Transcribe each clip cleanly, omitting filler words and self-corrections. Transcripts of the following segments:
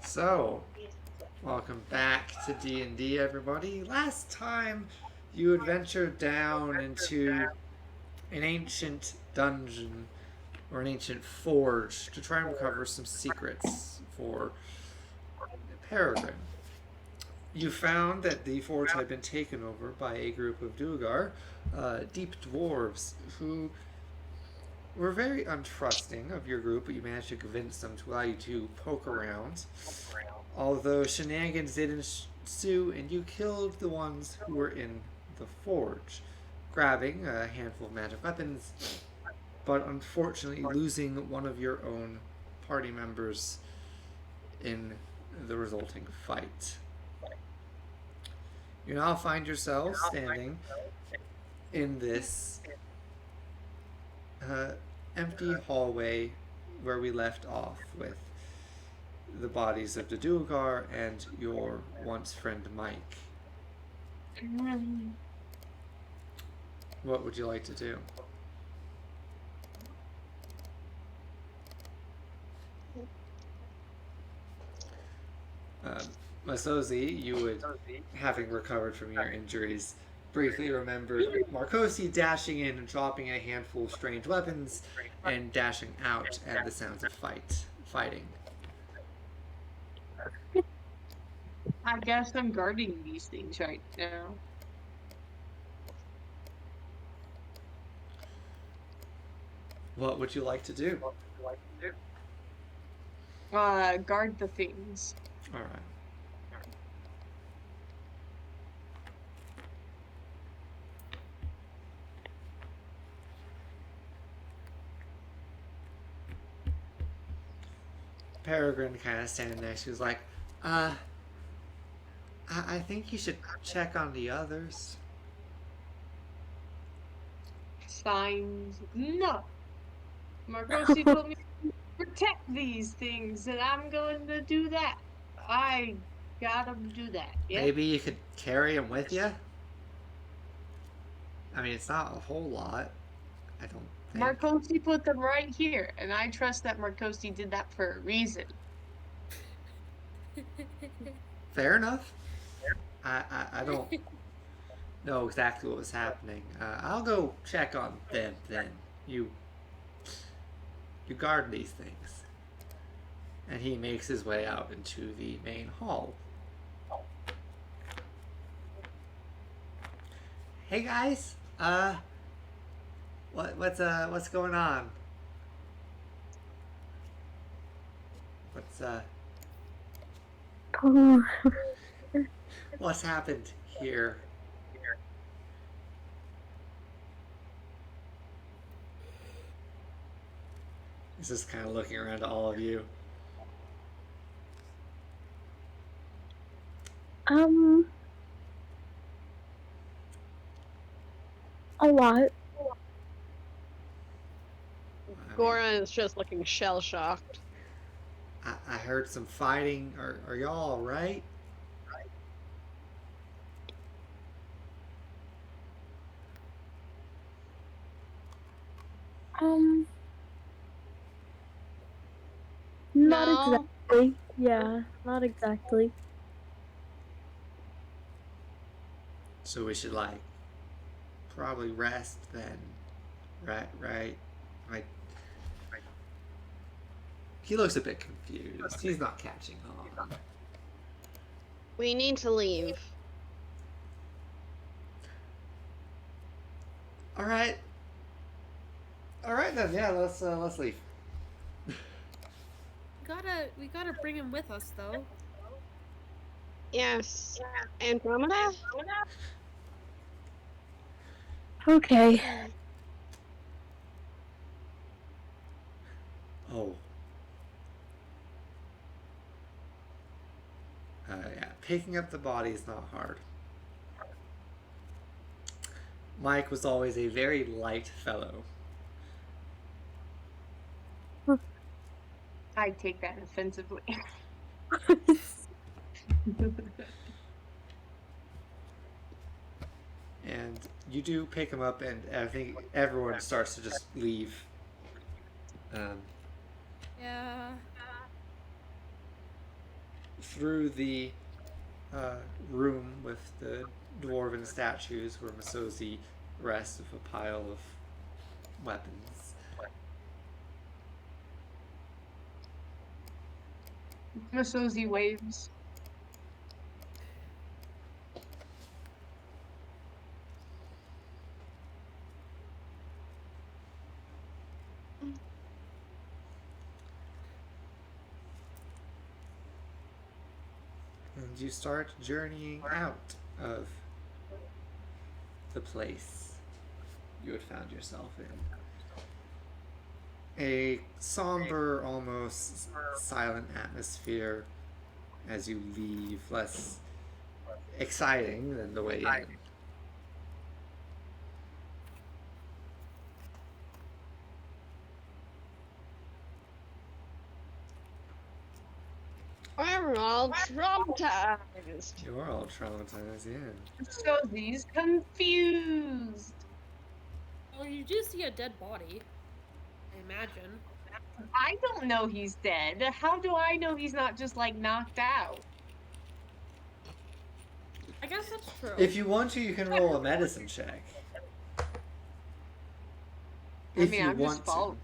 So, welcome back to D&D, everybody. Last time, you adventured down into an ancient dungeon or an ancient forge to try and recover some secrets for Peregrine. You found that the forge had been taken over by a group of Duergar, deep dwarves, who were very untrusting of your group, but you managed to convince them to allow you to poke around. Although shenanigans did ensue, and you killed the ones who were in the forge, grabbing a handful of magic weapons, but unfortunately losing one of your own party members in the resulting fight. You now find yourself standing in this empty hallway where we left off with the bodies of the Duergar and your once friend Mike. What would you like to do? Masozi, you would, having recovered from your injuries, briefly remembered Marcosi dashing in and dropping a handful of strange weapons and dashing out at the sounds of fighting. I guess I'm guarding these things right now. What would you like to do? Guard the things. All right. Peregrine kind of standing there. She was like, I think you should check on the others. Signs. No. Marcosi told me to protect these things, and I'm going to do that. I gotta do that. Yep. Maybe you could carry them with you? I mean, it's not a whole lot. I don't think. Marcosi put them right here, and I trust that Marcosi did that for a reason. Fair enough. I don't know exactly what was happening. I'll go check on them then. You guard these things. And he makes his way out into the main hall. Hey guys, what's going on? Oh, What's happened here? He's just kind of looking around at all of you. a lot. Goran is just looking shell-shocked. I heard some fighting. Are y'all alright? Not No. exactly. Yeah, not exactly. So we should probably rest then. Right. Like he looks a bit confused. He's not catching on. We need to leave. All right then. Yeah, let's leave. We gotta bring him with us, though. Yes. Andromeda? Okay. Oh. Yeah, picking up the body is not hard. Mike was always a very light fellow. I take that offensively. And you do pick him up, and I think everyone starts to just leave. Yeah. through the room with the dwarven statues where Masozi rests with a pile of weapons. Masozi waves. And you start journeying out of the place you had found yourself in. A somber, almost silent atmosphere as you leave, less exciting than the way in. We're all traumatized. You're all traumatized, yeah. Masozi's confused. Well, you do see a dead body. I imagine. I don't know he's dead. How do I know he's not just like knocked out? I guess that's true. If you want to, you can roll a medicine check. I mean, I'm just to. following.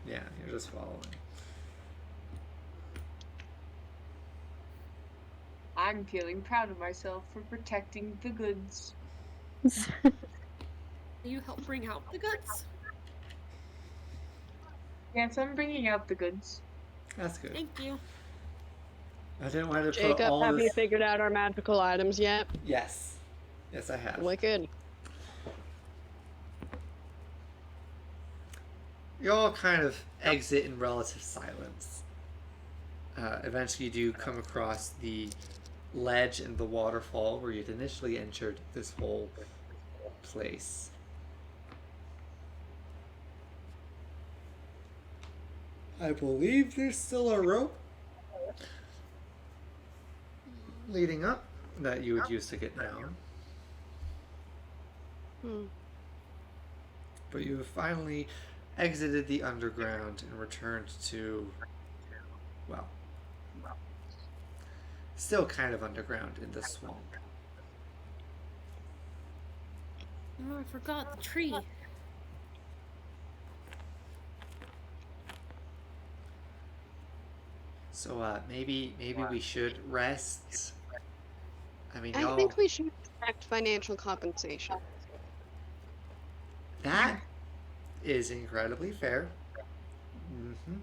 Yeah, you're just following. I'm feeling proud of myself for protecting the goods. Will you help bring out the goods? Yes, I'm bringing out the goods. That's good. Thank you. I didn't want to put Jacob, all have you this. figured out our magical items yet? Yes. Yes, I have. Wicked. You all kind of exit in relative silence. Eventually, you do come across the ledge and the waterfall where you'd initially entered this whole place. I believe there's still a rope leading up that you would use to get down. But you have finally exited the underground and returned to, well, still kind of underground in the swamp. Oh, I forgot the tree. So maybe we should rest. I mean, I think we should expect financial compensation. that is incredibly fair. Mm-hmm.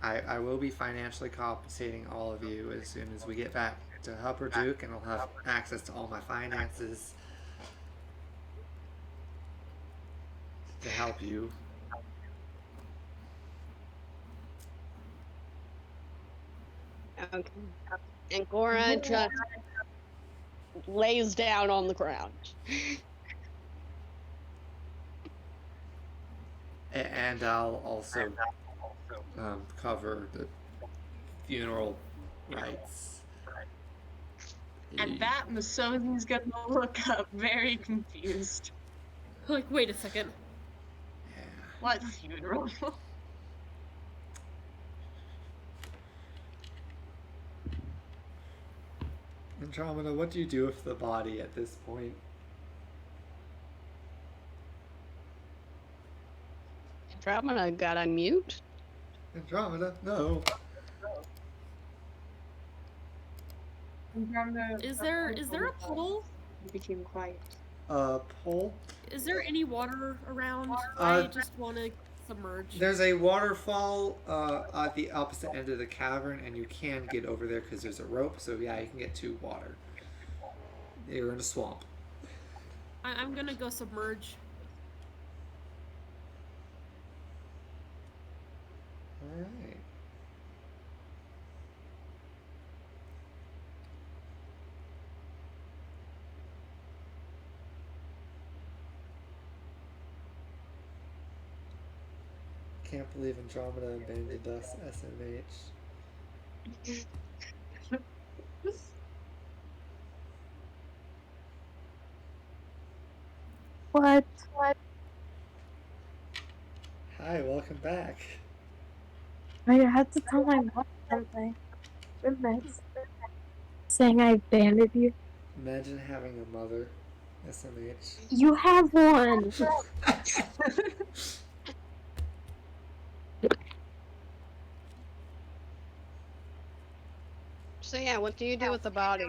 I will be financially compensating all of you as soon as we get back to Hupperduke, and I'll have access to all my finances to help you. Okay. And Gora just lays down on the ground. And I'll also cover the funeral rites. At that, Masozi's gonna look up very confused. Like, wait a second. Yeah. What funeral? Andromeda, what do you do with the body at this point? Andromeda got on mute. Andromeda, no. Is there a puddle? He became quiet. Pole. Is there any water around? Uh, I just want to submerge. There's a waterfall at the opposite end of the cavern, and you can get over there because there's a rope. So yeah, you can get to water. You're in a swamp. I'm gonna go submerge. All right. Can't believe Andromeda abandoned us, SMH. What? Hi, welcome back. I had to tell my mom something. That's saying I abandoned you. Imagine having a mother, SMH. You have one! So yeah, what do you do with the body?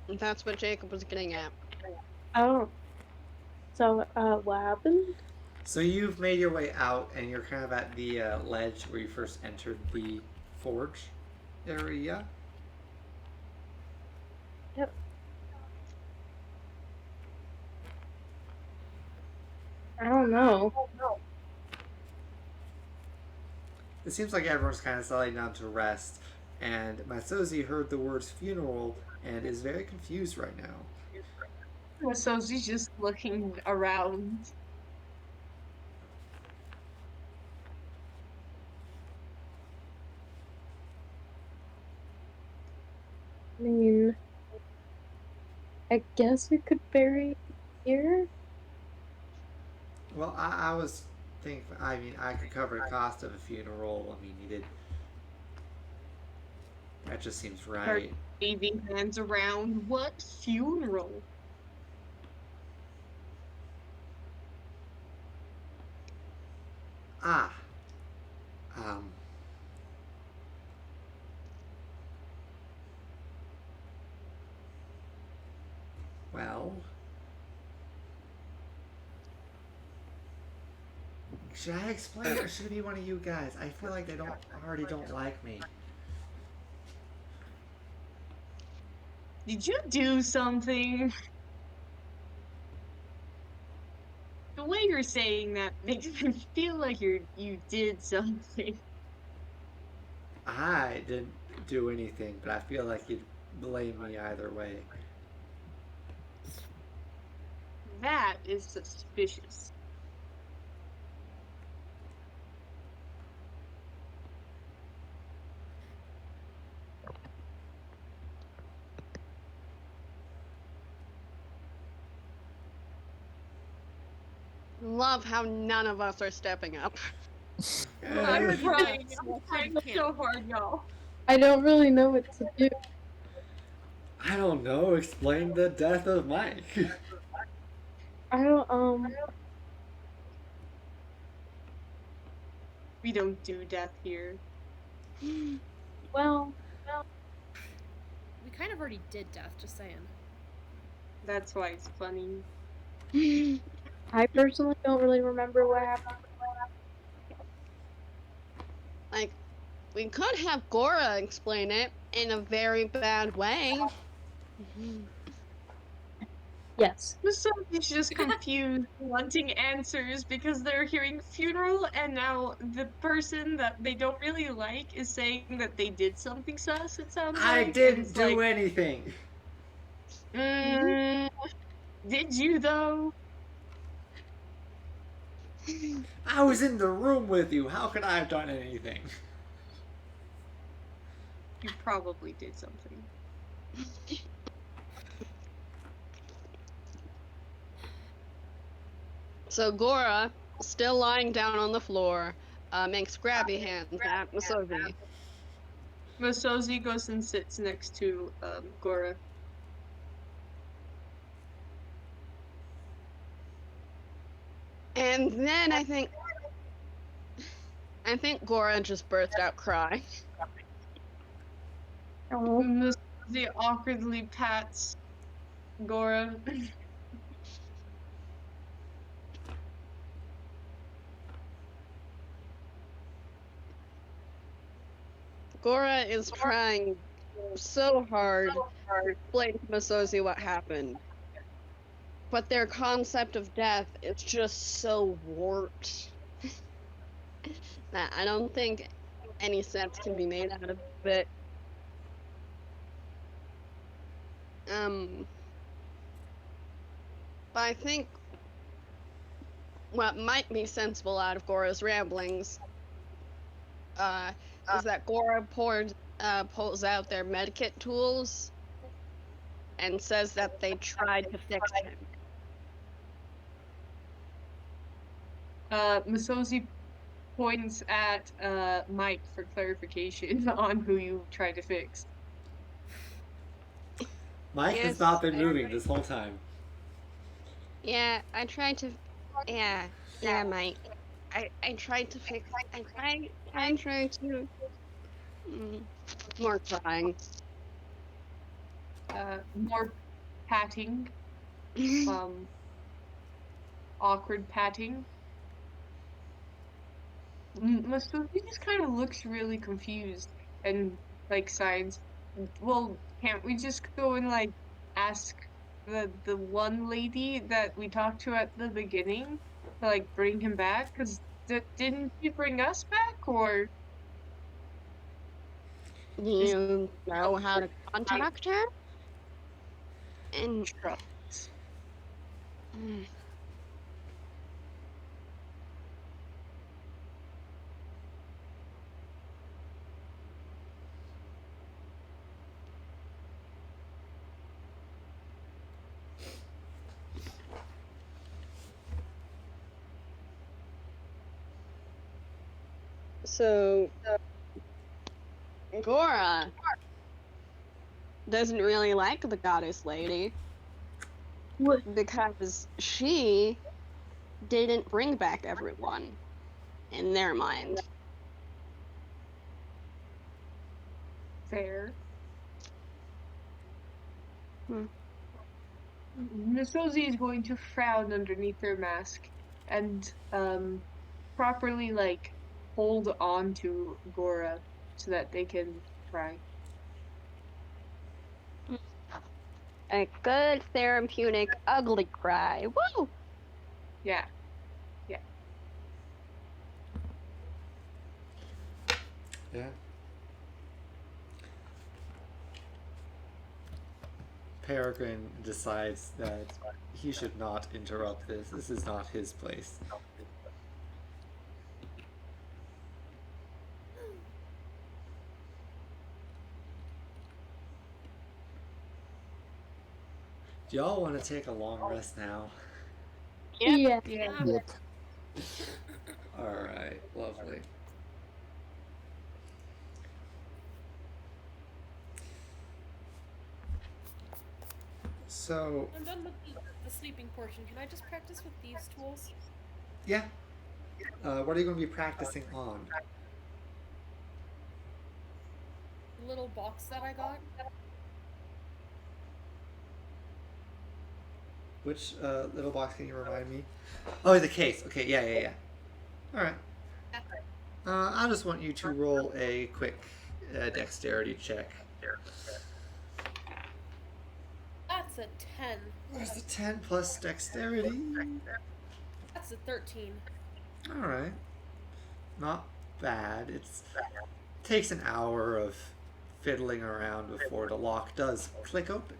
That's what Jacob was getting at. Oh. So, what happened? So you've made your way out, and you're kind of at the ledge where you first entered the forge area. Yep. I don't know. It seems like everyone's kind of settling down to rest, and Masozi heard the words funeral and is very confused right now. So she's just looking around. I mean, I guess we could bury here. Well, I was thinking, I mean, I could cover the cost of a funeral. I mean, you did. That just seems right. Waving hands around. What funeral? Ah. Um. Well. Should I explain, or should it be one of you guys? I feel like they already don't like me. Did you do something? The way you're saying that makes me feel like you did something. I didn't do anything, but I feel like you'd blame me either way. That is suspicious. Love how none of us are stepping up. I'm trying. Sometimes I'm you so can't. hard, y'all. I don't really know what to do. I don't know. Explain the death of Mike. I don't, We don't do death here. well, We kind of already did death, just saying. That's why it's funny. I personally don't really remember what happened. Like, we could have Gora explain it in a very bad way. Yes. Somebody's just confused, wanting answers because they're hearing funeral, and now the person that they don't really like is saying that they did something sus, it sounds I like. and didn't it's do like, anything. Did you, though? I was in the room with you. How could I have done anything? You probably did something. So Gora, still lying down on the floor, makes grabby hands at Masozi. Masozi goes and sits next to Gora. And then I think Gora just burst out crying. Oh. Masozi awkwardly pats Gora. Gora is trying so hard to explain to Masozi what happened. But their concept of death is just so warped that I don't think any sense can be made out of it. But I think what might be sensible out of Gora's ramblings is that Gora pulls out their medikit tools and says that they tried to fix him. Masozi points at Mike for clarification on who you tried to fix. Mike has Yes, not been I moving this whole time. Yeah, I tried to. Yeah, Mike. I tried to fix. I'm trying to. Mm, more trying. More patting, awkward patting. So he just kind of looks really confused and like signs. Well, can't we just go and like ask the one lady that we talked to at the beginning to like bring him back? Because didn't she bring us back, or Do is you know how to contact her? And drugs? mm, so Gora doesn't really like the goddess lady What? because she didn't bring back everyone in their mind. Fair. Hmm. Misozi is going to frown underneath her mask and properly like hold on to Gora so that they can cry. A good therapeutic ugly cry. Woo! Yeah. Yeah. Yeah. Peregrine decides that he should not interrupt this. This is not his place. Do y'all want to take a long rest now? Yep. Yeah. Yeah. Yep. Alright, lovely. So, I'm done with the sleeping portion. Can I just practice with these tools? yeah. What are you going to be practicing on? The little box that I got? Which little box can you remind me? Oh, the case. Okay, yeah. Alright. I just want you to roll a quick dexterity check. That's a 10. Where's the 10 plus dexterity? That's a 13. Alright. Not bad. It takes an hour of fiddling around before the lock does click open.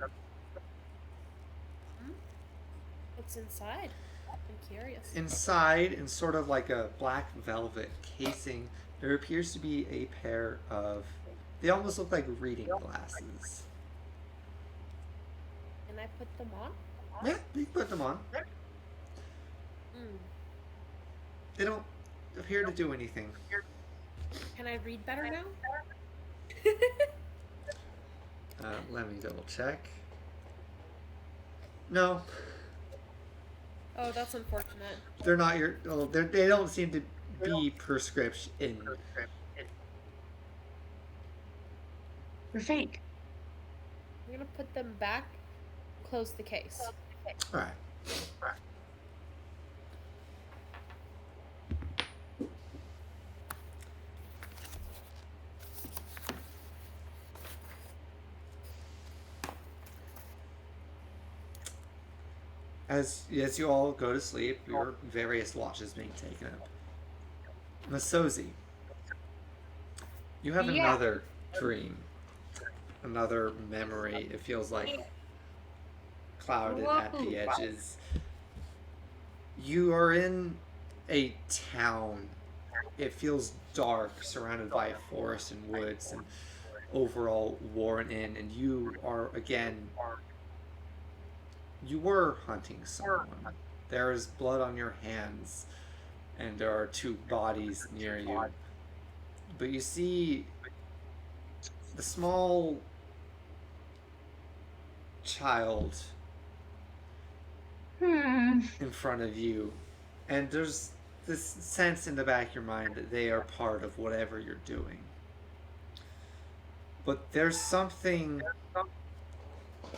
What's inside? I'm curious. Inside, in sort of like a black velvet casing, there appears to be a pair of... They almost look like reading glasses. Can I put them on? Yeah, you can put them on. Mm. They don't appear to do anything. Can I read better now? Let me double check. No, Oh, that's unfortunate. they're not your... Well, they don't seem to be prescription. They're fake. I'm gonna put them back, close the case. Alright. As you all go to sleep, your various watches being taken up. Masozi, you have Yeah. another dream, another memory. It feels like clouded at the edges. You are in a town. It feels dark, surrounded by forest and woods, and overall worn in. And you are again. You were hunting someone. There is blood on your hands, and there are two bodies near you. But you see the small child in front of you, and there's this sense in the back of your mind that they are part of whatever you're doing. But there's something,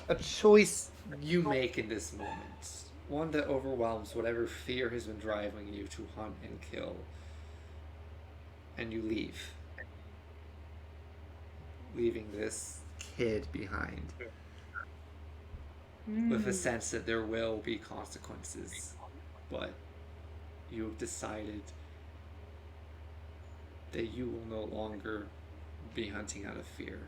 a choice you make in this moment, one that overwhelms whatever fear has been driving you to hunt and kill, and you leave, leaving this kid behind with a sense that there will be consequences, but you've decided that you will no longer be hunting out of fear.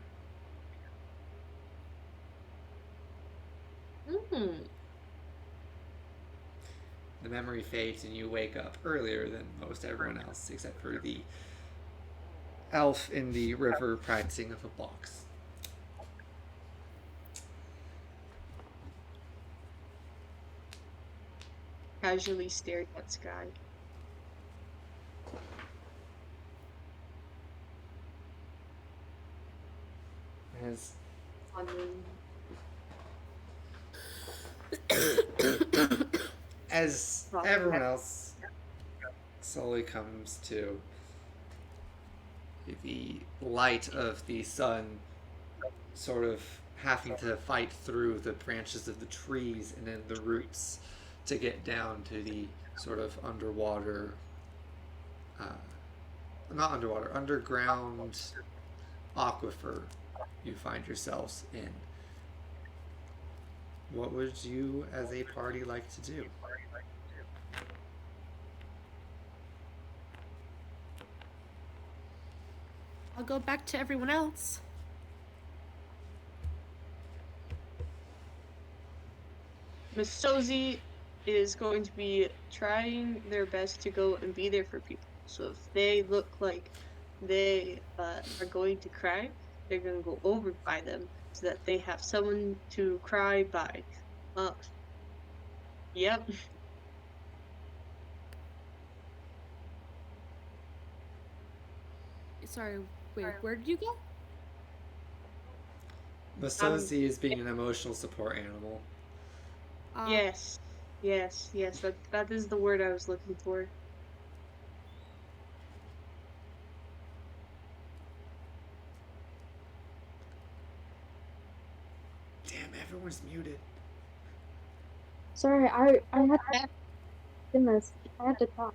The memory fades and you wake up earlier than most everyone else, except for the elf in the river practicing with a box. Casually staring at sky. As as everyone else slowly comes to, the light of the sun sort of having to fight through the branches of the trees and then the roots to get down to the sort of underwater, not underwater, underground aquifer you find yourselves in. What would you as a party like to do? I'll go back to everyone else. Miss Sozy is going to be trying their best to go and be there for people. So if they look like they are going to cry, they're going to go over by them so that they have someone to cry by. Yep. Sorry, wait, where did you go? Masozi is being an emotional support animal. Yes. That is the word I was looking for. Damn, everyone's muted. Sorry, I had to goodness, I had to talk.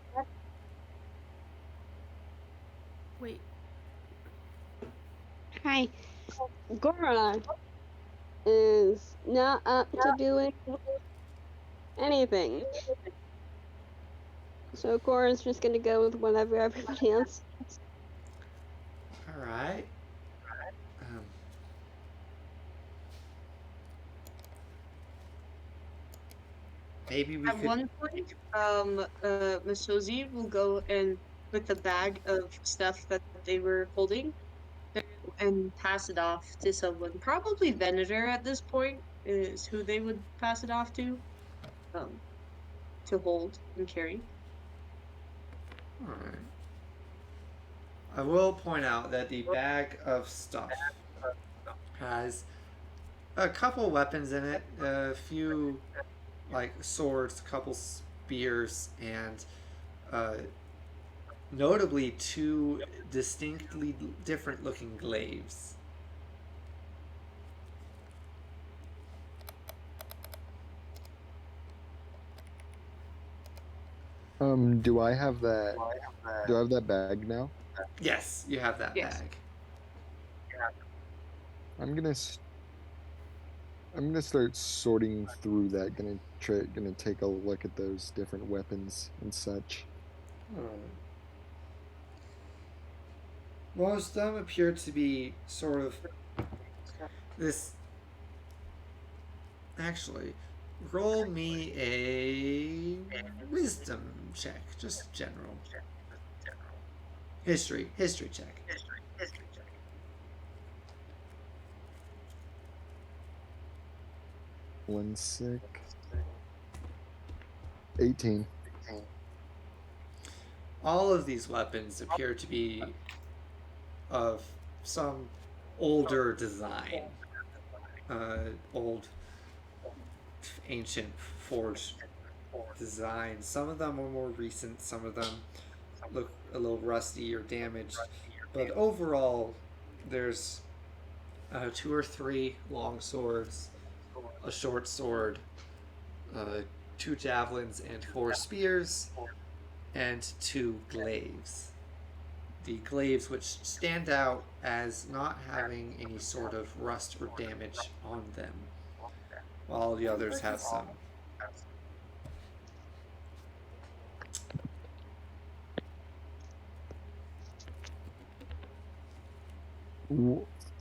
Wait. Hi. Gora is not up to doing anything. So Gora's just gonna go with whatever everybody else. Alright. Maybe we At could... one point, Miss Sozy will go and with the bag of stuff that they were holding and pass it off to someone. Probably Venator at this point is who they would pass it off to hold and carry. Alright. I will point out that the bag of stuff has a couple weapons in it, a few like swords, a couple spears, and notably two distinctly different looking glaives. Do I have that? Do I have that bag now? Yes, you have that Yes. bag. I'm gonna start sorting through that. Gonna take a look at those different weapons and such. Most of them appear to be sort of this. Actually, roll me a wisdom check, just general. History check. 18. all of these weapons appear to be of some older design, old, ancient forged design. Some of them are more recent, some of them look a little rusty or damaged, but overall, there's 2 or 3 long swords, a short sword, 2 javelins, and 4 spears, and 2 glaives. The glaives, which stand out as not having any sort of rust or damage on them, while the others have some.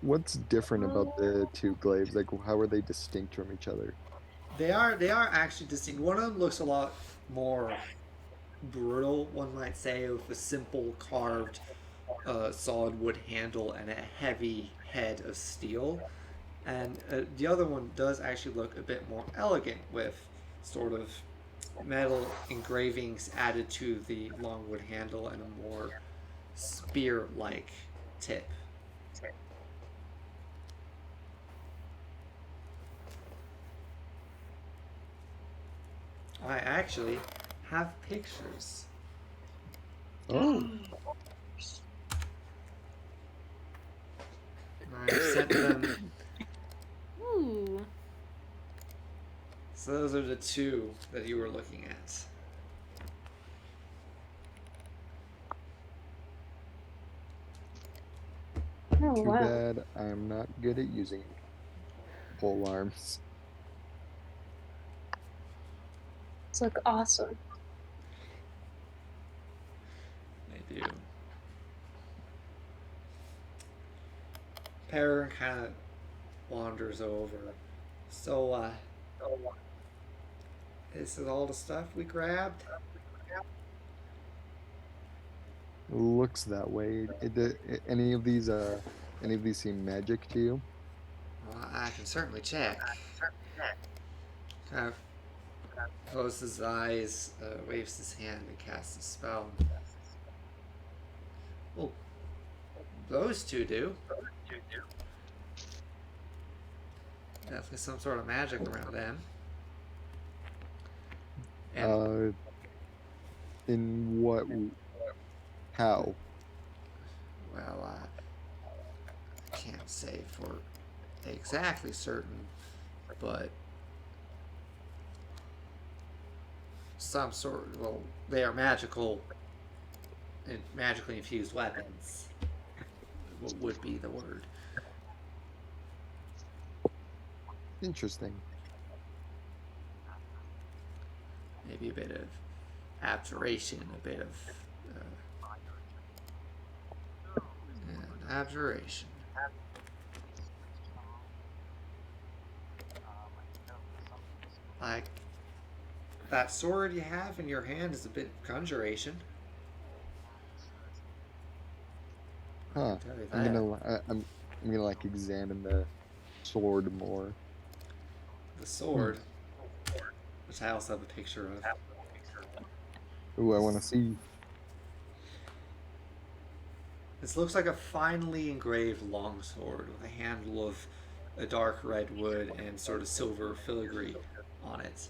What's different about the 2 glaives? Like, how are they distinct from each other? They are actually distinct. One of them looks a lot more brutal, one might say, with a simple carved solid wood handle and a heavy head of steel. And the other one does actually look a bit more elegant, with sort of metal engravings added to the long wood handle and a more spear-like tip. I actually have pictures. Oh, I sent them. Ooh. So those are the 2 that you were looking at. Oh, too wow. bad I'm not good at using pole arms. It's like awesome. They do. Perrin kind of wanders over. So, this is all the stuff we grabbed? Looks that way. Any of these seem magic to you? Well, I can certainly check. Kind of closes his eyes, waves his hand, and casts a spell. Well, those 2 do. Definitely some sort of magic around them. And In what? How? well, I can't say for exactly certain, but some sort. Well, they are magical and magically infused weapons. What would be the word? Interesting. Maybe a bit of abjuration, a bit of abjuration. Like that sword you have in your hand is a bit of conjuration. Huh. I'll tell you I'm that. I'm gonna like examine the sword more. The sword, which I also have a picture of. Ooh, I want to see. This looks like a finely engraved longsword with a handle of a dark red wood and sort of silver filigree on it.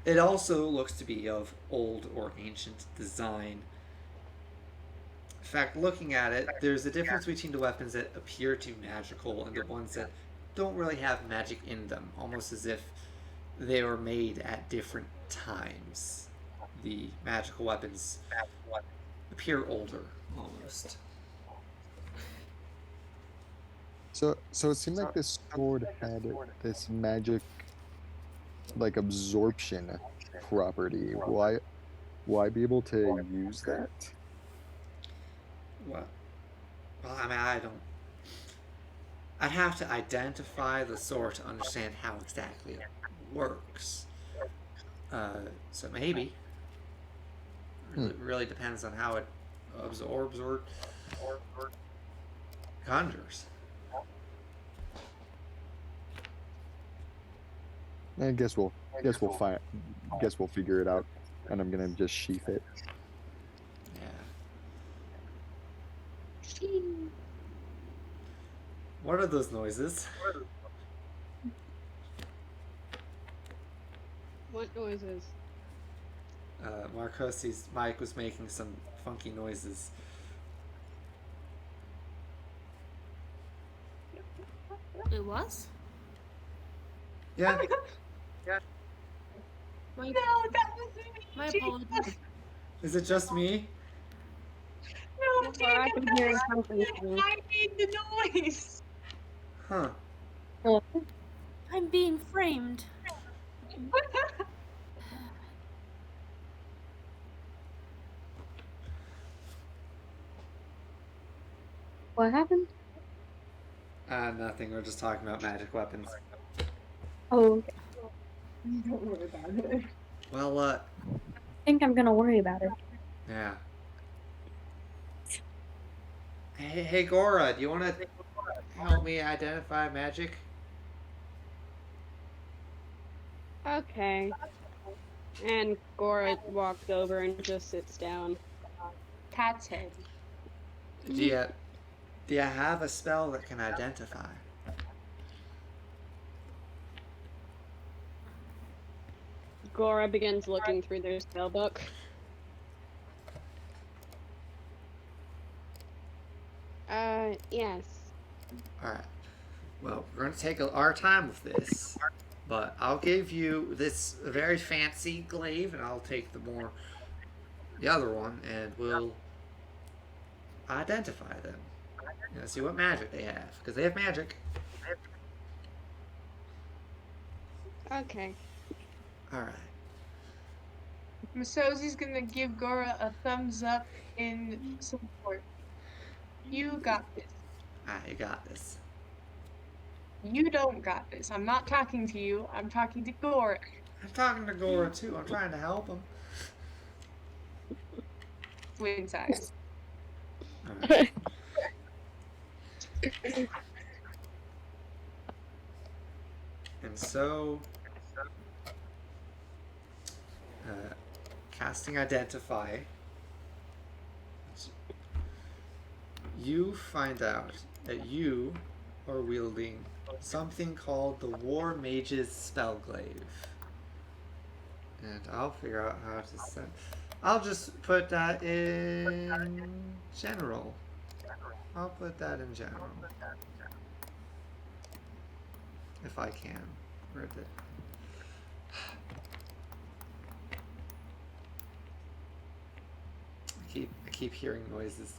It also looks to be of old or ancient design. In fact, looking at it, there's a difference between the weapons that appear to be magical and the ones that don't really have magic in them, almost as if they were made at different times. The magical weapons appear older, almost. So it seemed like this sword had this magic, like absorption property. Why be able to use that? Well, I mean, I don't. I'd have to identify the sword to understand how exactly it works. So maybe. It really depends on how it absorbs or conjures. I guess we'll figure it out, and I'm gonna just sheath it. What are those noises? What noises? Marcosi's mic was making some funky noises. It was? Yeah. My, No, that wasn't me. my Jacob. apologies. Is it just me? No, Well, I Jacob, can hear that something wasn't too. me. I made the noise. Huh. Hello? I'm being framed. What happened? Nothing. We're just talking about magic weapons. Oh, okay. Don't worry about it. Well, I think I'm gonna worry about it. yeah. Hey, Gora, do you want to help me identify magic? Okay. And Gora walks over and just sits down. Cat's head. Do you have a spell that can identify? Gora begins looking through their spell book. Yes. Alright. Well, we're going to take our time with this. But I'll give you this very fancy glaive, and I'll take the other one, and we'll identify them. You know, see what magic they have, because they have magic. Okay. Alright. Masosi's gonna give Gora a thumbs up in support. You got this. I got this. You don't got this. I'm not talking to you. I'm talking to Gora. I'm talking to Gora, too. I'm trying to help him. Twin size. Alright. And so, casting Identify, you find out that you are wielding something called the War Mage's Spell Glaive. And I'll figure out how to send. I'll just put that in general. I'll put that in general. If I can. Where did I keep hearing noises.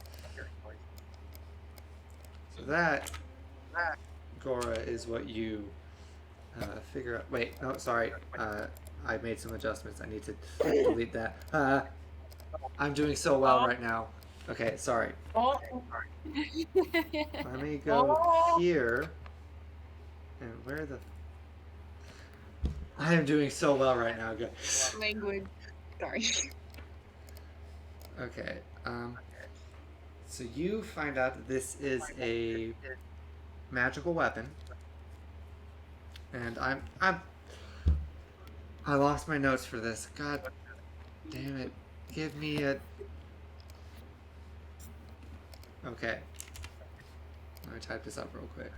So that Gora is what you figure out. Wait, no, sorry. I made some adjustments. I need to delete that. I'm doing so well right now. Okay, sorry. Oh, Let me go here. And where the... I am doing so well right now, guys. language. Sorry. Okay, so you find out that this is a magical weapon. And I lost my notes for this. God damn it. Give me a... Okay. Let me type this up real quick.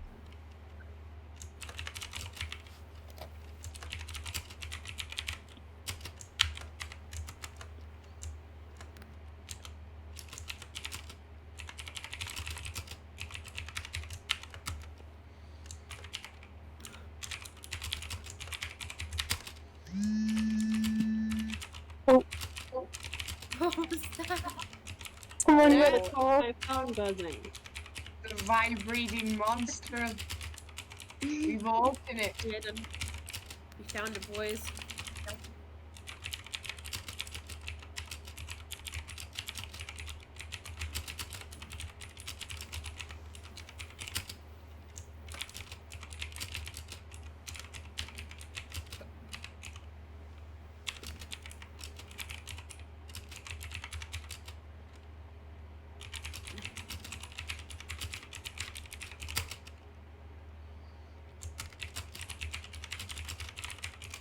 What was that? Someone Yeah, got a call. my phone buzzing. The vibrating monster evolved in it. We had him. We found it, boys.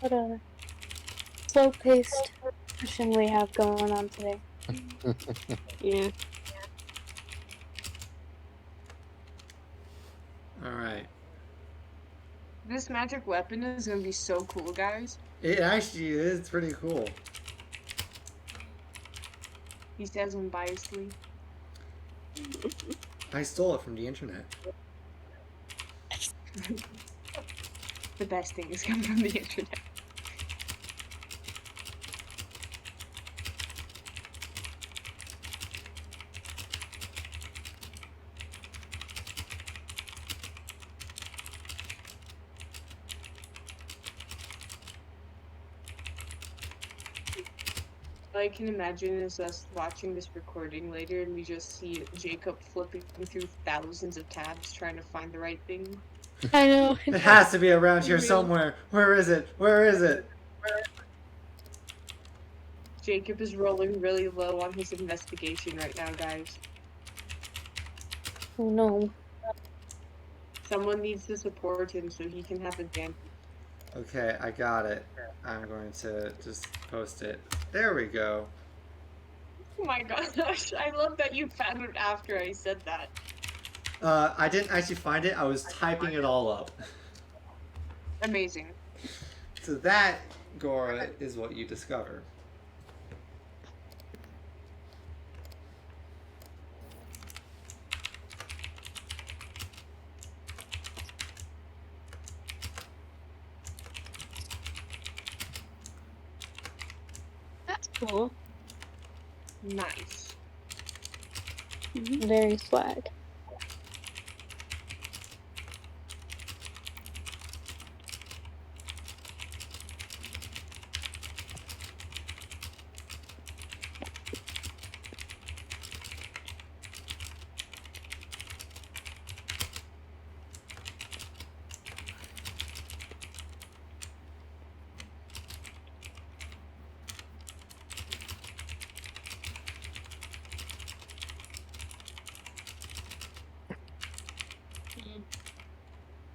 What a slow-paced session we have going on today. Yeah. Alright. This magic weapon is gonna be so cool, guys. It actually is pretty cool. He says unbiasedly. I stole it from the internet. The best things come from the internet. All I can imagine is us watching this recording later and we just see Jacob flipping through thousands of tabs trying to find the right thing. I know. It has to be around here somewhere. Where is it? Where is it? Jacob is rolling really low on his investigation right now, guys. Oh no. Someone needs to support him so he can have advantage. Okay, I got it. I'm going to just post it. There we go. Oh my gosh, I love that you found it after I said that. I didn't actually find it. I was typing it all up. Amazing. So that, Gora, is what you discover. That's cool. Nice. Very swag.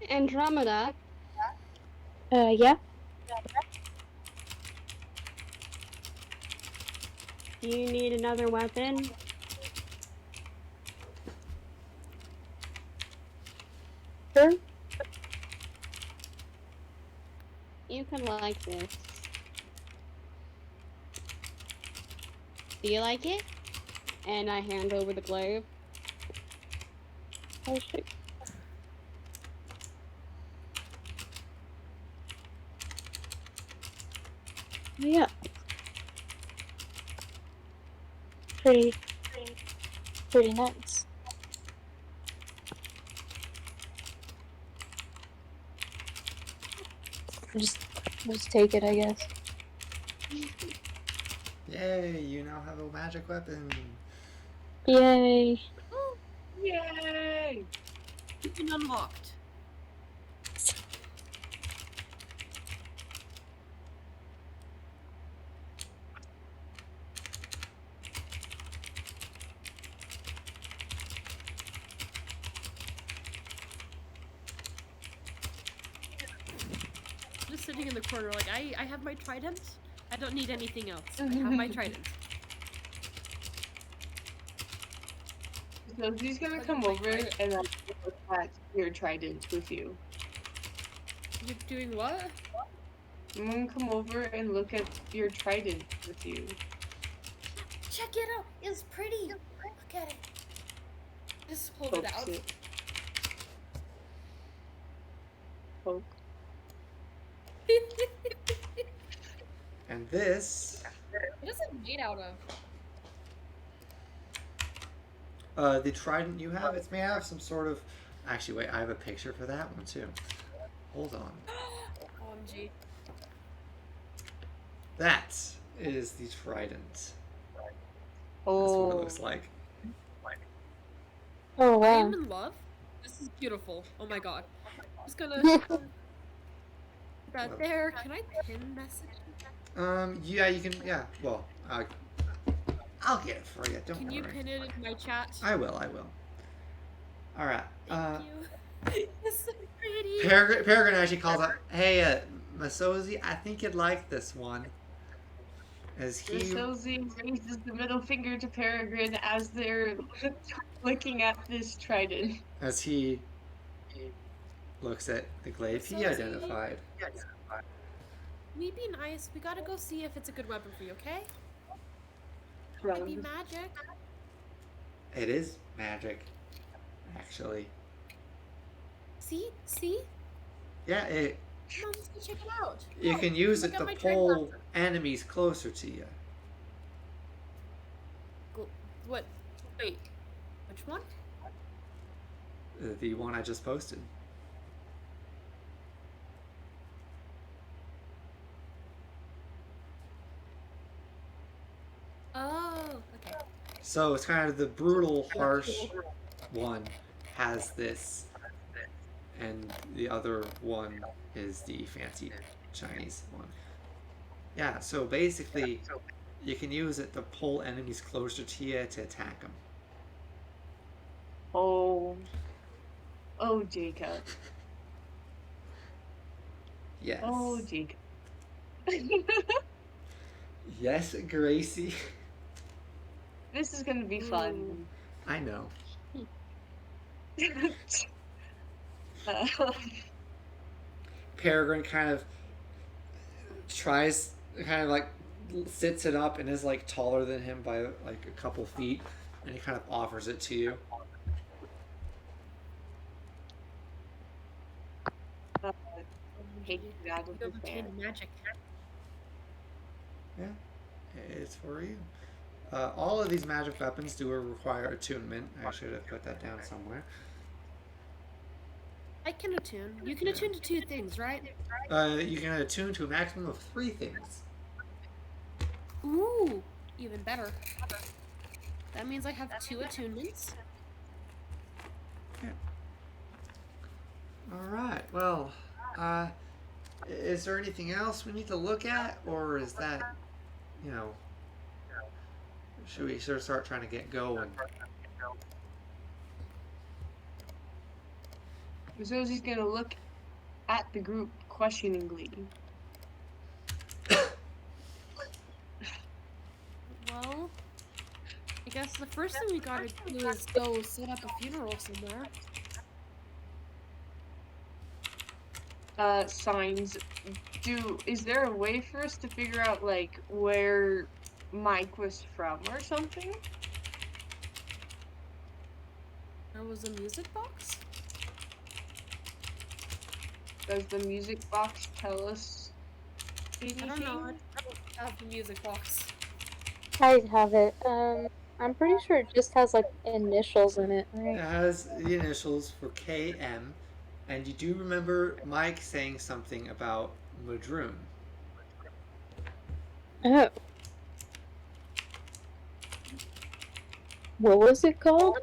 Andromeda, Yeah. do you need another weapon? Sure. You can like this. Do you like it? And I hand over the glaive. Oh shit. Yeah. Pretty nice. Just take it, I guess. Yay, you now have a magic weapon. Yay. Yay! It's been unlocked. Just sitting in the corner like, I have my trident. I don't need anything else. I have my trident. So he's gonna come over and look at your trident with you. You're doing what? I'm gonna come over and look at your trident with you. Check it out. It's pretty. Look at it. Just hold it out. Poke. And this, What is it made out of? the trident you have, it's made out of some sort of... Actually, wait, I have a picture for that one too. Hold on. OMG. That is the trident. That's Oh. what it looks like. Oh I wow. am in love. This is beautiful. Oh my god. I'm just gonna... Right there. Can I pin message? Yeah, you can, yeah, well, I'll get it for you, don't Can worry. you pin it in my chat? I will. Alright, Thank you. It's so pretty. Peregrine actually calls out, hey, Masozi, I think you'd like this one. As he... Masozi raises the middle finger to Peregrine as they're looking at this trident. As he looks at the glaive he So- identified. We be nice. We gotta go see if it's a good weapon for you, okay? Might be Drugs. magic. It is magic, actually. See? See? Yeah, Come on, let's go check it out. you can use Look it at to my pull enemies closer to you. What? Wait. Which one? The one I just posted. Oh, okay. So it's kind of the brutal, harsh one has this, and the other one is the fancy Chinese one. Yeah, so basically, you can use it to pull enemies closer to you to attack them. Oh. Oh, Jacob. Yes. Oh, Jacob. Yes, Gracie. This is gonna be fun. I know. Peregrine kind of tries, kind of like sits it up and is like taller than him by like a couple feet, and he kind of offers it to you. Hate that You with have his obtained hand. magic. Yeah, it's for you. All of these magic weapons do require attunement. I should have put that down somewhere. I can attune. You can attune to 2 things, right? You can attune to a maximum of 3 things. Ooh, even better. That means I have 2 attunements. All right. Well, is there anything else we need to look at, or is that, you know, should we sort of start trying to get going? Zosie's gonna look at the group questioningly. Well, I guess the first thing we gotta do is go set up a funeral somewhere. Signs. Is there a way for us to figure out, like, where Mike was from or something? There was a music box? Does the music box tell us anything? I don't know. I don't have the music box. I have it. I'm pretty sure it just has like initials in it, It right? has the initials for KM, and you do remember Mike saying something about Madroon. Oh. What was it called?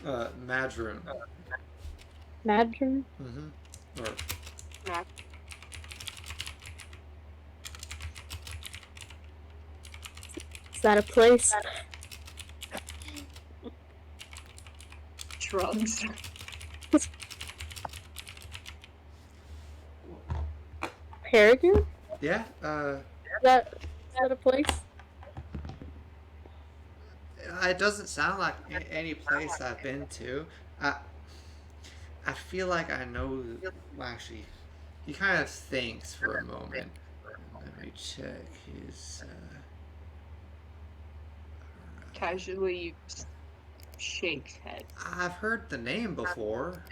Madroon. Madron? Mm-hmm. Or Is that a place? Drugs. Peregrine? yeah. Is that a place? It doesn't sound like any place I've been to. I feel like I know. Well, actually, he kind of thinks for a moment. Let me check his. Casually shakes head. I've heard the name before.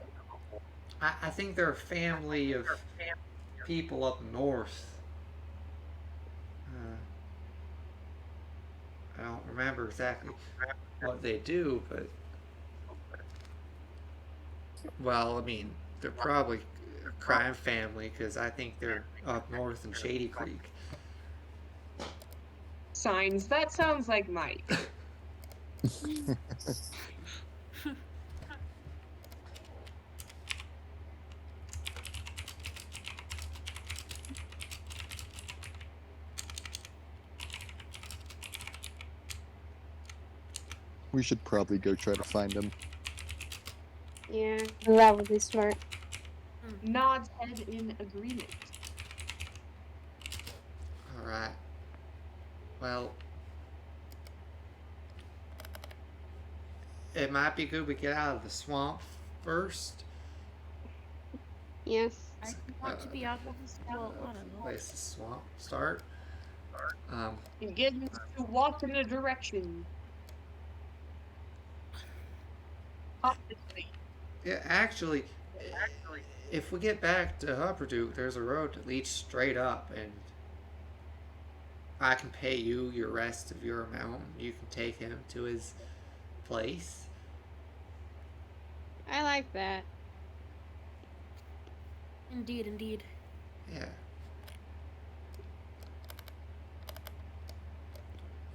I think they're a family of people up north. I don't remember exactly what they do, but well, I mean, they're probably a crime family because I think they're up north in Shady Creek. Signs. That sounds like Mike. We should probably go try to find him. Yeah. That would be smart. Nods head in agreement. All right. Well, it might be good we get out of the swamp first. Yes. I want to be out of this. Well, I don't know. Place the swamp start. Begins to walk in a direction. Oppositely. Yeah, actually, if we get back to Hupperduke, there's a road that leads straight up, and I can pay you your rest of your amount. You can take him to his place. I like that. Indeed, indeed. Yeah.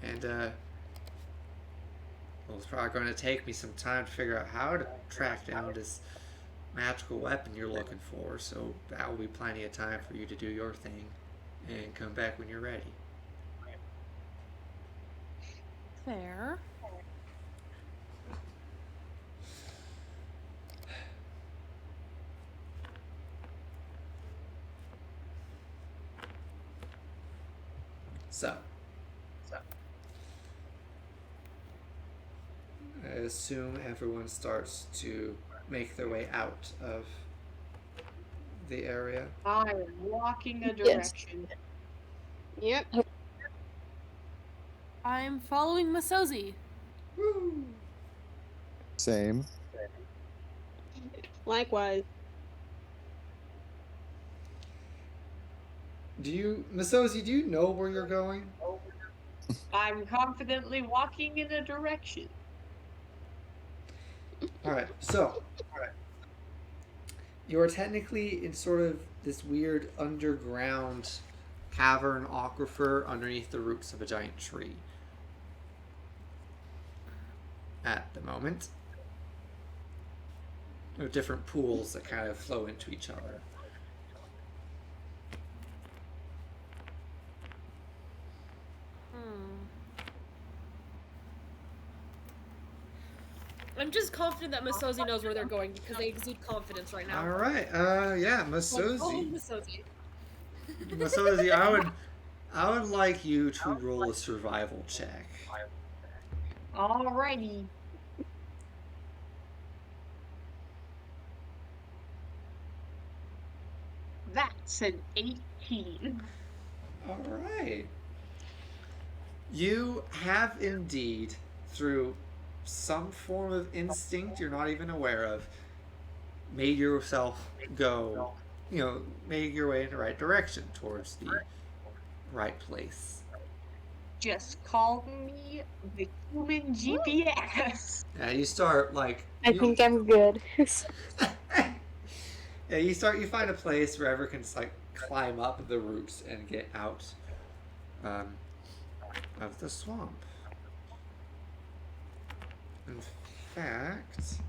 And, well, it's probably going to take me some time to figure out how to track down this magical weapon you're looking for, so that will be plenty of time for you to do your thing and come back when you're ready. Fair. So, I assume everyone starts to make their way out of the area. I am walking a direction. Yep. I'm following Masozi. Woo! Same. Likewise. Masozi, do you know where you're going? I'm confidently walking in a direction. Alright, so you're technically in sort of this weird underground cavern aquifer underneath the roots of a giant tree. At the moment. There are different pools that kind of flow into each other. I'm just confident that Masozi knows where they're going because they exude confidence right now. Alright, yeah, Like, Masozi. oh, Masozi. Masozi, I would like you to roll a survival check. Alrighty. That's an 18. Alright. You have indeed, through some form of instinct you're not even aware of, made yourself go, made your way in the right direction towards the right place. Just call me the human GPS. Yeah, you start like. I think I'm good. Yeah, you find a place where everyone can just like climb up the roots and get out of the swamp. In fact,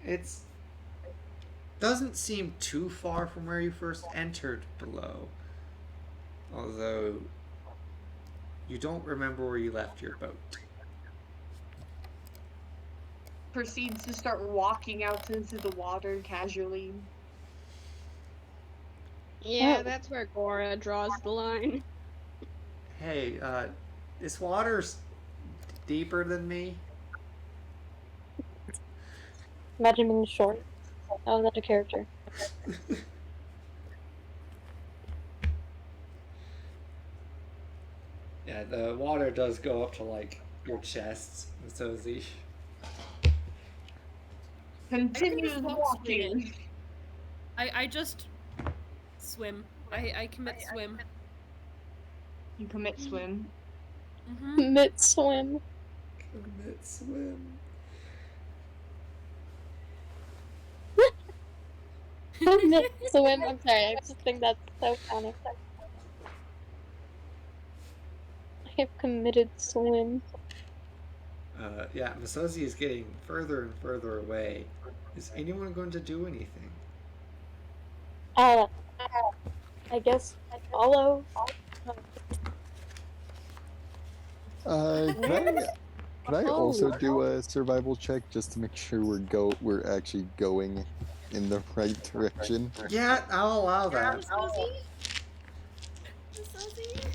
it's doesn't seem too far from where you first entered below. Although you don't remember where you left your boat. Proceeds to start walking out into the water casually. Yeah, that's where Gora draws the line. Hey, this water's deeper than me. Imagine being short. Oh, that's a character. Yeah, the water does go up to like your chest, Masozi. Continues just walk walking. I just swim. I commit swim. You commit swim. Mm-hmm. Mid swim. Commit swim. Mid swim. I'm sorry. I just think that's so funny. I have committed swim. Yeah, Masozi is getting further and further away. Is anyone going to do anything? I guess I follow. Could I also do a survival check just to make sure we're actually going in the right direction? Yeah, I'll allow that. Masozi? Masozi?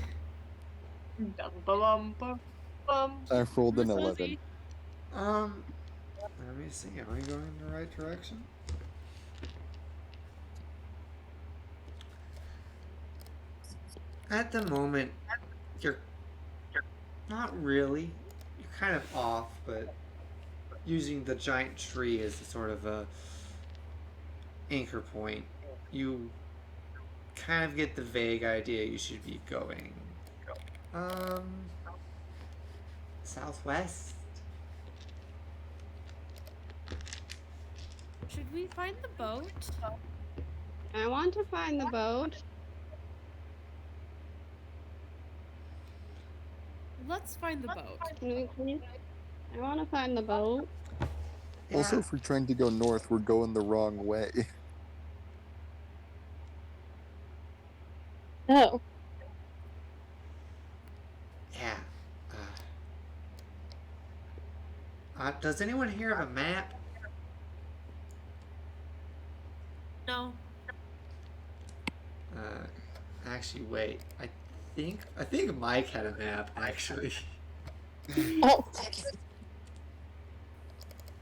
Dum-ba-bum-bum-bum. I rolled an Masozi? 11. Let me see. Are we going in the right direction? At the moment, you're not really. You're kind of off, but using the giant tree as a sort of a anchor point, you kind of get the vague idea you should be going southwest. Should we find the boat? I want to find the boat. Let's find the boat. Can we please? I want to find the boat. Also, Yeah. if we're trying to go north, we're going the wrong way. Oh, Yeah. Does anyone here have a map? No. Actually, wait. I think Mike had a map. Actually. oh,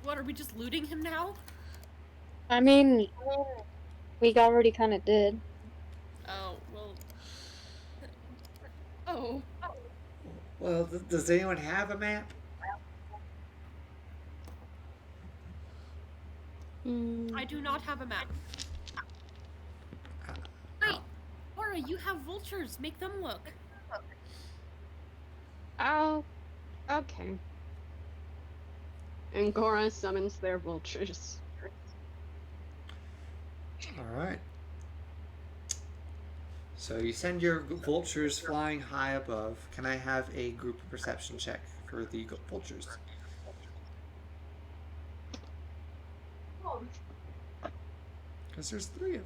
What, are we just looting him now? I mean, we already kind of did. Oh, well. Oh. Well, does anyone have a map? I do not have a map. Wait! Laura, you have vultures. Make them look. Oh, okay. And Gora summons their vultures. All right. So you send your vultures flying high above. Can I have a group perception check for the vultures? Because there's 3 of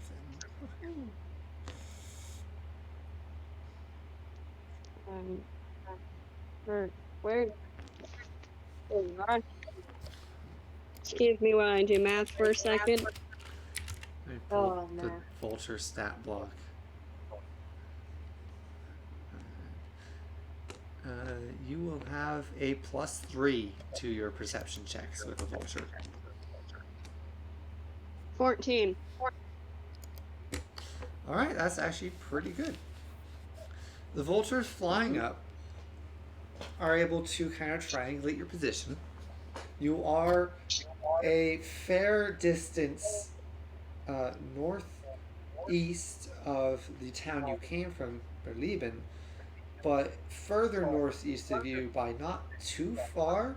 them. Where? Oh, God. Excuse me while I do math for a second. Let me pull Oh, the no. vulture stat block. You will have a +3 to your perception checks with a vulture. 14. All right, that's actually pretty good. The vultures flying up are able to kind of triangulate your position. You are a fair distance northeast of the town you came from, Berleben, but further northeast of you by not too far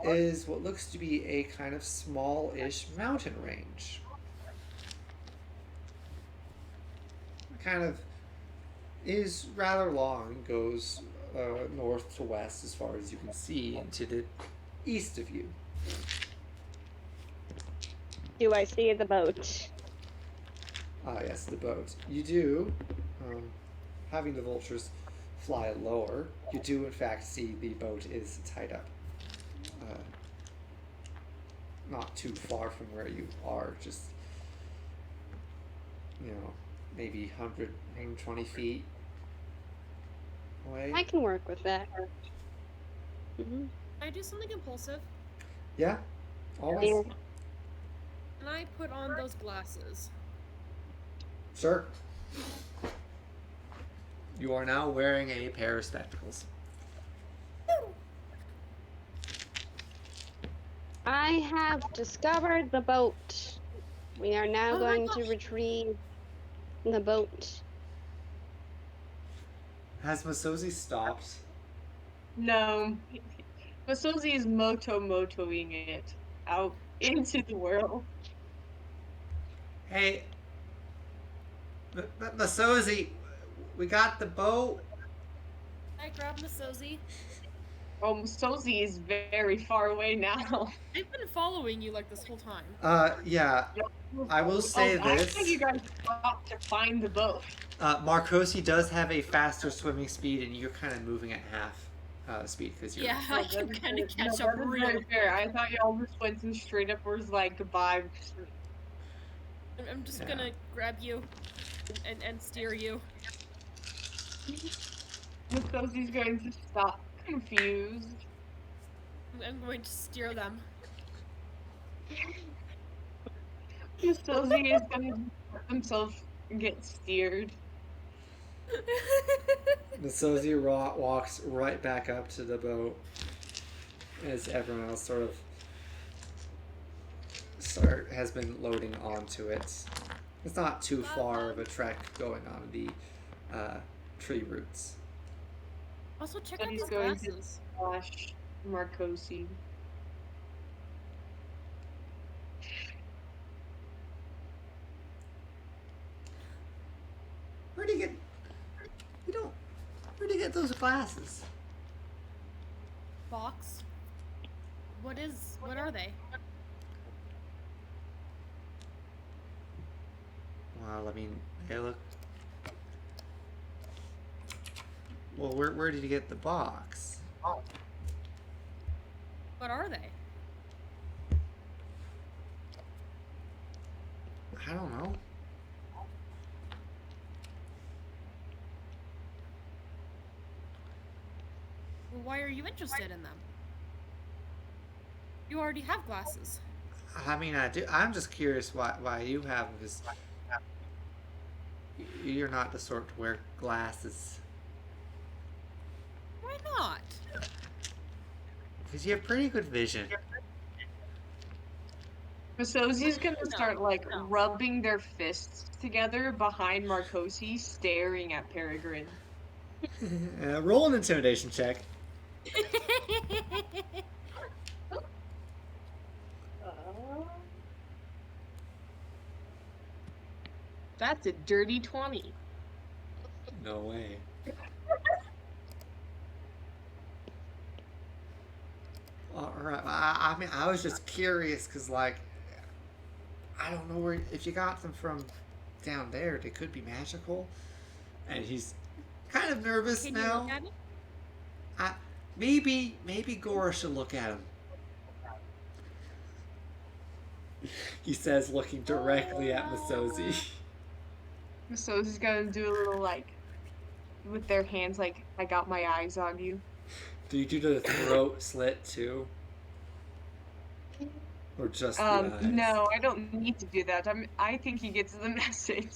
is what looks to be a kind of small-ish mountain range. Kind of is rather long, goes north to west as far as you can see into the east of you. Do I see the boat? Ah, yes, the boat. You do, having the vultures fly lower, you do in fact see the boat is tied up. Not too far from where you are, just, maybe 100, 120 feet away. I can work with that. Can I do something impulsive? Yeah, always. Can I put on those glasses? Sure. You are now wearing a pair of spectacles. I have discovered the boat. We are now Oh my going to gosh. retrieve the boat. Has Masozi stopped? No. Masozi is motoing it out into the world. Hey, Masozi, we got the boat. I grabbed Masozi. Oh, Masozi is very far away now. I've been following you like this whole time. Yeah, I will say I this. think you guys got to find the boat. Marcosi does have a faster swimming speed, and you're kind of moving at half speed because you're. Yeah, I can kind of catch No, up that is real very fair. I thought y'all just went and straight up was like goodbye. I'm just Yeah. gonna grab you and steer you. Masozi's going to stop confused. I'm going to steer them. Sozie is gonna let himself get steered. Masozi walks right back up to the boat as everyone else has been loading onto it. It's not too far of a trek going on the tree roots. Also, check But out he's these going to glasses. Wash Marcosi. Where'd you get? Where'd you get those glasses? Box. What are they? Well, I mean, they look. Well, where did you get the box? What are they? I don't know. Well, why are you interested in them? You already have glasses. I mean, I do. I'm just curious why you have them, because you're not the sort to wear glasses. Why not? Because you have pretty good vision. Masosi's gonna start like rubbing their fists together behind Marcosi, staring at Peregrine. Roll an intimidation check. That's a dirty 20. No way. All right. I mean, I was just curious because, like, I don't know where if you got them from down there. They could be magical, and he's kind of nervous Can you now. look at it? Maybe Gora should look at him. He says, looking directly at Masozi. Masosi's gonna do a little like, with their hands like, I got my eyes on you. Do you do the throat slit too? Or just the eyes? No, I don't need to do that. I think he gets the message.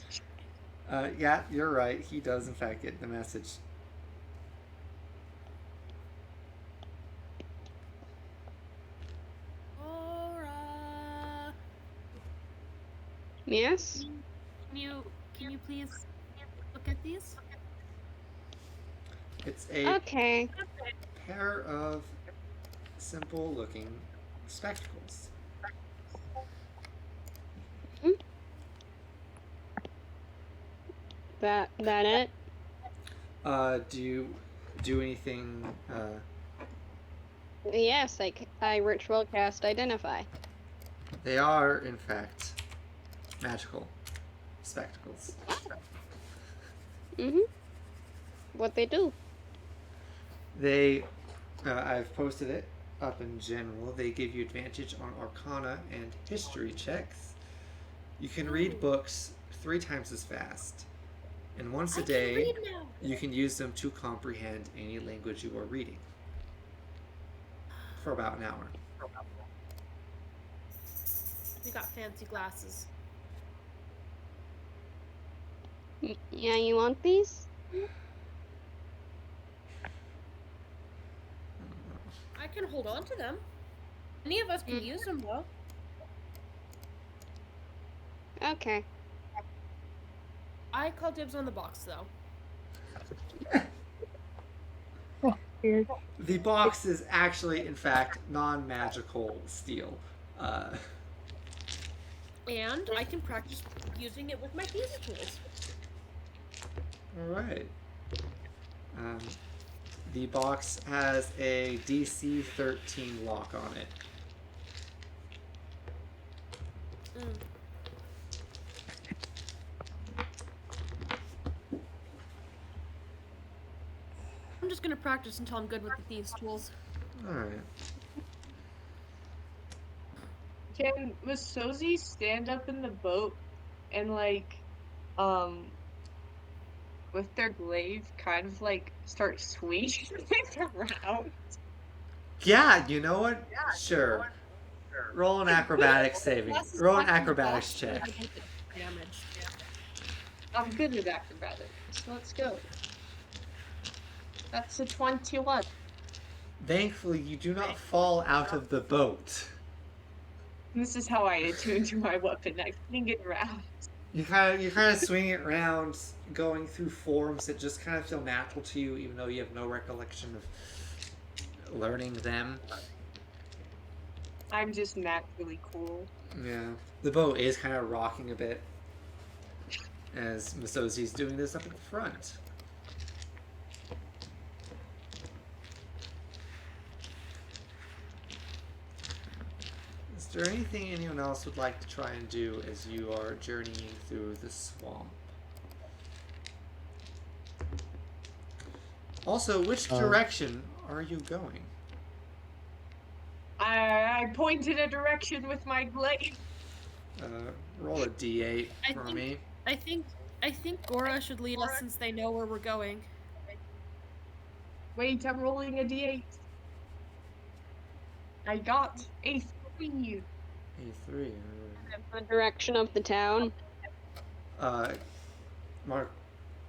Yeah, you're right. He does, in fact, get the message. Aura. Yes? Can you please look at these? It's a Okay. pair of simple-looking spectacles. That it? Do you do anything? Yes, I ritual cast identify. They are, in fact, magical spectacles. What they do? They, I've posted it up in general. They give you advantage on Arcana and History checks. You can read books 3 times as fast, and once a day, you can use them to comprehend any language you are reading for about an hour. We got fancy glasses. Yeah, you want these? I can hold on to them. Any of us can use them though. Okay. I call dibs on the box though. Weird. The box is actually, in fact, non-magical steel. And I can practice using it with my thieves tools. Alright. The box has a DC 13 lock on it. I'm just gonna practice until I'm good with the thieves tools. Alright. Can Masozi stand up in the boat and like, with their glaive kind of like start swinging it around? Yeah, you know what? Sure. Roll an acrobatics saving. Plus, Roll an plus acrobatics plus check. damage. I'm good at acrobatics. Let's go. That's a 21. Thankfully, you do not fall out of the boat. This is how I attune to my weapon. I fling it around. You kind of swing it around, going through forms that just kind of feel natural to you, even though you have no recollection of learning them. I'm just naturally cool. Yeah, the boat is kind of rocking a bit as Masozi's doing this up at the front. Is there anything anyone else would like to try and do as you are journeying through the swamp? Also, which direction are you going? I point in a direction with my blade. Roll a d8 for me. I think Gora should lead us since they know where we're going. Wait, I'm rolling a d8. I got a 3. A 3. The direction of the town.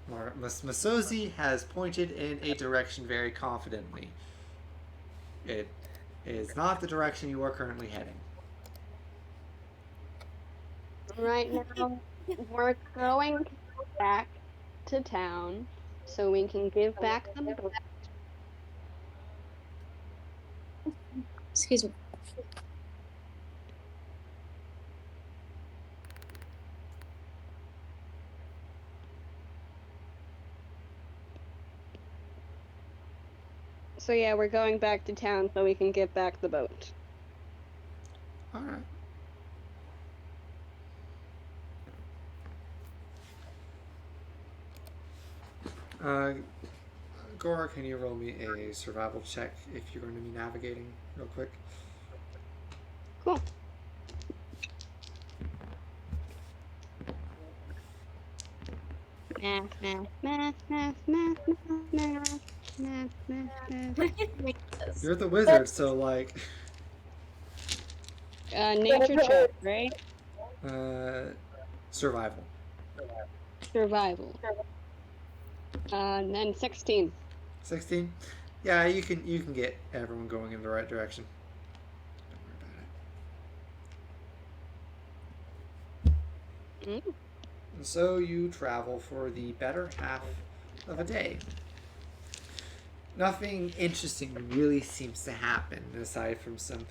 Masozi has pointed in a direction very confidently. It is not the direction you are currently heading. Right now, we're going back to town so we can give back the boat. Excuse me. So yeah, we're going back to town so we can give back the boat. Alright. Gora, can you roll me a survival check if you're going to be navigating real quick? Cool. Math, math, math, math, math, math, math, math, math. You're the wizard, so like... Nature check, right? Survival. Survival. And then 16. 16? Yeah, you can get everyone going in the right direction. Don't worry about it. And so you travel for the better half of a day. Nothing interesting really seems to happen aside from some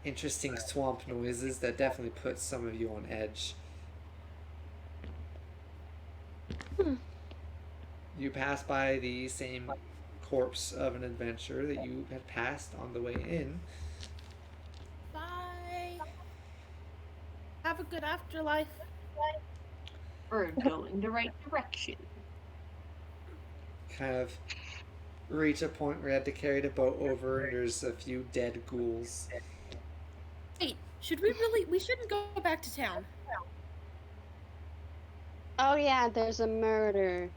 interesting swamp noises that definitely put some of you on edge. You pass by the same corpse of an adventurer that you had passed on the way in. Bye. Have a good afterlife. We're going the right direction. Kind of reach a point where you had to carry the boat over and there's a few dead ghouls. Wait, we shouldn't go back to town. Oh yeah, there's a murder.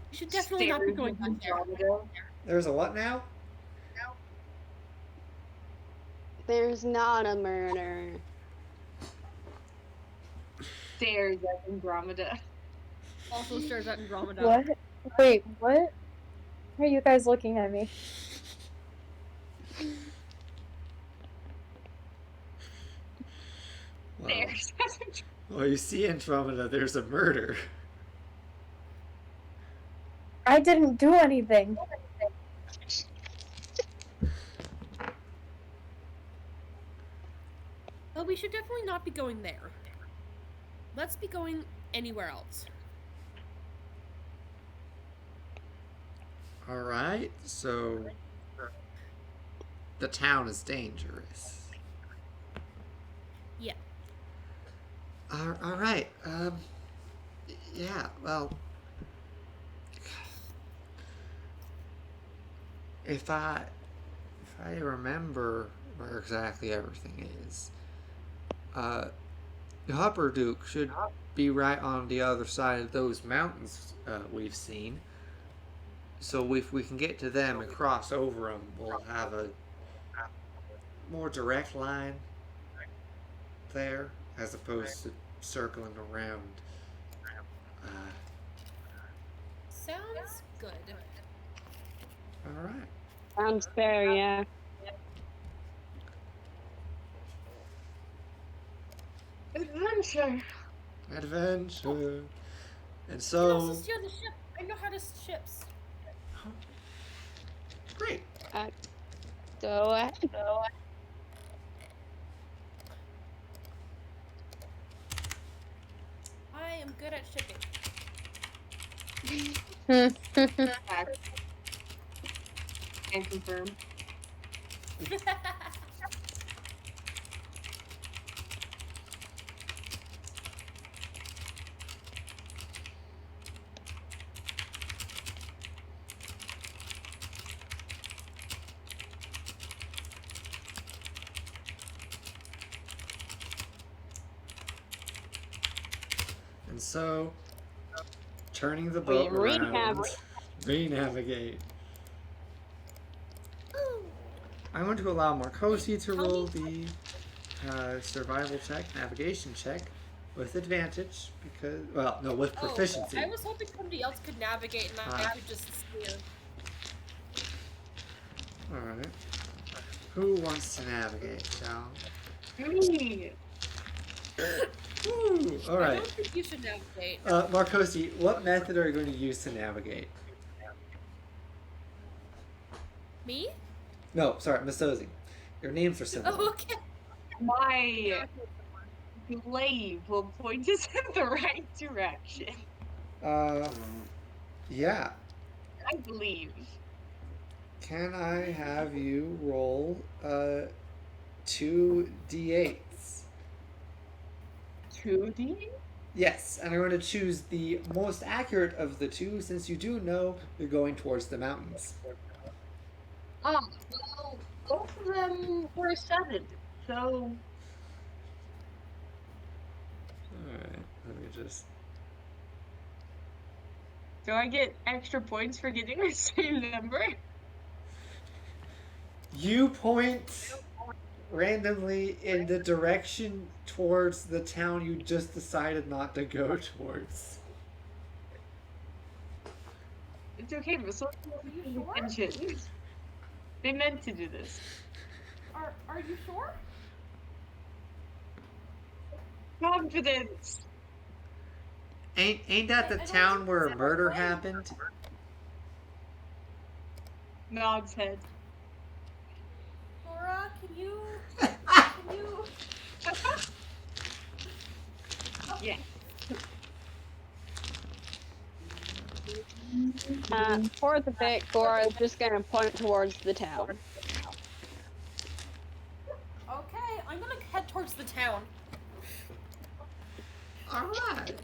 We should definitely not be going back there. There's a what now? There's not a murder. Stares at Andromeda. Also stares at Andromeda. What? Wait, what? Why are you guys looking at me? Wow. Stares at Andromeda. Well, you see, Andromeda, there's a murder. I didn't do anything. Well, we should definitely not be going there. Let's be going anywhere else. Alright, so the town is dangerous. Yeah. Alright, yeah, well, if I remember where exactly everything is, the Upper Duke should be right on the other side of those mountains we've seen. So if we can get to them and cross over them, we'll have more direct line there as opposed to circling around. Sounds good. All right. Sounds fair, yeah. Adventure. Adventure. And You can so, also steer the ship. I know how to ships. great. Go ahead. I am good at shipping. Can confirm. And so, turning the boat around, re-navigate. I'm going to allow Marcosi to roll the survival check, navigation check, with advantage because, well, no, with proficiency. I was hoping somebody else could navigate and I could just steer. All right. Who wants to navigate, shall? Me. Ooh, all I right. don't think you should navigate. Marcosi, what method are you going to use to navigate? Me? No, sorry, Masozi. Your names are similar. Oh, okay. My glaive will point us in the right direction. Yeah. I believe. Can I have you roll 2 d8s? 2D? Yes, and I'm going to choose the most accurate of the two since you do know you're going towards the mountains. Well, both of them were 7, so... Alright, let me just... Do I get extra points for getting the same number? You point randomly in the direction towards the town you just decided not to go towards. It's okay, but so attention. They meant to do this. Are you sure? Confidence! Ain't that the I don't town think where a it's murder right. happened? Nods head. Laura, can you... Yeah. For the bit, Gora is just gonna point towards the town. Okay, I'm gonna head towards the town. Alright.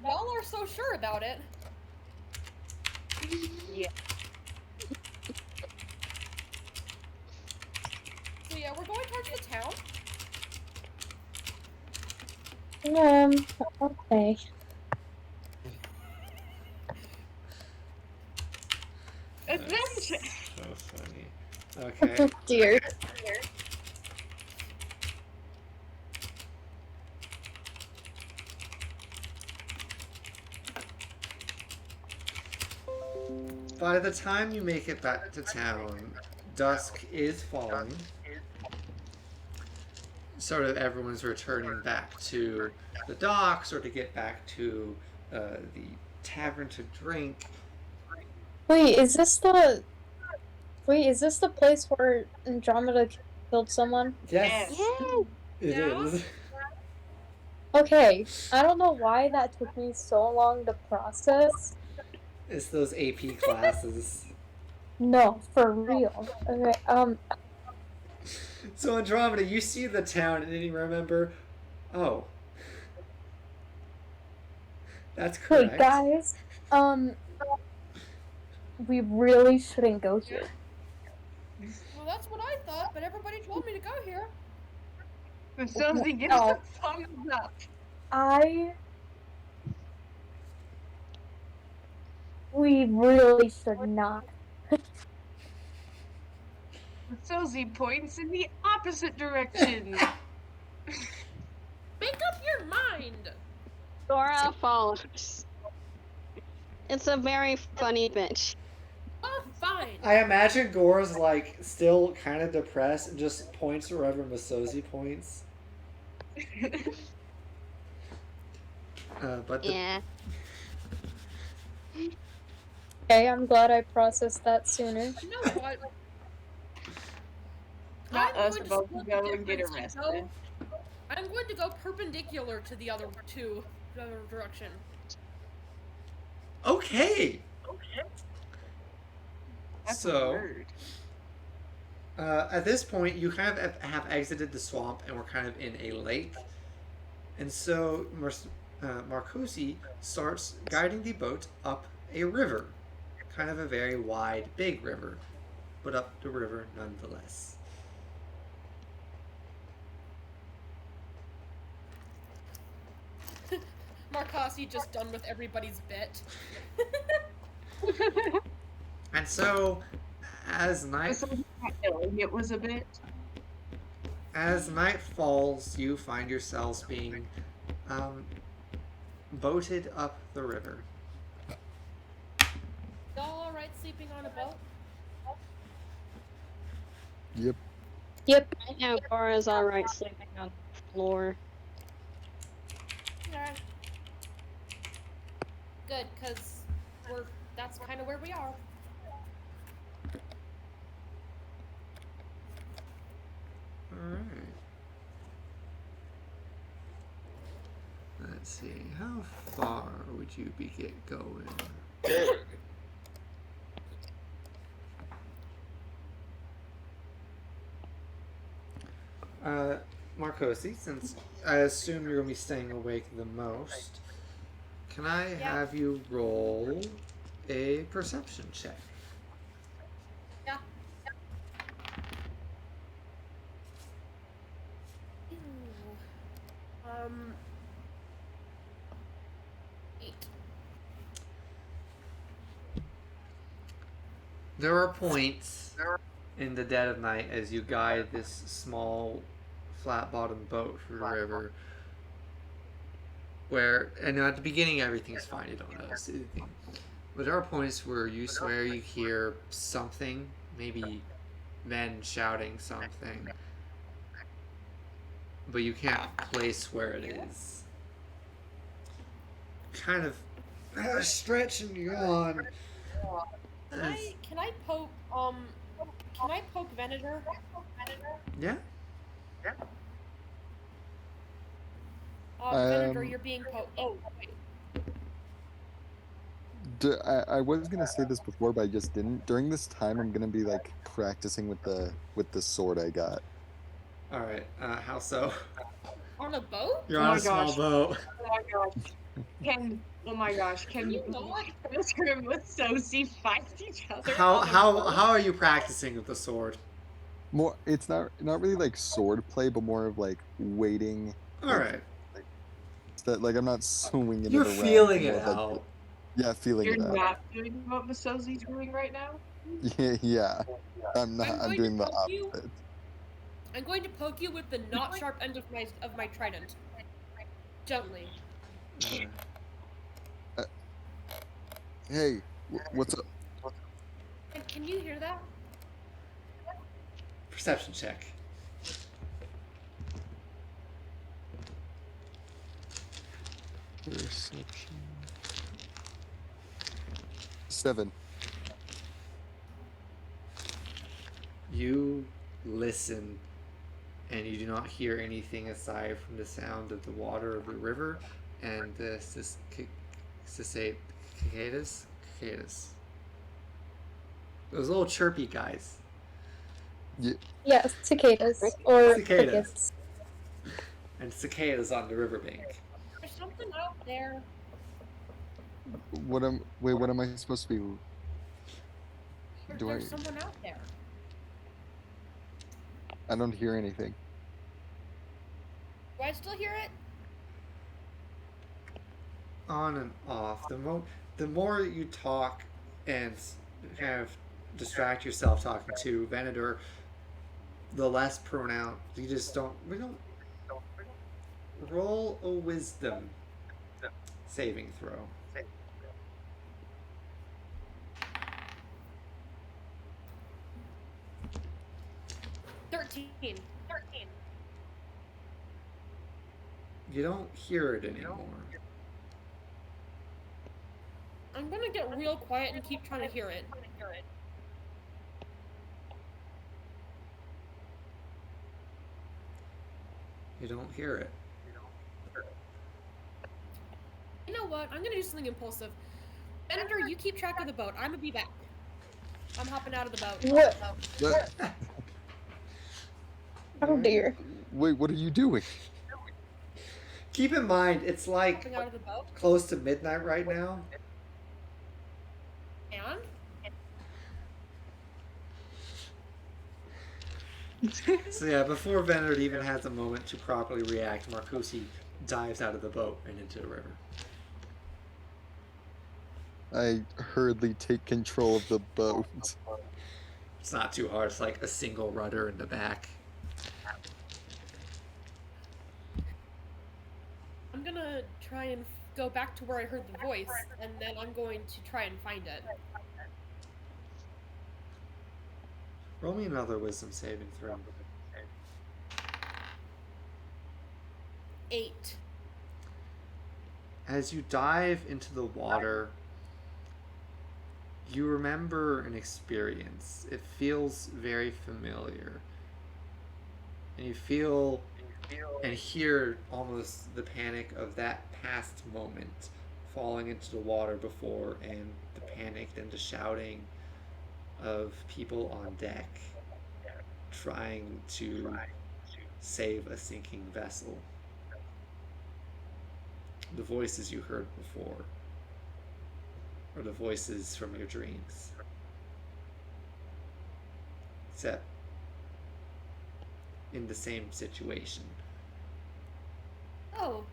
Y'all are so sure about it. Yeah. So yeah, we're going towards the town. Okay. Adventure! So funny. Okay. Dear. By the time you make it back to town, dusk is falling. Sort of everyone's returning back to the docks or to get back to the tavern to drink. Wait, is this the place where Andromeda killed someone? Yes, Yeah. it is. Yeah. Okay, I don't know why that took me so long to process. It's those AP classes. No, for real. Okay, So Andromeda, you see the town and then you remember, oh, that's hey correct. guys, we really shouldn't go here. Well, that's what I thought, but everybody told me to go here. Masozi gives No. a thumbs up. We really should not. Sozi points in the opposite direction. Make up your mind. Gora follows. It's a very funny bitch. Oh, fine. I imagine Gore's like still kind of depressed and just points wherever Masozi points. But the, Yeah. Okay, I'm glad I processed that sooner. You know what? Not I'm us going to about to split go the and get difference and arrested. I'm going to go perpendicular to the other direction. okay. That's a So, word. at this point, you kind of have exited the swamp and we're kind of in a lake. And so Marcosi starts guiding the boat up a river. Kind of a very wide, big river, but up the river nonetheless. Marcosi just done with everybody's bit. And so, as night It was a bit. as night falls, you find yourselves being boated up the river. Y'all alright sleeping on a boat? Yep. Yep. Right now, Gora's alright sleeping on the floor. Alright. Good, because that's kind of where we are. Alright. Let's see, how far would you get going? Marcosi, since I assume you're going to be staying awake the most, can I have you roll a perception check? Yeah. Ew. 8. There are points in the dead of night as you guide this small, flat-bottomed boat through the river where, and at the beginning everything's fine, you don't notice anything. But there are points where you swear you hear something, maybe men shouting something, but you can't place where it is. Kind of stretch and yawn. Can I poke Venator? Yeah? Venator, you're being poked. Oh, wait. I was gonna say this before, but I just didn't. During this time, I'm gonna be like practicing with the sword I got. All right. How so? On a boat? You're Oh on my a small gosh. boat. Oh my gosh, can You know what? Oscar and Sozi fight each other? How on a how boat? how are you practicing with the sword? More, it's not really like sword play, but more of like waiting. All right. That like I'm not swinging You're it around. feeling more it of, like, out. Yeah, feeling You're it out. not doing what Masozi's doing right now? Yeah. I'm not. I'm going doing to the poke you. opposite. I'm going to poke you with the not sharp end of my trident. Gently. Hey, what's up? And can you hear that? Perception check. Perception. 7. You listen, and you do not hear anything aside from the sound of the water of the river and the cicadas. Those little chirpy guys. Yeah, cicadas or Cicadas. crickets. And cicadas on the riverbank. There's something out there. What am I supposed to be? There's someone out there. I don't hear anything. Do I still hear it? On and off. The more you talk and kind of distract yourself talking to Venator, the less pronounced. You just don't. We don't. Roll a wisdom saving throw. 13. You don't hear it anymore. I'm gonna get real quiet and keep trying to hear it. You don't hear it. You know what? I'm gonna do something impulsive. Senator, you keep track of the boat. I'm gonna be back. I'm hopping out of the boat. What? Oh dear. Wait, what are you doing? Keep in mind, it's like Hopping out of the boat. close to midnight right now. And? So yeah, before Venered even has a moment to properly react, Marcosi dives out of the boat and into the river. I hurriedly take control of the boat. It's not too hard. It's like a single rudder in the back. I'm gonna try and go back to where I heard the voice, and then I'm going to try and find it. Roll me another wisdom saving throw. 8. As you dive into the water, you remember an experience. It feels very familiar. And you feel and hear almost the panic of that past moment, falling into the water before, and the panic and the shouting of people on deck trying to save a sinking vessel. The voices you heard before, or the voices from your dreams. Except in the same situation. Oh.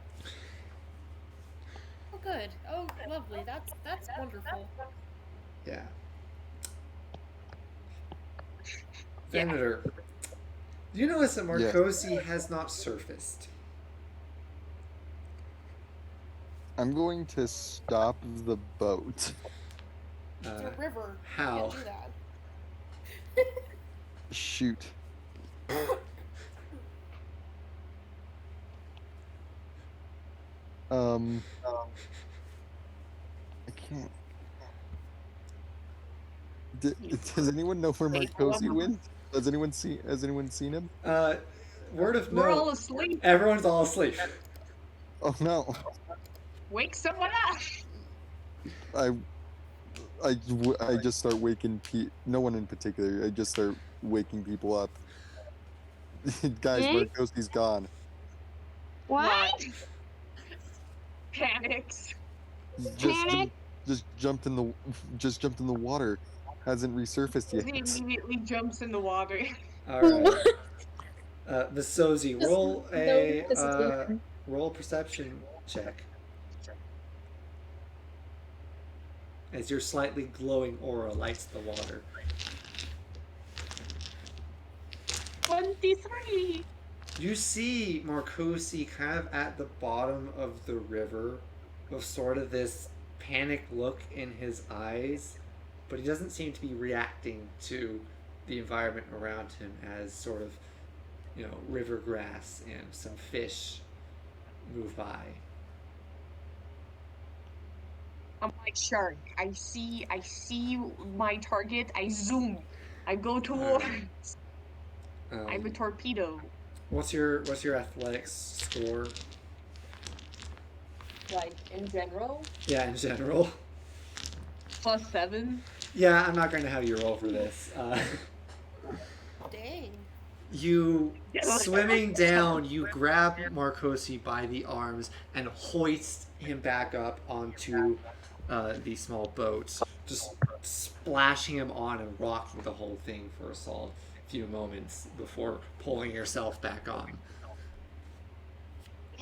Oh, good. Oh, lovely. That's wonderful. Yeah. Venator, do you notice that Marcosi has not surfaced? I'm going to stop the boat. It's a river. How? You can't do that. Shoot. I can't. Does anyone know where Marcosi went? Has anyone seen him? Word of We're all note, asleep. everyone's all asleep. Oh no. Wake someone up. I just start waking no one in particular. I just start waking people up. Guys, Marcosi's gone. What? Panics. Just jumped in the water. Hasn't resurfaced He yet. immediately jumps in the water. Alright. Miss Sozi, roll a disappear. roll a perception check. As your slightly glowing aura lights the water. 23. You see Marcosi kind of at the bottom of the river with sort of this panicked look in his eyes, but he doesn't seem to be reacting to the environment around him as sort of, river grass and some fish move by. I'm like shark. I see my target. I zoom. I go towards. I'm a torpedo. What's your athletics score? Like in general. Yeah, in general. +7. Yeah, I'm not going to have you roll for this. Dang. You, swimming down, you grab Marcosi by the arms and hoist him back up onto the small boat, just splashing him on and rocking the whole thing for a solid few moments before pulling yourself back on.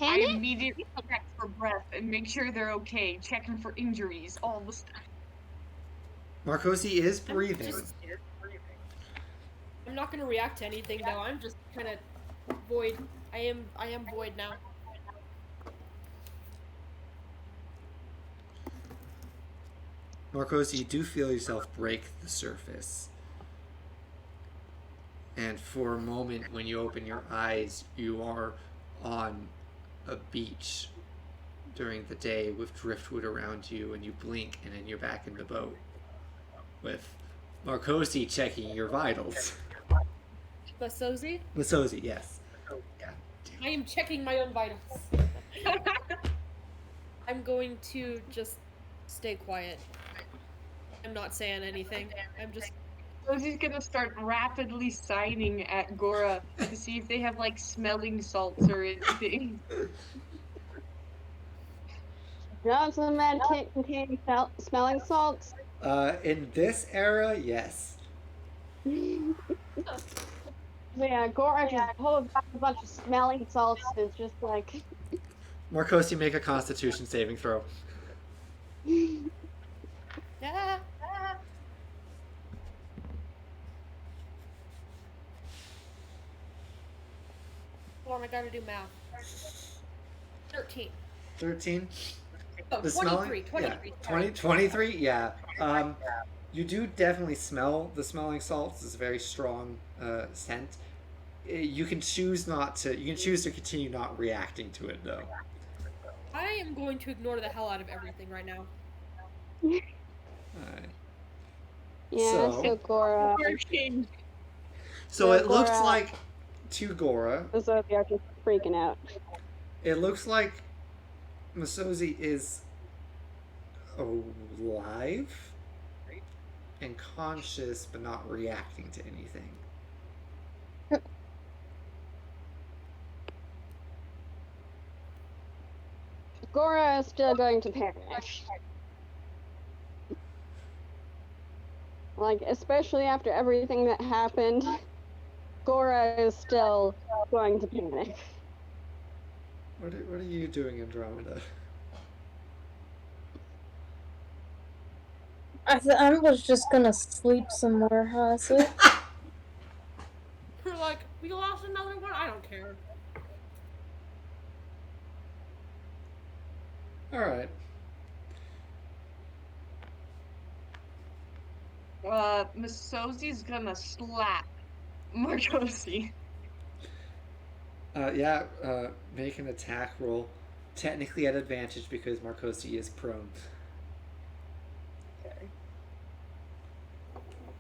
I immediately check for breath and make sure they're okay, checking for injuries, all the stuff. Marcosi is breathing. I'm not gonna react to anything though. I'm just kind of void. I am void now. Marcos, you do feel yourself break the surface. And for a moment, when you open your eyes, you are on a beach during the day with driftwood around you, and you blink, and then you're back in the boat with Marcosi checking your vitals. Masozi? Masozi, yes. I am checking my own vitals. I'm going to just stay quiet. I'm not saying anything. I'm just. Rosie's gonna start rapidly signing at Gora to see if they have like smelling salts or anything. Johnson med can't contain smelling salts. In this era, yes. Yeah, Gora just pulls out a bunch of smelling salts and it's just like. Marcosi, make a Constitution saving throw. Yeah. Hold on, I gotta do math. 13. 13. Oh, The 23. smelling? 23. Yeah. 20, 23? Yeah. You do definitely smell the smelling salts. It's a very strong scent. You can choose not to. You can choose to continue not reacting to it, though. I am going to ignore the hell out of everything right now. Alright. Yeah, so Gora. So it looks Gora- like to Gora. So they're just freaking out. It looks like Masozi is alive and conscious, but not reacting to anything. Gora is still going to panic. Like, especially after everything that happened, Gora is still going to panic. What are you doing, Andromeda? I was just gonna sleep some more, honestly. You're like, we lost another one? I don't care. Alright. Masozi's gonna slap Marcosi. Make an attack roll. Technically at advantage because Marcosi is prone. Okay.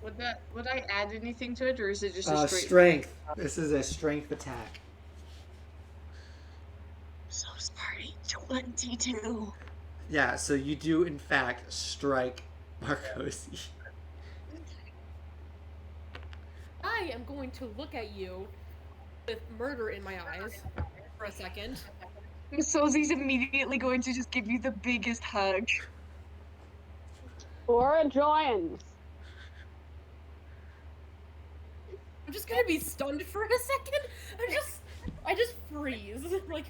Would I add anything to it, or is it just a straight? Strength. This is a strength attack. So sorry, 22. Yeah, so you do in fact strike Marcosi. I am going to look at you with murder in my eyes for a second. Masozi's immediately going to just give you the biggest hug. Gora joins. I'm just gonna be stunned for a second. I just freeze. Like,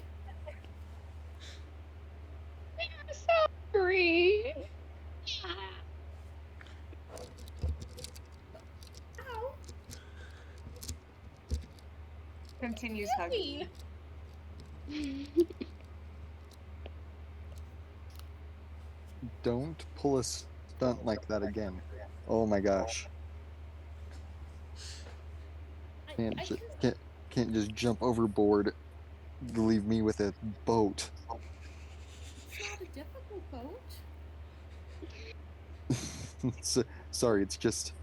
I'm sorry. ow. Continues hugging. Don't pull a stunt like that again. Oh my gosh. Can't just jump overboard, leave me with a boat. It's not a difficult boat. Sorry, it's just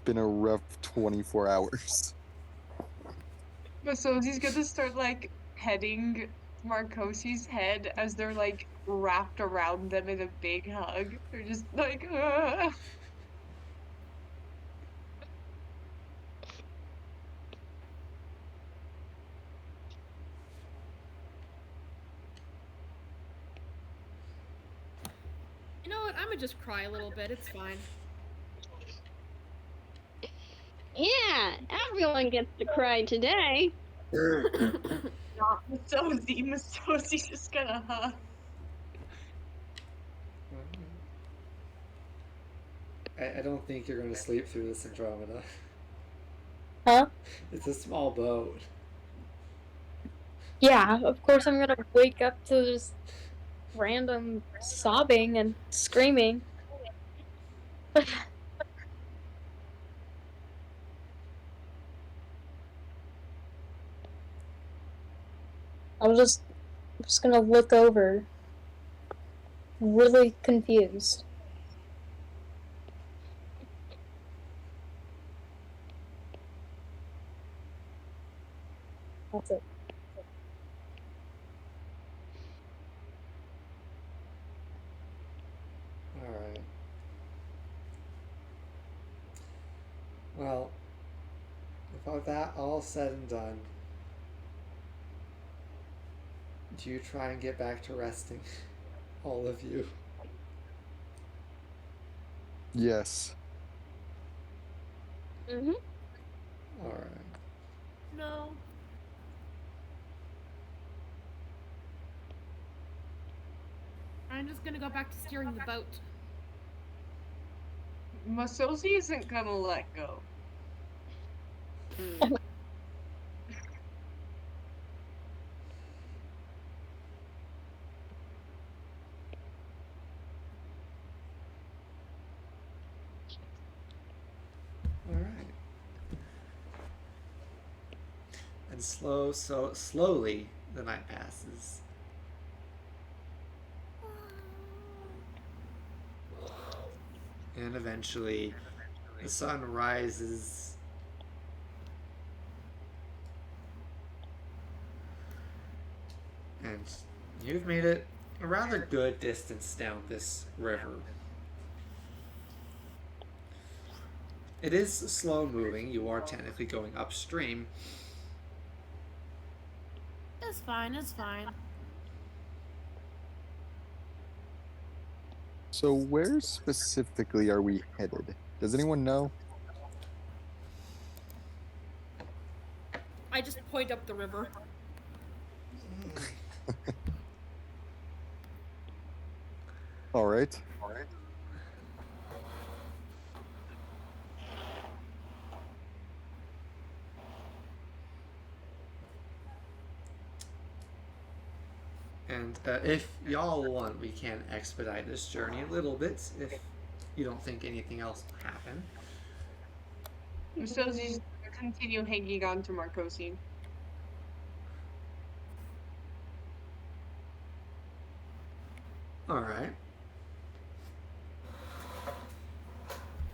been a rough 24 hours. Masozi's gonna start like petting Marcosi's head as they're like wrapped around them in a big hug. They're just like, "Ugh." You know what? I'm gonna just cry a little bit. It's fine. Yeah, everyone gets to cry today. Not Masozi. Masozi's just gonna hug. I don't think you're going to sleep through this, Andromeda. Huh? It's a small boat. Yeah, of course I'm gonna wake up to just random sobbing and screaming. I'm just gonna look over, really confused. That's it. Alright. Well, with that all said and done, do you try and get back to resting? All of you. Yes. Mm-hmm. Alright. No. I'm just gonna go back to steering the boat. Masozi isn't gonna let go. Alright. And slowly the night passes. And eventually the sun rises. And you've made it a rather good distance down this river. It is slow moving. You are technically going upstream. It's fine, it's fine. So where specifically are we headed? Does anyone know? I just point up the river. All right. And if y'all want, we can expedite this journey a little bit if you don't think anything else will happen. Masozi's gonna continue hanging on to Marcosi. Alright.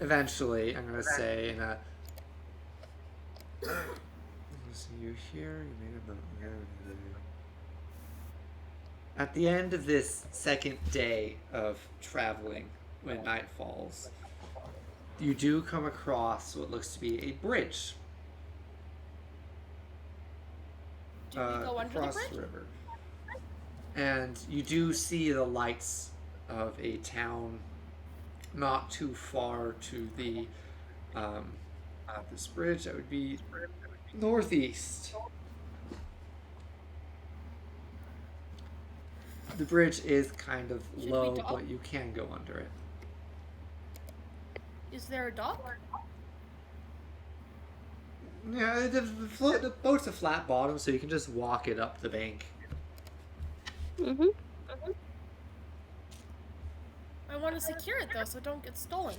Eventually, I'm gonna say in a... See you here, you made a boat. At the end of this second day of traveling, when night falls, you do come across what looks to be a bridge. Do we go under the across bridge? the river. And you do see the lights of a town not too far to the this bridge. That would be northeast. The bridge is kind of Should we low, dock? but you can go under it. Is there a dock? Yeah, the boat's a flat bottom, so you can just walk it up the bank. Mm-hmm. I want to secure it though, so it don't get stolen.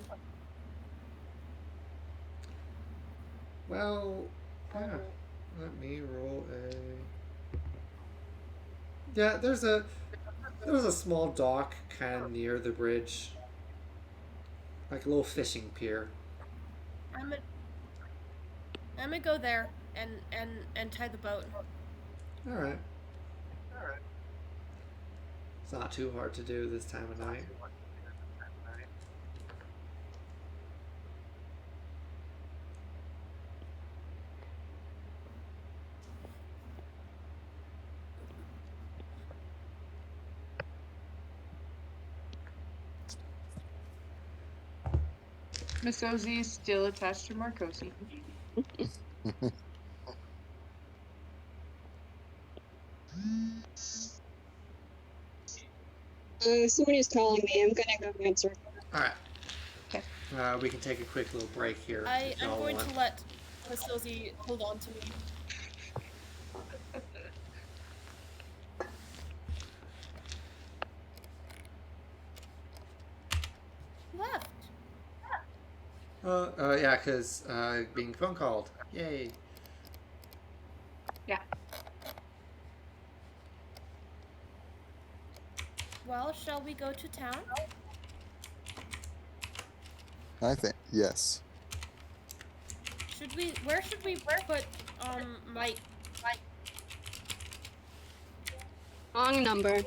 Well, yeah. Let me roll a. Yeah, there's a small dock kind of near the bridge, like a little fishing pier. I'm gonna go there and tie the boat. All right. It's not too hard to do this time of night. Masozi is still attached to Marcosi. Somebody's calling me. I'm gonna go answer. All right. Okay. We can take a quick little break here. if I'm y'all going want. to let Masozi hold on to me. Left. Yeah, because being phone called. Yay. Yeah. Well, shall we go to town? I think yes. Where should we put, Mike? Wrong number.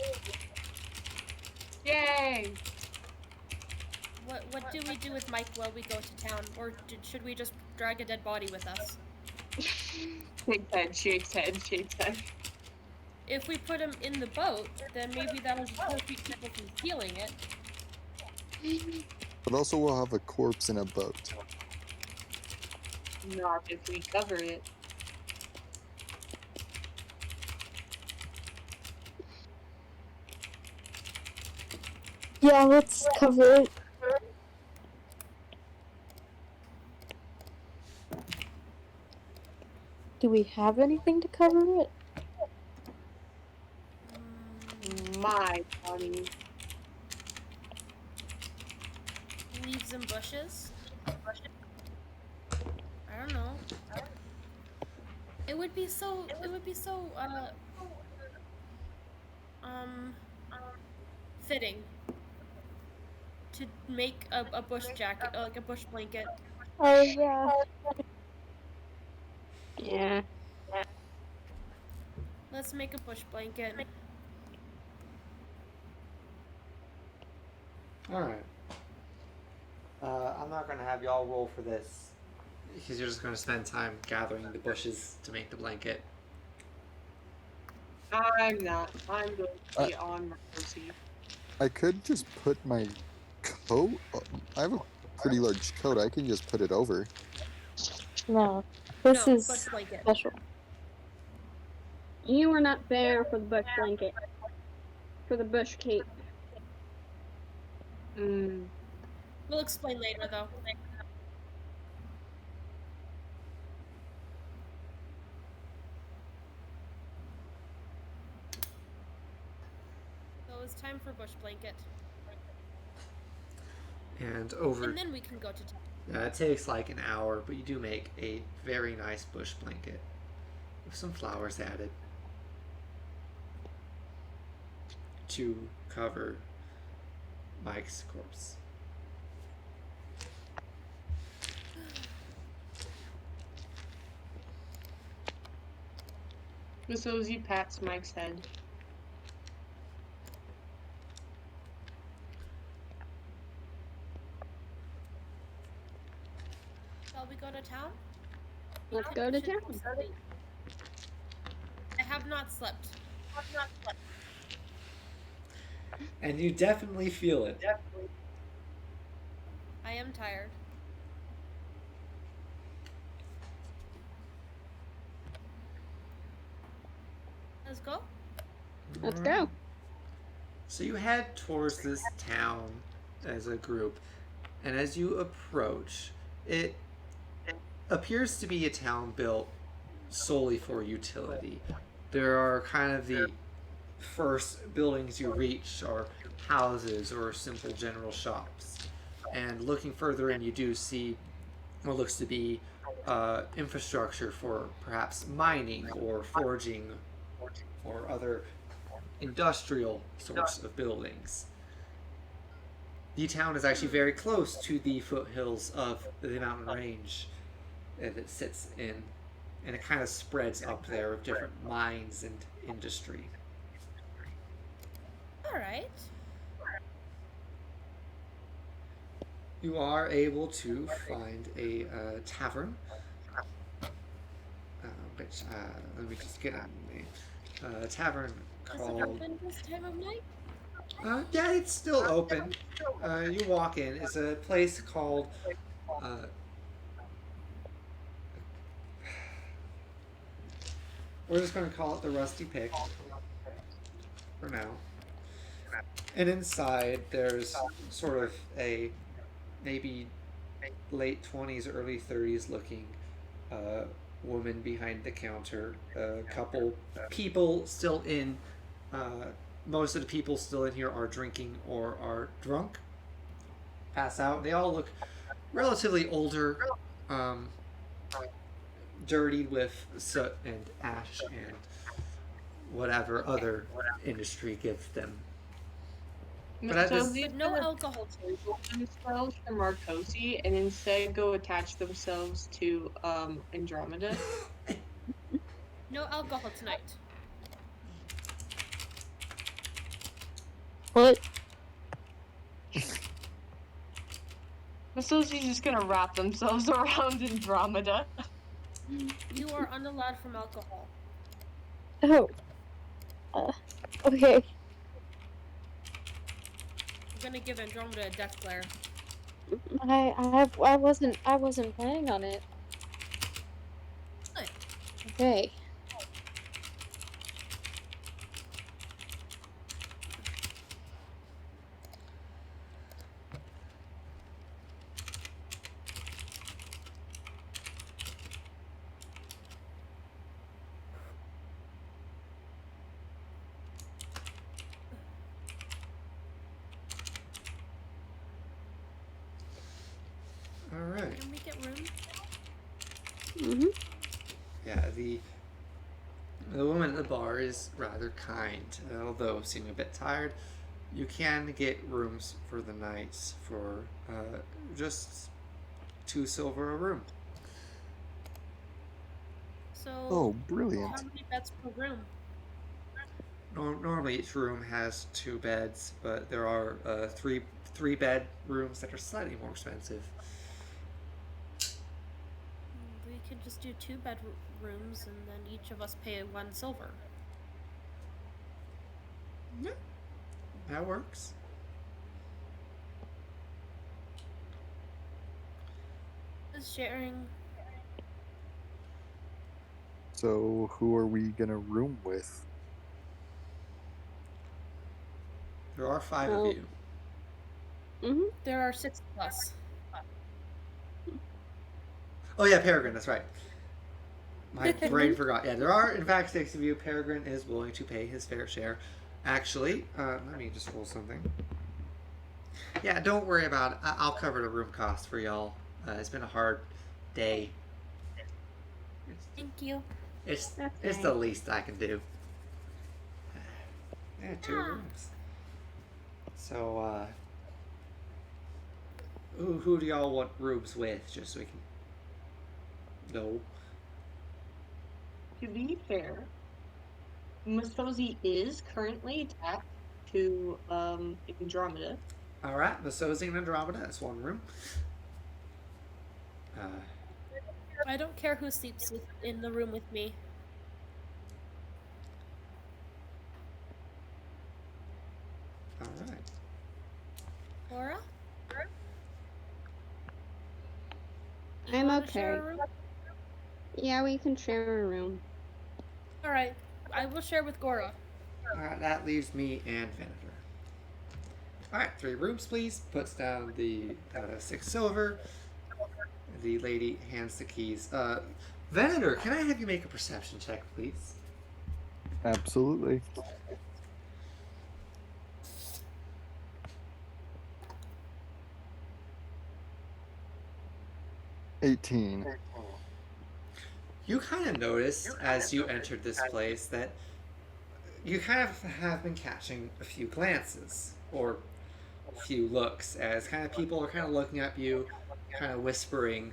Yay! What do we do with Mike while we go to town? Or should we just drag a dead body with us? Shakes head. If we put him in the boat, then maybe that'll just keep people from stealing it. But also we'll have a corpse in a boat. Not if we cover it. Yeah, let's cover it. Do we have anything to cover it? My body. Leaves and bushes? I don't know. It would be so, fitting to make a bush jacket, like a bush blanket. Oh, yeah. Yeah. Let's make a bush blanket. Alright. I'm not going to have y'all roll for this, because you're just going to spend time gathering the bushes to make the blanket. I'm not. I'm going to be on mercy. I could just put my coat. I have a pretty large coat. I can just put it over. No. This No, is bush blanket. special. You were not there for the bush blanket. For the bush cape. We'll explain later, though. So it's time for bush blanket. And And then we can go to town. Yeah, it takes like an hour, but you do make a very nice bush blanket with some flowers added to cover Mike's corpse. Miss Ozzy pats Mike's head. Shall we go to town? Let's go to town. I have not slept. And you definitely feel it. I am tired. Let's go. Let's go. So you head towards this town as a group, and as you approach, it appears to be a town built solely for utility. There are kind of the first buildings you reach are houses or simple general shops. And looking further in, you do see what looks to be infrastructure for perhaps mining or forging or other industrial sorts of buildings. The town is actually very close to the foothills of the mountain range that it sits in, and it kind of spreads up there with different mines and industry. Alright. You are able to find a tavern, which, let me just get on the tavern Is it called... open this time of night? Yeah, it's still open. You walk in. It's a place called... we're just going to call it the Rusty Pick for now. And inside, there's sort of a maybe late 20s, early 30s looking woman behind the counter, a couple people still in. Most of the people still in here are drinking or are drunk. Pass out. They all look relatively older, dirtied with soot and ash and whatever other industry gives them. But at So this, these But no alcohol. themselves to Marcosi and instead go attach themselves to Andromeda. No alcohol tonight. What? Masosi's just gonna wrap themselves around Andromeda. You are unallowed from alcohol. Oh. Okay. I'm gonna give Andromeda a death glare. I wasn't planning on it. Good. Okay. all right. Can we get room? Mhm. Yeah, the woman at the bar is rather kind, although seeming a bit tired. You can get rooms for the night for just 2 silver a room. So. Oh, How brilliant. many beds per room? Normally each room has 2 beds, but there are 3 bed rooms that are slightly more expensive. We could just do 2 bedrooms and then each of us pay 1 silver. Yeah, that works. Is sharing. So who are we gonna room with? There are 5 Well- of you. Mm-hmm. There are 6 of us. Oh yeah, Peregrine, that's right. My brain forgot. Yeah, there are in fact 6 of you. Peregrine is willing to pay his fair share. Actually, let me just roll something. Yeah, don't worry about it. I'll cover the room cost for y'all. It's been a hard day. Thank you. It's That's it's nice. the least I can do. Yeah, 2 Ah. rooms. So, who do y'all want rooms with, just so we can know? To be fair, Masosi is currently attached to Andromeda. All right, the Masozi and Andromeda. That's 1 room. I don't care who sleeps in the room with me. All right. Laura? I'm wanna share okay. a room? Yeah, we can share a room. Alright, I will share with Gora. All right, that leaves me and Venator. All right, 3 rooms, please. Puts down the 6 silver. The lady hands the keys. Venator, can I have you make a perception check, please? Absolutely. $18. You kind of notice as you entered this place that you kind of have been catching a few glances or a few looks as kind of people are kind of looking at you, kind of whispering.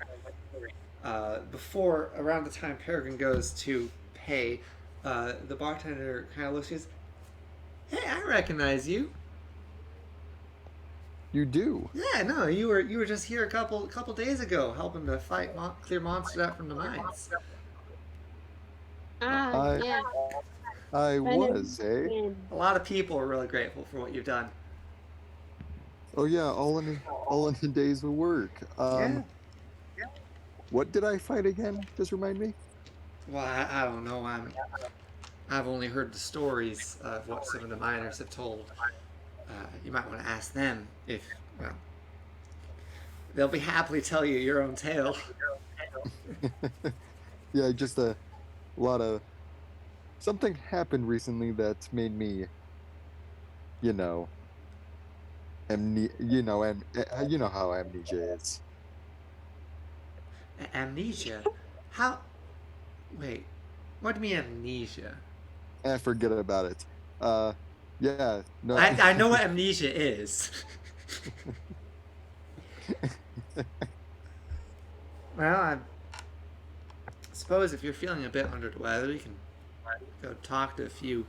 Before, around the time Peregrine goes to pay, the bartender kind of looks at you and says, "Hey, I recognize you." You do? Yeah, no, you were just here a couple days ago, helping to fight clear monsters out from the mines. I- Yeah. I Kind of was, eh? weird. A lot of people are really grateful for what you've done. Oh yeah, all in a day's of work. Yeah. What did I fight again? Just remind me. Well, I don't know. I've only heard the stories of what some of the miners have told. You might want to ask them if, well, they'll be happily tell you your own tale. Yeah, just a lot of something happened recently that's made me, you know, you know how amnesia is. Amnesia? How? Wait. What do you mean amnesia? Forget about it. Yeah, no. I know what amnesia is. Well, I suppose if you're feeling a bit under the weather, you can go talk to a few,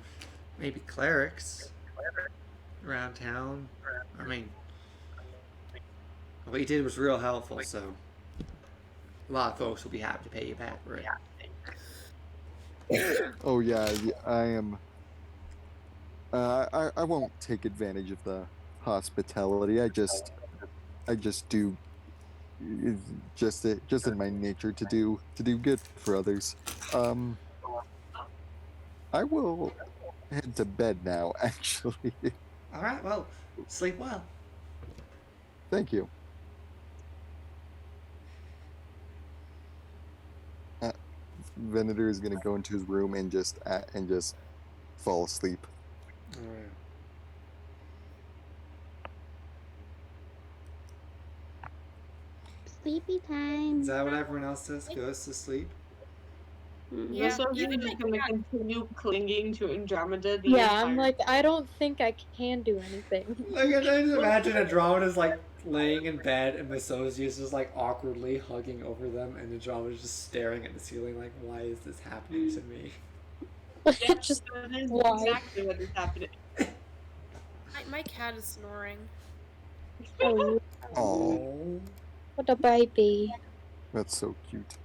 maybe clerics around town. I mean, what you did was real helpful, so a lot of folks will be happy to pay you back for it. Oh yeah, I am. I won't take advantage of the hospitality. I just do. It's just in my nature to do good for others. I will head to bed now. Actually, All right, well, sleep well. thank you. Venator is gonna go into his room and just fall asleep. All right. Sleepy time. Is that what everyone else does? Goes to sleep? Yeah, So you're even just gonna continue clinging to Andromeda the Yeah, I'm entire like, I don't think I can do anything. Like, I just imagine Andromeda's like laying in bed and Misozi is just like awkwardly hugging over them, and Andromeda's just staring at the ceiling like, why is this happening to me? Just That is why? exactly what is happening. my cat is snoring. oh, Oh, what a baby. that's so cute.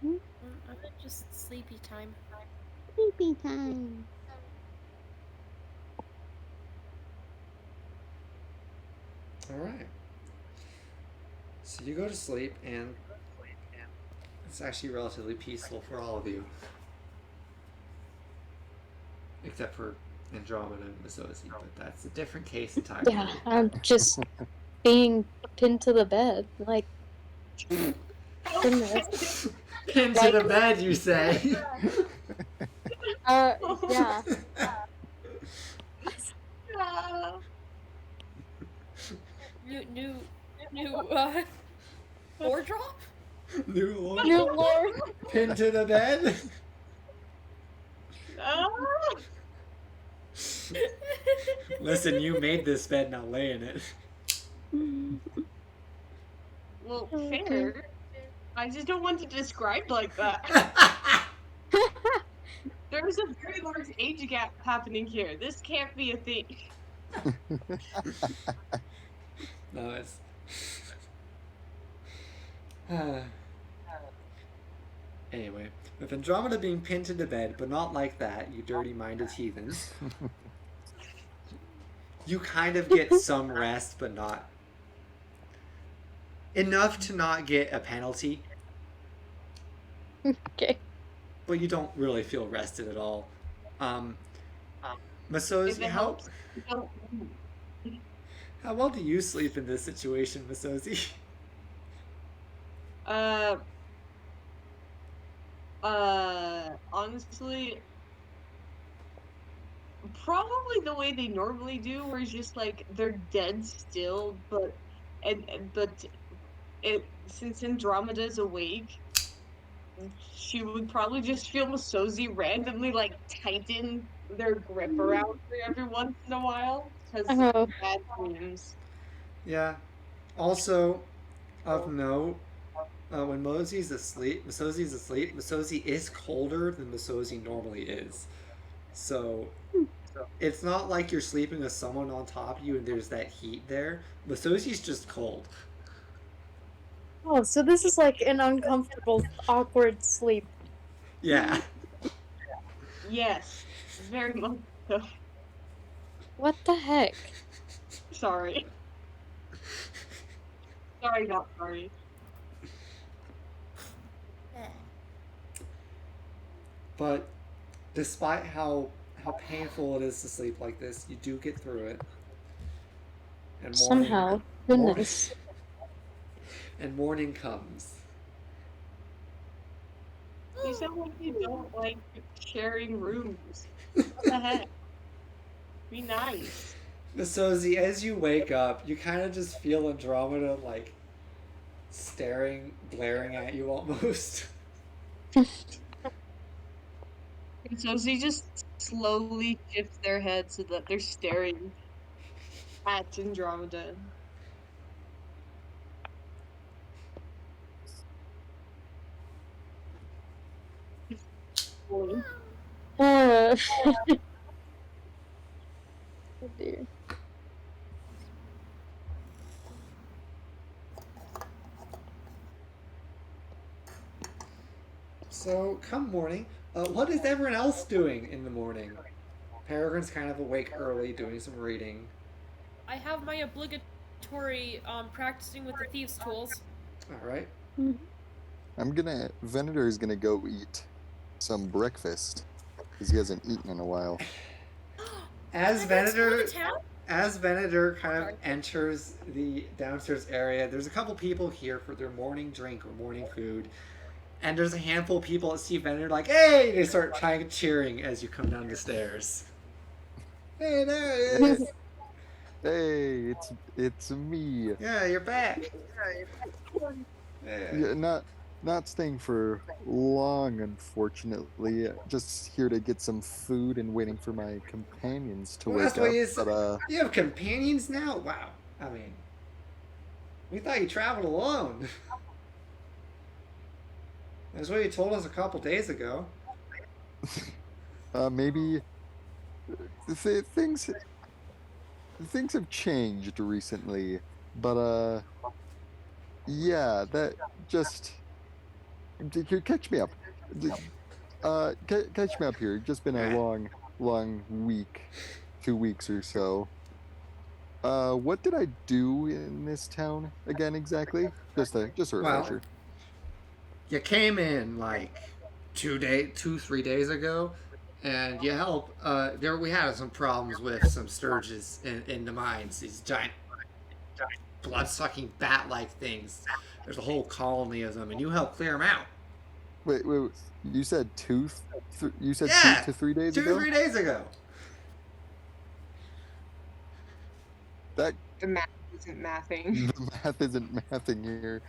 I'm just sleepy time. Sleepy time. All right. So you go to sleep, and it's actually relatively peaceful for all of you, except for Andromeda and Misozi, but that's a different case entirely. Yeah, I'm just being pinned to the bed. Like, goodness. Pinned to the bed, you say? Yeah. New floor drop? New Lord? New Lord. Pinned to the bed? Listen, you made this bed, now lay in it. Well, fair. I just don't want to describe like that. There's a very large age gap happening here. This can't be a thing. No, it's... Anyway, with Andromeda being pinned to the bed, but not like that, you dirty-minded heathens, you kind of get some rest, but not enough to not get a penalty. Okay. But you don't really feel rested at all. If Misozi, it helps, how well do you sleep in this situation, Misozi? Honestly, probably the way they normally do, where it's just like they're dead still, but since Andromeda's awake, she would probably just feel Misozi randomly like tighten their grip around her every once in a while because Oh. bad dreams. Yeah. Also, of note, when Misozi's asleep, Misozi is colder than Misozi normally is. So, it's not like you're sleeping with someone on top of you and there's that heat there. Misozi's just cold. Oh, so this is like an uncomfortable, awkward sleep. Yeah. Yes, very much so. What the heck? Sorry. Sorry, not sorry. But despite how painful it is to sleep like this, you do get through it. And Somehow. Goodness. And morning comes. You sound like you don't like sharing rooms. What the heck? Be nice. Masozi, as you wake up, you kind of just feel Andromeda like glaring at you almost. And so they just slowly shift their head so that they're staring at Andromeda. Oh dear. So, come morning, what is everyone else doing in the morning? Peregrine's kind of awake early, doing some reading. I have my obligatory practicing with the thieves' tools. Alright. Venator's gonna go eat some breakfast, because he hasn't eaten in a while. As Let's go Venator to town? As Venator kind of enters the downstairs area, there's a couple people here for their morning drink or morning food. And there's a handful of people that see Venator like, hey! They start cheering as you come down the stairs. Hey, there he is! Hey, it's me. Yeah, you're back. Yeah, not staying for long, unfortunately. Just here to get some food and waiting for my companions to Well, wake that's what up. But you have companions now? Wow. I mean, we thought you traveled alone. That's what you told us a couple days ago. maybe things have changed recently. But yeah, that just here, catch me up. Catch me up here. Just been a long week, 2 weeks or so. What did I do in this town again exactly? Just a refresher. You came in like 3 days ago, and you helped. We had some problems with some sturges in the mines. These giant blood-sucking bat-like things. There's a whole colony of them, and you helped clear them out. Wait. You said you said Yeah, 2 to 3 days ago? 2 to 3 days ago. That The math isn't mathing. the math isn't mathing here.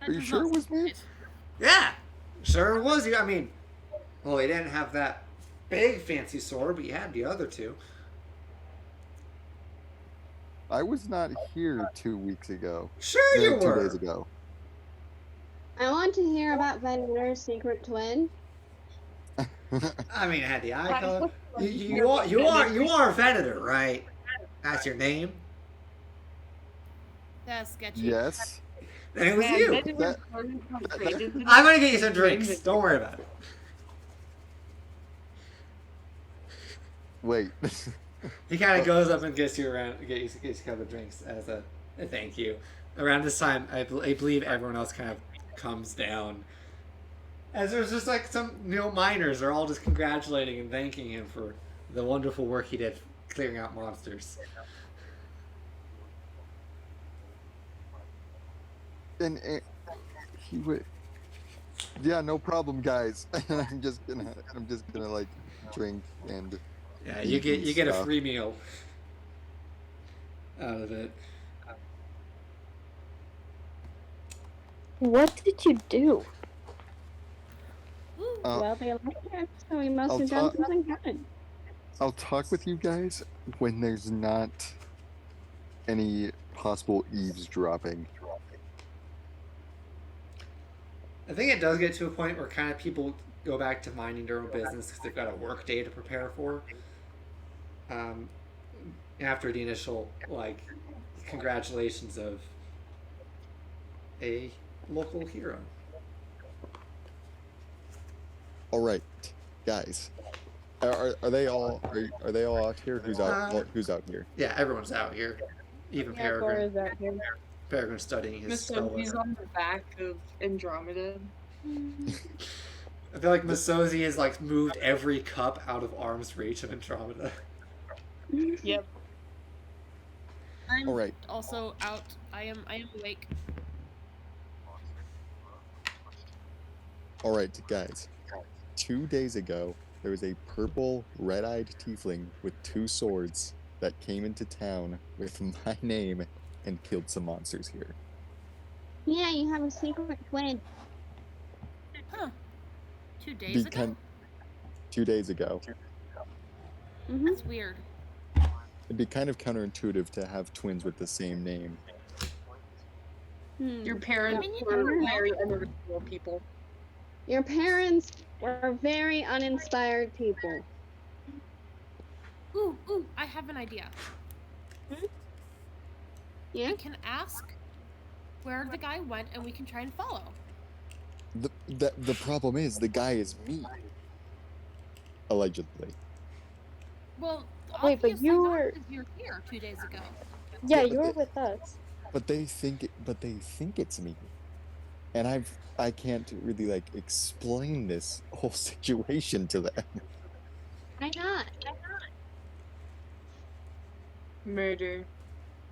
Are you sure it was me? Yeah, sure it was you. I mean, well, he didn't have that big fancy sword, but he had the other two. I was not here 2 weeks ago. Sure you 2 were. days ago. I want to hear about Venator's secret twin. I mean, it had the eye color. You are Venator, right? That's your name. That's sketchy. Yes. Then it was Man, you. Venator was frustrated with I'm gonna get you some drinks. Don't worry about it. Wait. He kind of goes up and gets you a couple of drinks as a thank you. Around this time, I believe everyone else kind of comes down. As there's just like some miners are all just congratulating and thanking him for the wonderful work he did clearing out monsters. and he would. Yeah, no problem, guys. I'm just gonna like drink and. Yeah, you get a stuff. free meal out of it. What did you do? Well, they like it, so we must I'll have done talk- something good. I'll talk with you guys when there's not any possible eavesdropping. I think it does get to a point where kind of people go back to minding their own business because they've got a work day to prepare for. After the initial congratulations of a local hero. All right, guys. Are they all out here? Who's out here? Yeah, everyone's out here. Even Yeah, Gora's Peregrine. out here. Peregrine's studying his spell. Misogi's on the back of Andromeda. I feel like Masozi has like moved every cup out of arm's reach of Andromeda. Yep. I'm All right. also out. I am awake. All right, guys. 2 days ago, there was a purple, red-eyed tiefling with 2 swords that came into town with my name and killed some monsters here. Yeah, you have a secret twin. Huh. 2 days ago? Become 2 days ago. Mm-hmm. That's weird. It'd be kind of counterintuitive to have twins with the same name. Hmm. Your parents I mean, you were never know. very unoriginal people. Your parents were very uninspired people. Ooh, I have an idea. Yeah? We can ask where the guy went and we can try and follow. The problem is, the guy is me. Allegedly. Well, Wait, but obviously you not, were- because you were here 2 days ago. Yeah, but you're the- with us. But they think it's me. And I can't really like explain this whole situation to them. Why not? Murder.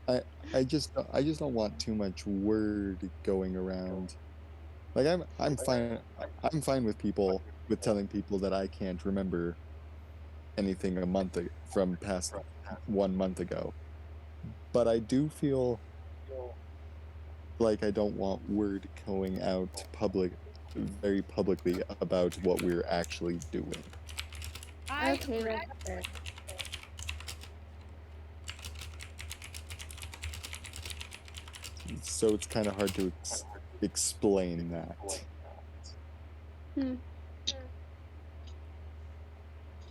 I just don't want too much word going around. Like I'm fine with telling people that I can't remember anything from past 1 month ago. But I do feel like I don't want word going out very publicly about what we're actually doing. I Okay, agree. that's fair. So it's kind of hard to explain that.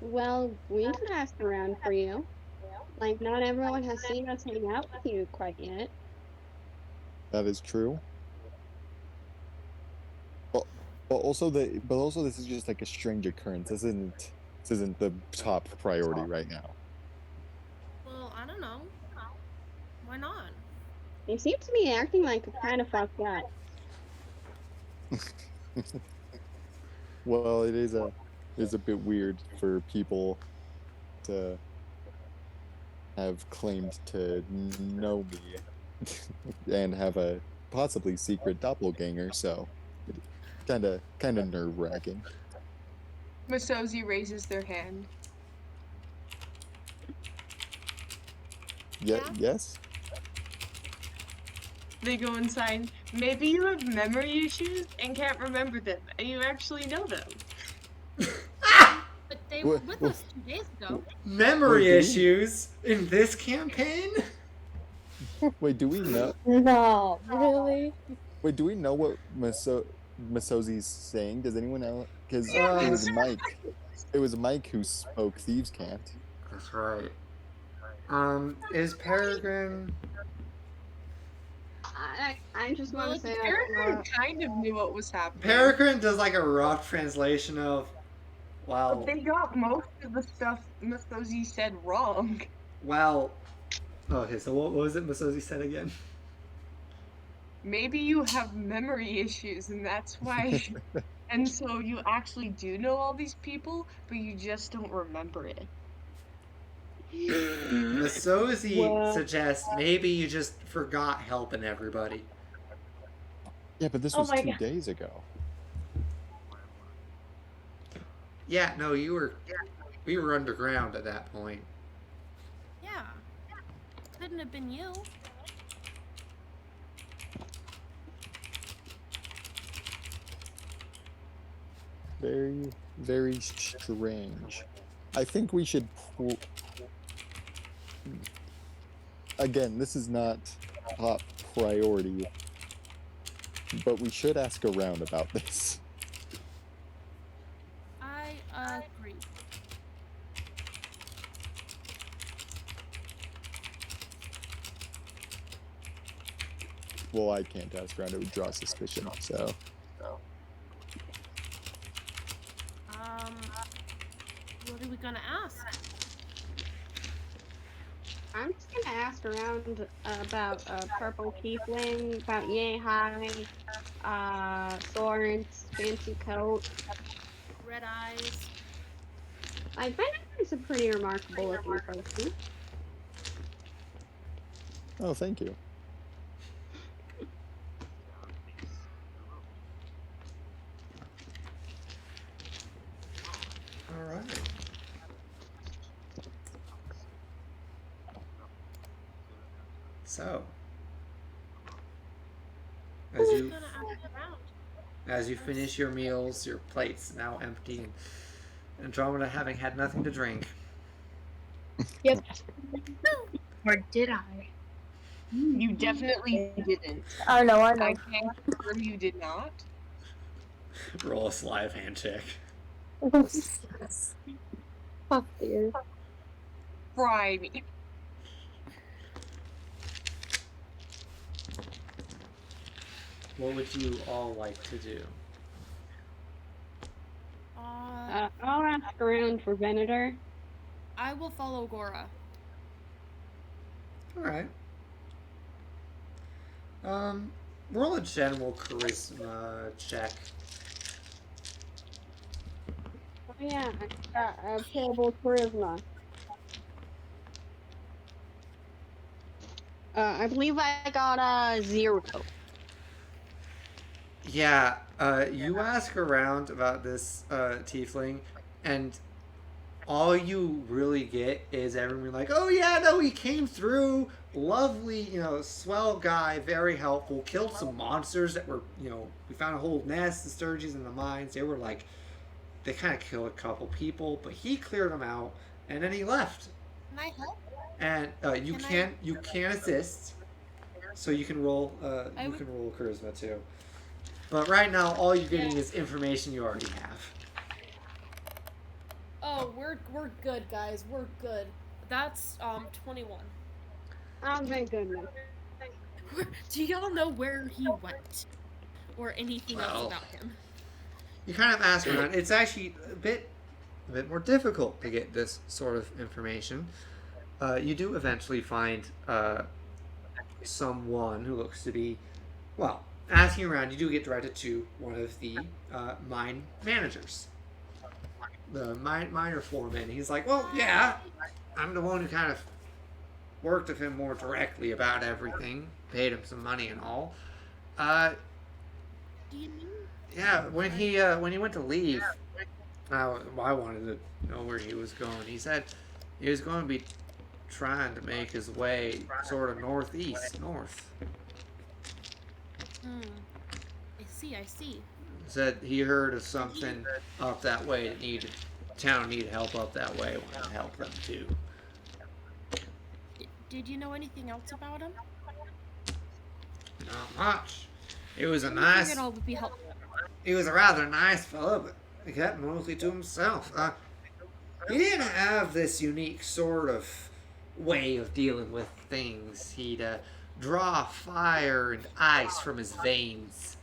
Well, we could ask around for you. Like, not everyone has seen us hang out with you quite yet. That is true. But also this is just like a strange occurrence. This isn't the top priority right now. Well, I don't know. Why not? You seem to be acting like you're kind of fucked up. Well, it is a bit weird for people to have claimed to know me and have a possibly secret doppelganger, so kind of nerve-wracking. Masozi raises their hand. Yeah, Yeah. yes. They go inside. Maybe you have memory issues and can't remember them, and you actually know them. But they were What- with what- us 2 days ago. Memory Well, do we- issues in this campaign? Wait, do we know? No, really? Wait, do we know what Masozi's saying? Does anyone know? Because Yeah. it was Mike. It was Mike who spoke Thieves' Cant. That's right. Is Peregrine? I just Well, want to it's say Peregrine kind of knew what was happening. Peregrine does like a rough translation of, But well, they got most of the stuff Masozi said wrong. well. Okay, so what was it Masozi said again? Maybe you have memory issues, and that's why. And so you actually do know all these people, but you just don't remember it. Masozi Well- suggests maybe you just forgot helping everybody. Yeah, but this Oh was my 2 God. days ago. Yeah, no, we were underground at that point. Yeah. Couldn't have been you. Very, very strange. I think we should. Again, this is not top priority, but we should ask around about this. I agree. Well, I can't ask around; it would draw suspicion. So, What are we gonna ask? I'm just gonna ask around about purple tiefling, about yay high, swords, fancy coat. Red eyes. Like Venator's a pretty remarkable looking person. Oh, thank you. All right. So, as Who's you gonna ask around? as you finish your meals, your plate's now empty, and Andromeda having had nothing to drink. Yep. Or did I? You definitely didn't. I know. I can confirm you did not. Roll a sleight of hand check. Fuck dear. Fry me. What would you all like to do? I'll ask around for Venator. I will follow Gora. All right. Roll a general charisma check. Oh yeah, I got a terrible charisma. I believe I got a 0. Yeah, you ask around about this tiefling, and all you really get is everyone like, "Oh yeah, no, he came through, lovely, swell guy, very helpful. Killed some monsters that were, we found a whole nest of sturges in the mines. They were like, they kind of killed a couple people, but he cleared them out, and then he left. Can I help? And you can assist, so you can roll can roll charisma too. But right now, all you're getting is information you already have. Oh, we're good, guys. We're good. That's 21. Oh, thank goodness. Do y'all know where he went, or anything else Well, about him? You kind of ask around. It's actually a bit more difficult to get this sort of information. You do eventually find someone who looks to be, well, asking around. You do get directed to one of the mine managers, the miner foreman. He's like, well, yeah, I'm the one who kind of worked with him more directly about everything, paid him some money and all. Do you know? Yeah, when he went to leave, I wanted to know where he was going. He said he was going to be trying to make his way sort of north. I see. Said he heard of something up that way that town needed help up that way. Wanted to help them too. Did you know anything else about him? Not much. It was a I nice. figured all would be helpful. He was a rather nice fellow, but he kept mostly to himself. He didn't have this unique sort of way of dealing with things. He'd draw fire and ice from his veins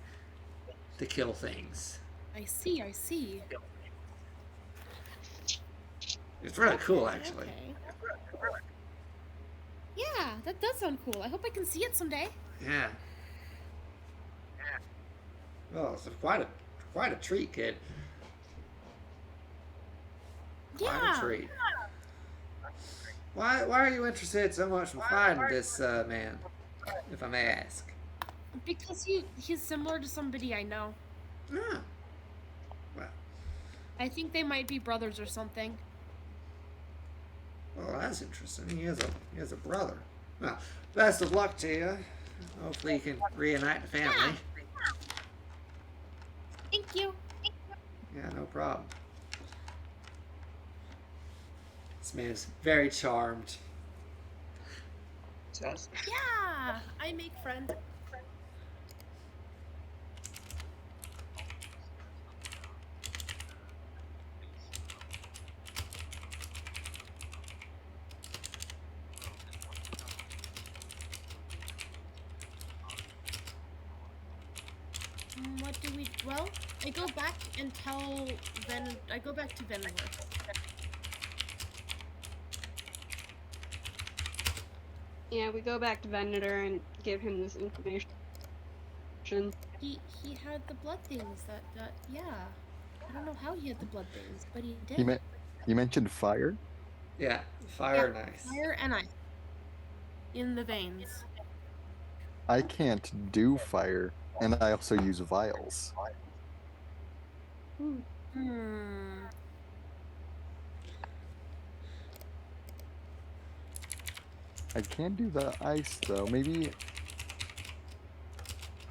to kill things. I see. It's really cool, actually. Okay. Yeah, that does sound cool. I hope I can see it someday. Yeah. Well, it's quite a treat, kid. Quite Yeah. a treat. Why are you interested so much in finding this man, if I may ask? Because he's similar to somebody I know. Ah. Well, I think they might be brothers or something. well, that's interesting. He has a brother. Well, best of luck to you. Hopefully you can reunite the family. Thank you. Yeah, no problem. This man's very charmed. Just Yeah, I make friends. What do we? Well, I go back and tell I go back to Venworth. Yeah, we go back to Venator and give him this information. He had the blood things that yeah. I don't know how he had the blood things, but he did. You mentioned fire. Yeah, fire and ice. Fire and ice. In the veins. I can't do fire, and I also use vials. Hmm. I can do the ice though. Maybe.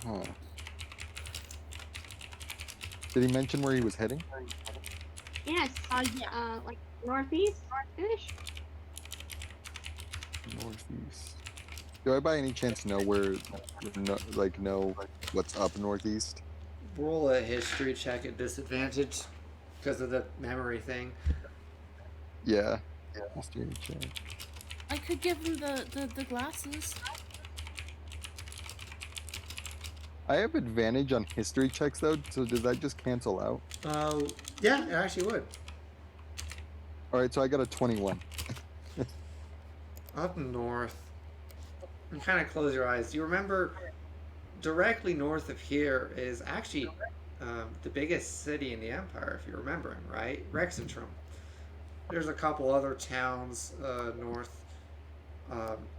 Huh. Did he mention where he was heading? Yes. Yeah. Like northeast-ish. Northeast. Do I by any chance know know what's up northeast? Roll a history check at disadvantage because of the memory thing. Yeah. History check. I could give him the glasses. I have advantage on history checks though, so does that just cancel out? Yeah, it actually would. Alright, so I got a 21. Up north, and kind of close your eyes. You remember directly north of here is actually the biggest city in the Empire, if you're remembering, right? Rexentrum. There's a couple other towns north.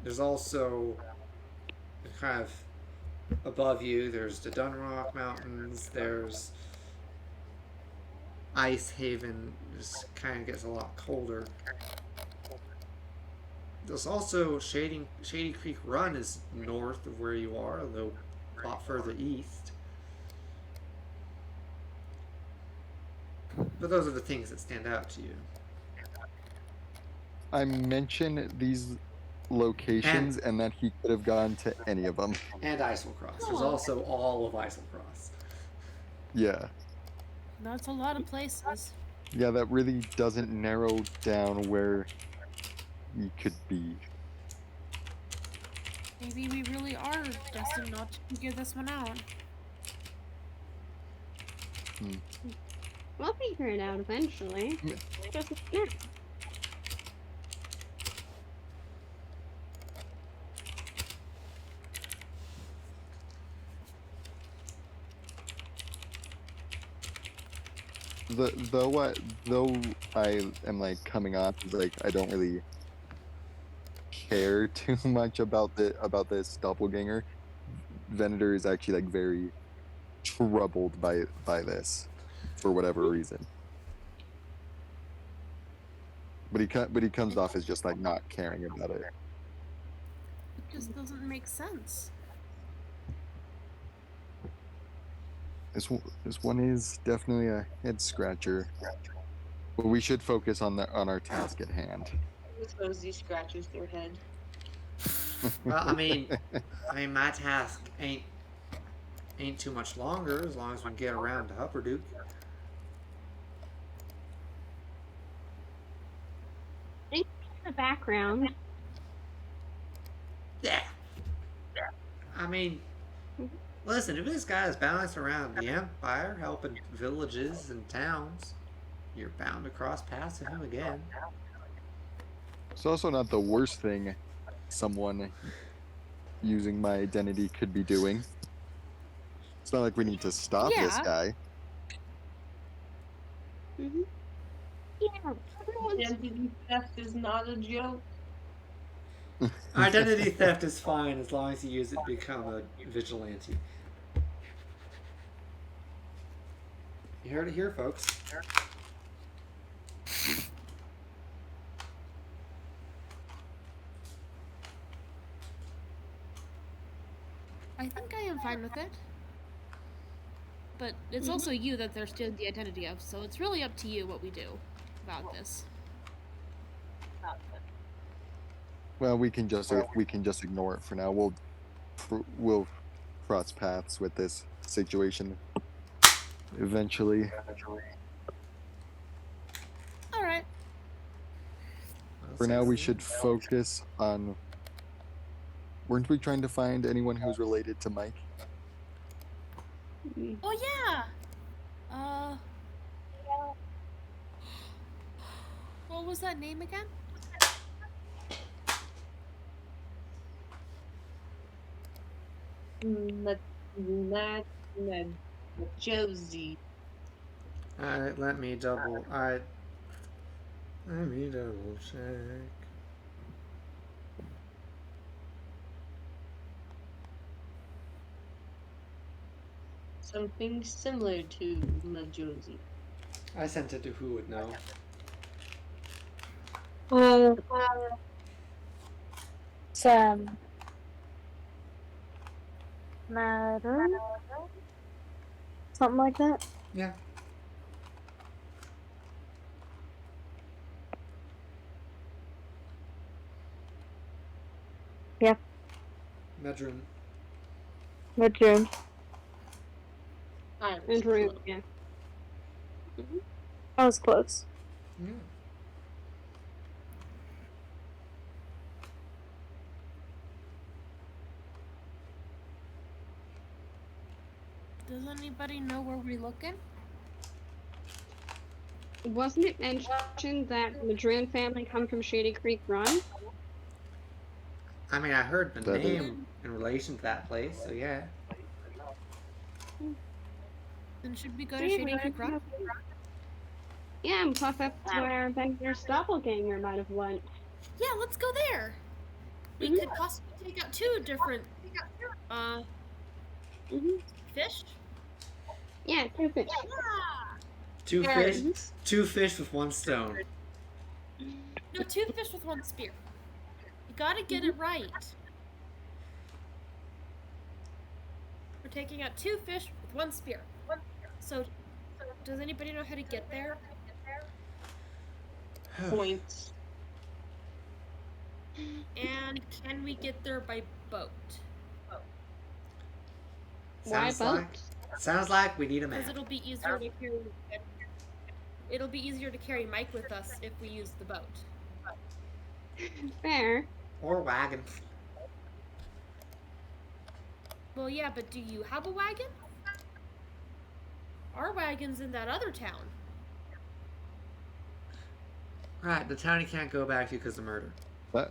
There's also kind of above you, there's the Dunrock Mountains, there's Ice Haven, just kind of gets a lot colder. There's also Shady Creek Run is north of where you are, although a lot further east. But those are the things that stand out to you. I mentioned these locations and that he could have gone to any of them. And Islecross. There's also all of Islecross. Yeah. That's a lot of places. Yeah, that really doesn't narrow down where he could be. Maybe we really are destined not to figure this one out. We'll figure it out eventually. Yeah. Just now. Though I am like coming off like I don't really care too much about this doppelganger, Venator is actually like very troubled by this for whatever reason. But he comes off as just like not caring about it. It just doesn't make sense. This one is definitely a head scratcher. But we should focus on our task at hand. I suppose he scratches their head. Well, I mean, my task ain't too much longer as long as we can get around to Upperduke. In the background. Yeah. I mean, listen, if this guy is bouncing around the Empire, helping villages and towns, you're bound to cross paths with him again. It's also not the worst thing someone using my identity could be doing. It's not like we need to stop this guy. Mm-hmm. Yeah, everyone's Identity theft is not a joke. Identity theft is fine as long as you use it to become a vigilante. You heard it here, folks. I think I am fine with it. But it's also you that they're stealing the identity of, so it's really up to you what we do about this. Well, we can just ignore it for now. We'll cross paths with this situation eventually. Alright. For now, we should focus on. Weren't we trying to find anyone who's related to Mike? Oh yeah! What was that name again? Josie. Alright, let me double check. Something similar to Josie. I sent it to who would know. Sam. Matter? Something like that? Yeah. Yeah. Medrun. Bedroom. Andrew, yeah. I was close. Yeah. Does anybody know where we're looking? Wasn't it mentioned that the Madrin family come from Shady Creek Run? I mean, I heard the That is- name in relation to that place, so yeah. Then should we go to Shady Creek Run? Yeah, plus that's where Bender's doppelganger might have went. Yeah, let's go there. We could possibly take out two different fish. Yeah, two fish. Two fish with one stone. No, two fish with one spear. You gotta get it right. We're taking out two fish with one spear. So, does anybody know how to get there? Points. And can we get there by boat? Sounds like we need a Because map. it'll be easier to carry. It'll be easier to carry Mike with us if we use the boat. Fair. Or wagon. Well, yeah, but do you have a wagon? Our wagon's in that other town. Right, the town he can't go back to because of murder. That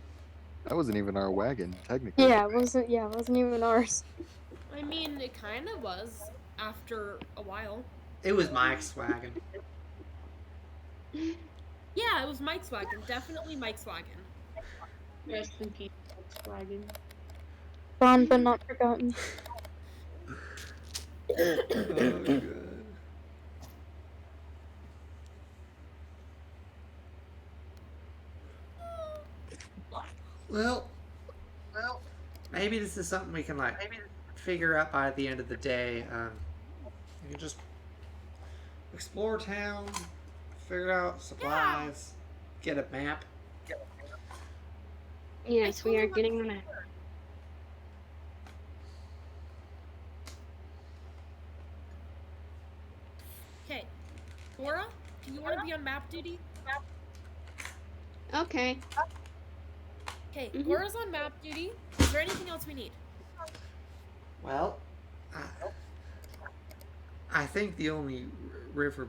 wasn't even our wagon, technically. Yeah, it wasn't even ours. I mean, it kind of was after a while. It was Mike's wagon. Yeah, it was Mike's wagon. Definitely Mike's wagon. Rest in peace, Volkswagen. Gone but not forgotten. Oh, God. Well, maybe this is something we can figure out by the end of the day. You can just explore town, figure out supplies, get a map. Yes, we are getting the map. Okay, Cora, do you want to be on map duty? Okay. Okay, Cora's on map duty. Is there anything else we need? Well, I think the only river.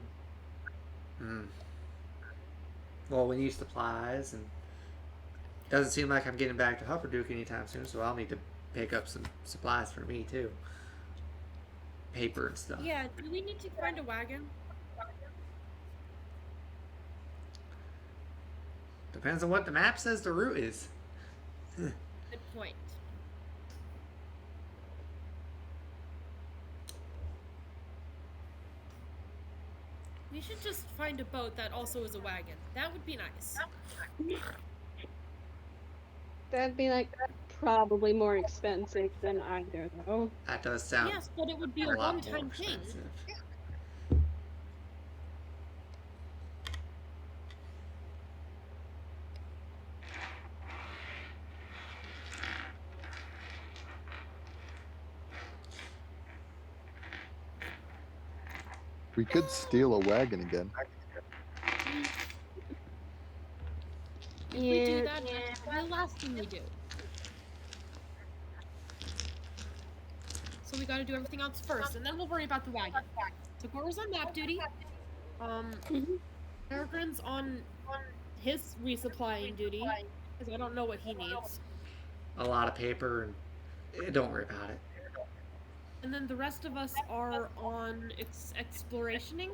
Well, we need supplies, and doesn't seem like I'm getting back to Hupperduke anytime soon, so I'll need to pick up some supplies for me too. Paper and stuff. Yeah, do we need to find a wagon? Depends on what the map says the route is. Good point. We should just find a boat that also is a wagon. That would be nice. That'd be probably more expensive than either, though. That does sound Yes, but it would be a a lot more one-time thing. expensive. We could steal a wagon again. If we do that, that's the last thing we do. So we gotta do everything else first, and then we'll worry about the wagon. So Cora's on map duty. Peregrine's on his resupplying duty, because I don't know what he needs. A lot of paper, and don't worry about it. And then the rest of us are on explorationing.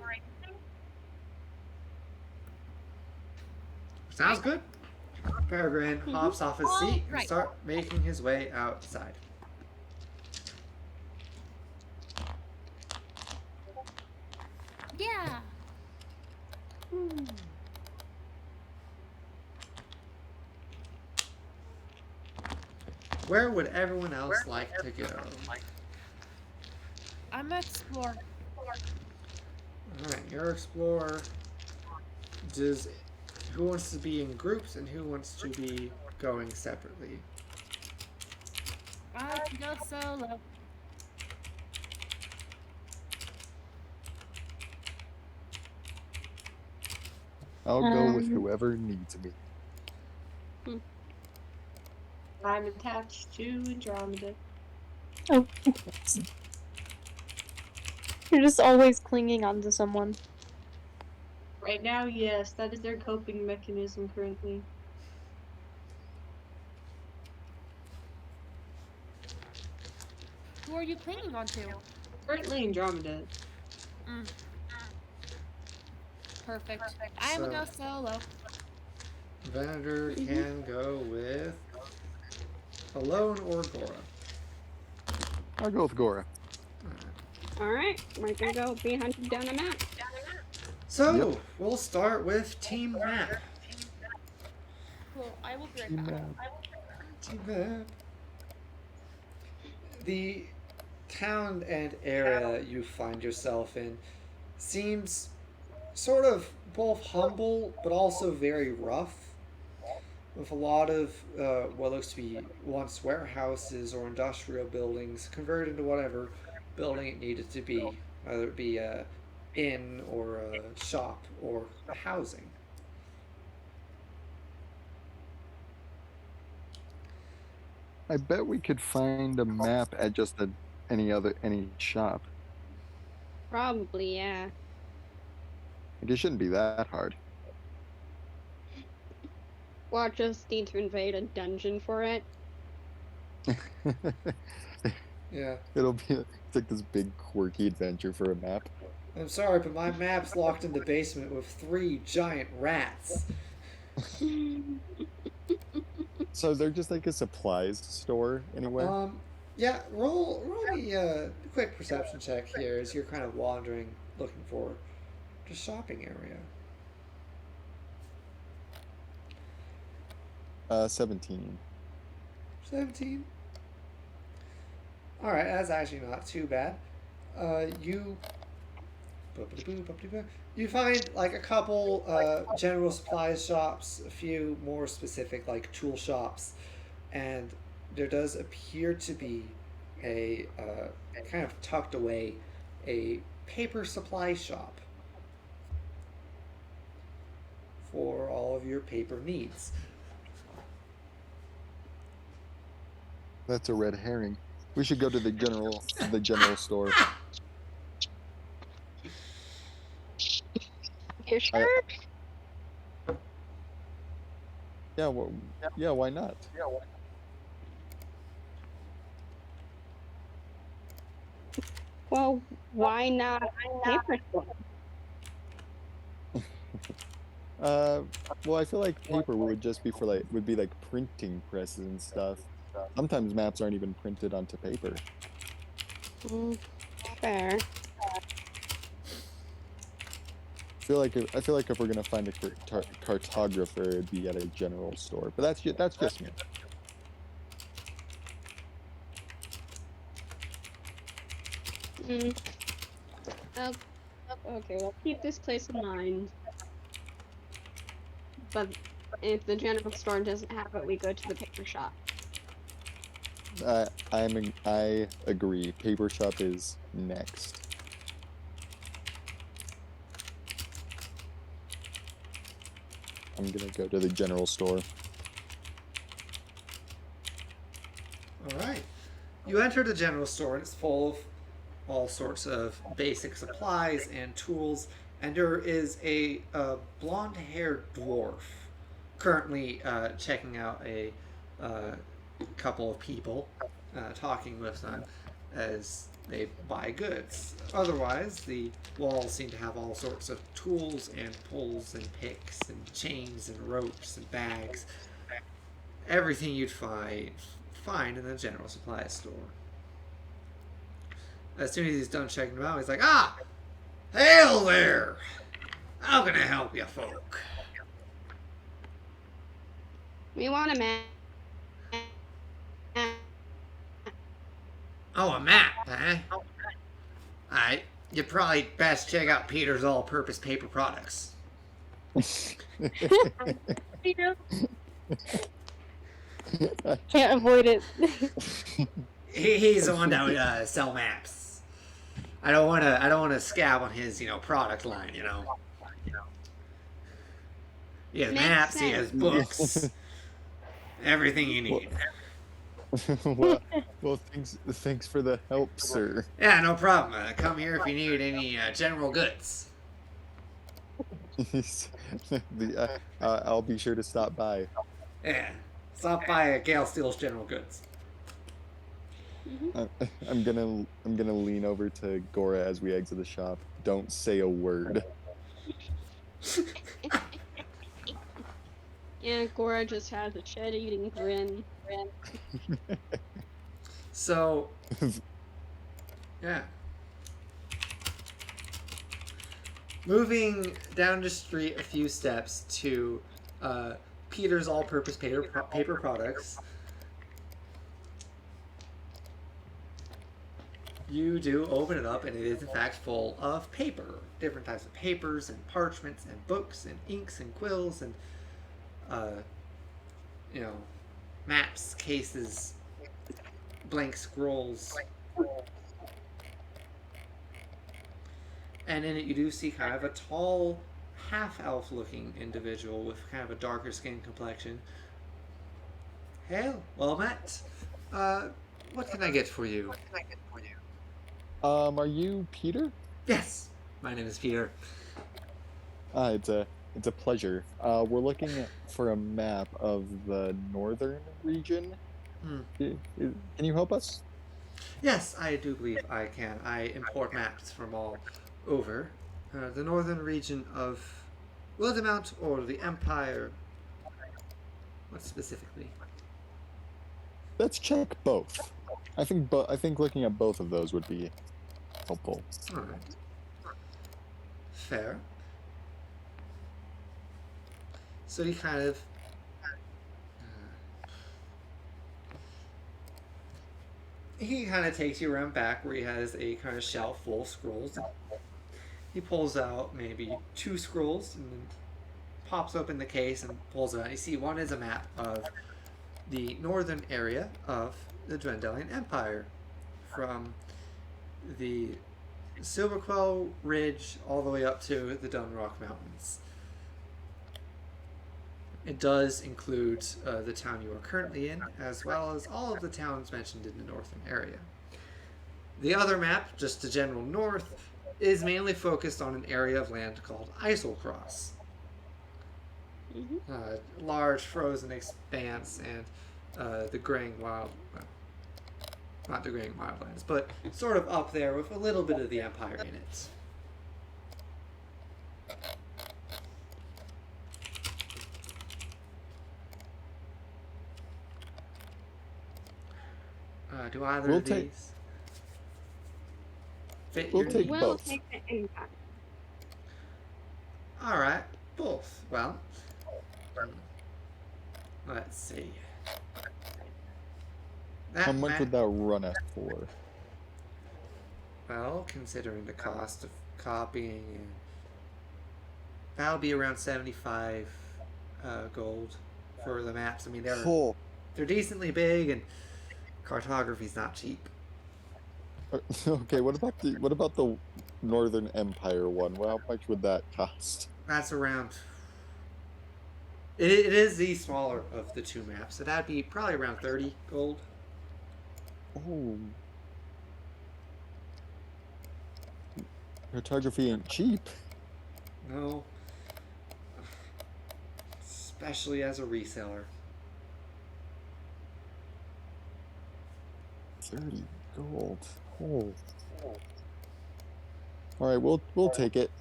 Sounds good. Peregrine hops off his seat and Right. starts making his way outside. Yeah. Where would everyone else like to go? I'm explore. Alright, you're explorer. Who wants to be in groups and who wants to be going separately? I can go solo. I'll go with whoever needs me. I'm attached to Andromeda. Oh. You're just always clinging onto someone. Right now, yes, that is their coping mechanism currently. Who are you clinging onto? Currently Andromeda. Perfect. I am go solo. Venator can go with Alone or Gora. I'll go with Gora. Alright, we're gonna go be hunted down a map. So, we'll start with Team Map. Cool. I will be right Team back. Map. Team Map. The town and area you find yourself in seems sort of both humble but also very rough, with a lot of what looks to be once warehouses or industrial buildings converted into whatever building it needed to be, whether it be a inn or a shop or housing. I bet we could find a map at just any shop. Probably, yeah. Like, it shouldn't be that hard. Or just need to invade a dungeon for it. Yeah. It's like this big quirky adventure for a map. I'm sorry, but my map's locked in the basement with 3 giant rats. So they're just like a supplies store anywhere? Yeah, roll me a quick perception check here as you're kind of wandering, looking for the shopping area. 17. 17. Alright, that's actually not too bad. You find like a couple general supplies shops, a few more specific like tool shops, and there does appear to be a kind of tucked away a paper supply shop for all of your paper needs. That's a red herring. We should go to the general store. You sure? Yeah, well, yeah, why not? Well, why not paper store? Well, I feel like paper would just be would be like printing presses and stuff. Sometimes maps aren't even printed onto paper. Fair. I feel like if we're gonna find a cartographer, it'd be at a general store. But that's just me. Okay, we'll keep this place in mind. But if the general store doesn't have it, we go to the paper shop. I agree. Paper shop is next. I'm gonna go to the general store. Alright. You enter the general store and it's full of all sorts of basic supplies and tools, and there is a blonde-haired dwarf currently checking out a couple of people, talking with them as they buy goods. Otherwise, the walls seem to have all sorts of tools and poles and picks and chains and ropes and bags. Everything you'd find in the general supply store. As soon as he's done checking them out, he's like, "Ah! Hail there! How can I help you folk?" We want a map. Oh, a map, eh? Alright, you probably best check out Peter's all-purpose paper products. Can't avoid it. He's the one that would sell maps. I don't want to scab on his, product line, He has Makes maps, he sense. has books, everything you need. well, thanks for the help, sir. Yeah, no problem. Come here if you need any general goods. I'll be sure to stop by. Yeah, stop by Gale Steel's General Goods. I'm gonna lean over to Gora as we exit the shop. Don't say a word. Yeah, Gora just has a shed-eating grin. So, yeah. Moving down the street a few steps to Peter's all-purpose paper products. You do open it up, and it is in fact full of paper. Different types of papers and parchments and books and inks and quills and maps, cases, blank scrolls. And in it you do see kind of a tall, half-elf looking individual with kind of a darker skin complexion. Hail, well met. What can I get for you? Are you Peter? Yes, my name is Peter. It's a pleasure. We're looking for a map of the northern region. Can you help us? Yes, I do believe I can. I import maps from all over. The northern region of Wildemount or the Empire. What specifically? Let's check both. I think looking at both of those would be helpful. Alright. Fair. So he kind of takes you around back where he has a kind of shelf full of scrolls. He pulls out maybe 2 scrolls and then pops open the case and pulls it out. You see one is a map of the northern area of the Dwendalian Empire from the Silverquell Ridge all the way up to the Dunrock Mountains. It does include the town you are currently in, as well as all of the towns mentioned in the northern area. The other map, just to general north, is mainly focused on an area of land called Iselcross. Large frozen expanse and the graying not the graying wildlands, but sort of up there with a little bit of the Empire in it. Do either of these fit your needs? We'll Both. take the impact. Alright, both. Well, let's see. How much would that run us for? Well, considering the cost of copying, that'll be around 75 gold for the maps. I mean, they're decently big, and cartography's not cheap. Okay, what about the Northern Empire one? Well, how much would that cost? That's around. It is the smaller of the 2 maps, so that'd be probably around 30 gold. Oh. Cartography ain't cheap. No. Especially as a reseller. 30 gold. Oh. All right, we'll take it.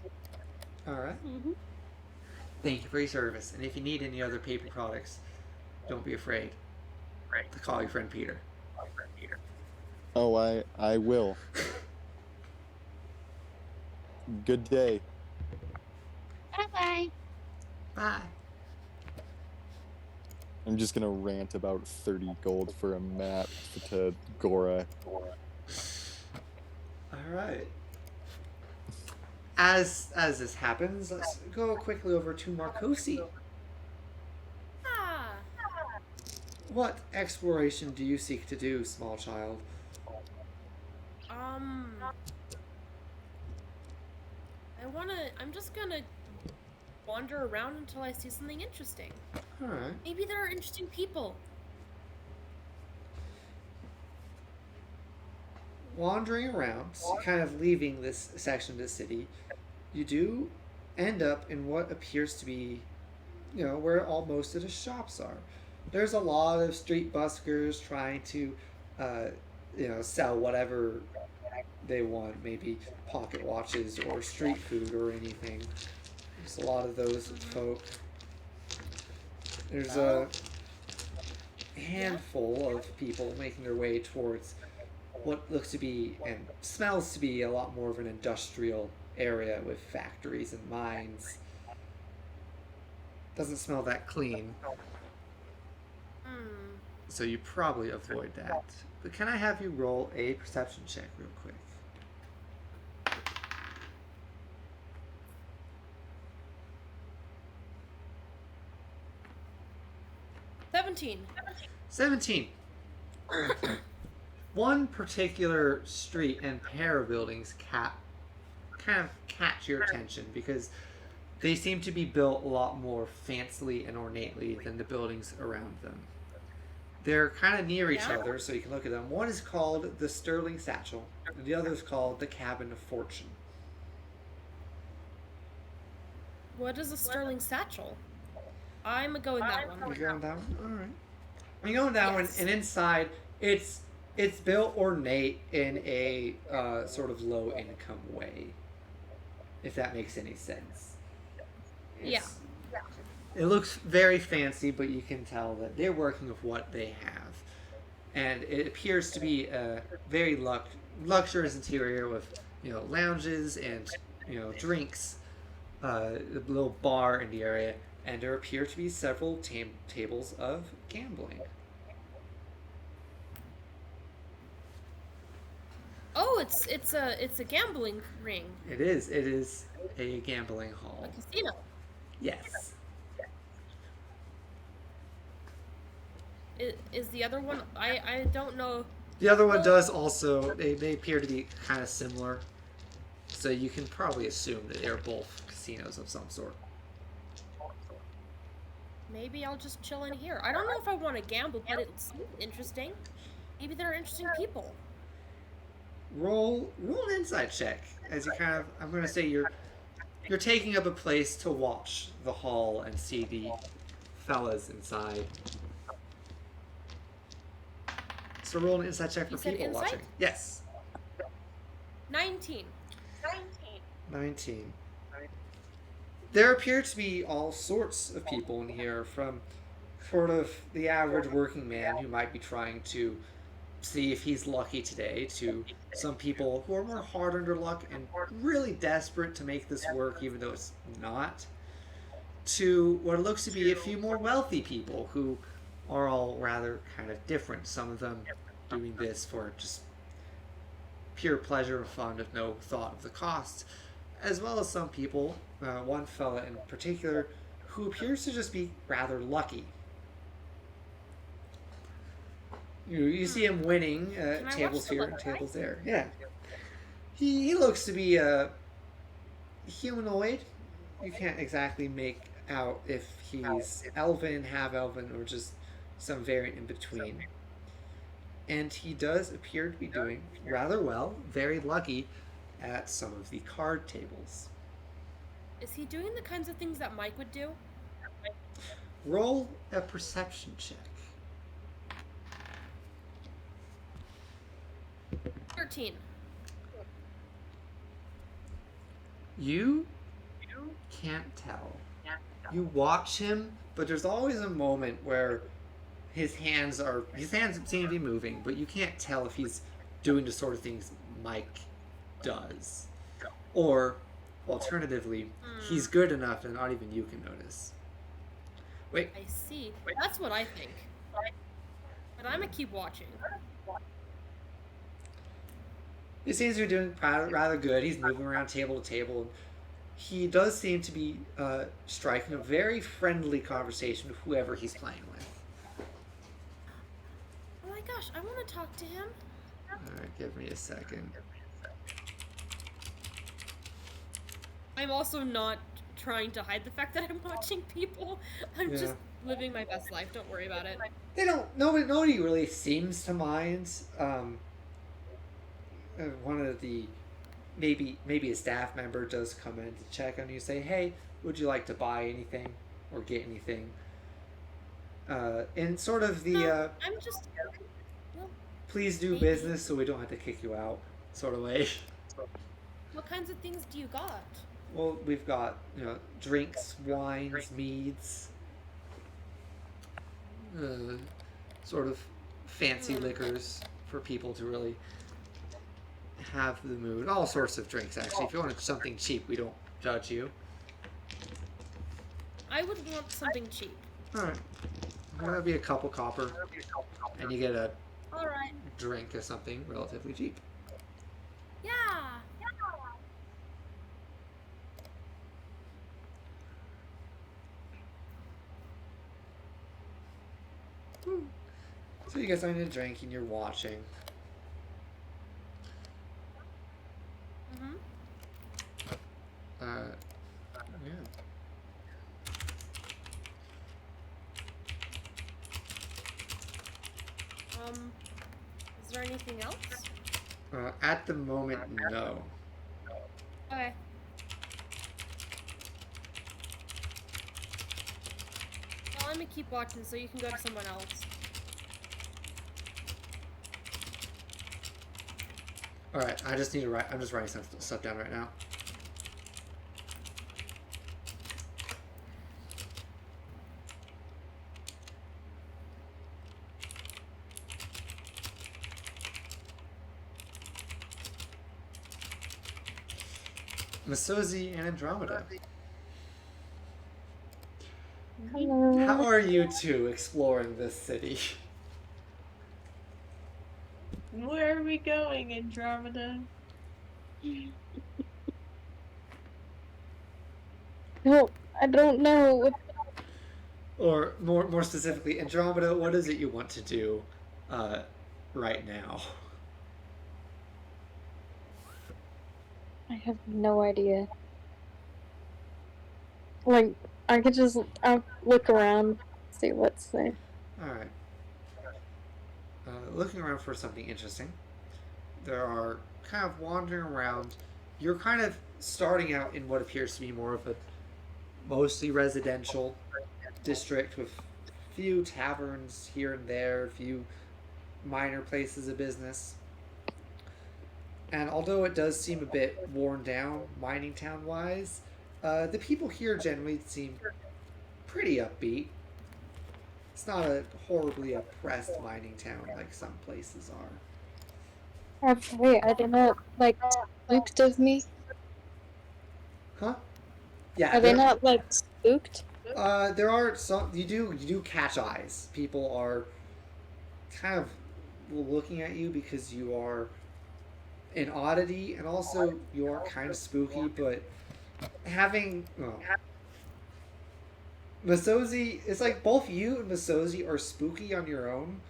All right. Mm-hmm. Thank you for your service. And if you need any other paper products, don't be afraid to call your friend Peter. Oh, I will. Good day. Bye-bye. Bye. I'm just gonna rant about 30 gold for a map to Gora. All right. As this happens, let's go quickly over to Marcosi. Ah, What exploration do you seek to do, small child? I'm just gonna wander around until I see something interesting. All right. Maybe there are interesting people. Wandering around, kind of leaving this section of the city, you do end up in what appears to be, where all most of the shops are. There's a lot of street buskers trying to, sell whatever they want, maybe pocket watches or street food or anything. There's a lot of those folk. There's a handful of people making their way towards what looks to be and smells to be a lot more of an industrial area with factories and mines. Doesn't smell that clean, so you probably avoid that. But can I have you roll a perception check real quick? 17. One particular street and pair of buildings kind of catch your attention because they seem to be built a lot more fancily and ornately than the buildings around them. They're kind of near each other, so you can look at them. One is called the Sterling Satchel, and the other is called the Cabin of Fortune. What is a sterling satchel? I'm going that one. You going that one? All right. You going that one, and inside it's built ornate in a sort of low income way, if that makes any sense. It looks very fancy, but you can tell that they're working with what they have, and it appears to be a very luxurious interior with lounges and drinks, a little bar in the area, and there appear to be several tables of gambling. Oh, it's a gambling ring. It is a gambling hall. A casino. Yes. Is the other one? I don't know. The other one does also. They appear to be kind of similar, so you can probably assume that they're both casinos of some sort. Maybe I'll just chill in here. I don't know if I want to gamble, but it's interesting. Maybe there are interesting people. Roll an insight check as you kind of. I'm going to say you're taking up a place to watch the hall and see the fellas inside. So roll an insight check for You said people insight? watching. Yes. 19. 19. There appear to be all sorts of people in here, from sort of the average working man who might be trying to see if he's lucky today, to some people who are more hard under luck and really desperate to make this work even though it's not, to what looks to be a few more wealthy people who are all rather kind of different. Some of them doing this for just pure pleasure and fun with no thought of the cost, as well as some people, one fella in particular, who appears to just be rather lucky. You see him winning tables here and tables there. Yeah. He looks to be a humanoid. You can't exactly make out if he's elven, half-elven, or just some variant in between. And he does appear to be doing rather well, very lucky, at some of the card tables. Is he doing the kinds of things that Mike would do? Roll a perception check. 13. You can't tell. You watch him, but there's always a moment where his hands seem to be moving, but you can't tell if he's doing the sort of things Mike does. Or, alternatively, he's good enough and not even you can notice. Wait. I see. That's what I think. But I'm gonna keep watching. He seems to be doing rather good. He's moving around table to table. He does seem to be striking a very friendly conversation with whoever he's playing with. Oh my gosh, I want to talk to him. Alright, give me a second. I'm also not trying to hide the fact that I'm watching people. I'm just living my best life. Don't worry about it. Nobody really seems to mind. One of the maybe a staff member does come in to check on you, say, "Hey, would you like to buy anything or get anything?" And sort of the I'm just. Well, please do maybe. business so we don't have to kick you out sort of way. What kinds of things do you got? Well, we've got drinks, wines, meads, sort of fancy liquors for people to really have the mood. All sorts of drinks, actually. If you want something cheap, we don't judge you. I would want something cheap. Alright. That'll be a couple copper. And you get a Alright. drink of something relatively cheap. Yeah. So you guys are in a drink and you're watching. Mm-hmm. Yeah. Is there anything else? At the moment, no. Okay. Well, let me keep watching so you can go to someone else. Alright, I just need to write. I'm just writing some stuff down right now. Masozi and Andromeda. Hello. How are you two exploring this city? Where are we going, Andromeda? No, I don't know. Or more specifically, Andromeda, what is it you want to do right now? I have no idea. Like, I'll look around, see what's there. Alright. Looking around for something interesting. There are kind of wandering around. You're kind of starting out in what appears to be more of a mostly residential district with few taverns here and there, a few minor places of business. And although it does seem a bit worn down, mining town wise, the people here generally seem pretty upbeat. It's not a horribly oppressed mining town like some places are. Wait, I don't know, like, spooked of me? Huh? Yeah. Are they not, like, spooked? There are some. You do catch eyes. People are kind of looking at you because you are an oddity, and also you are kind of spooky. But having Masozi, it's like both you and Masozi are spooky on your own.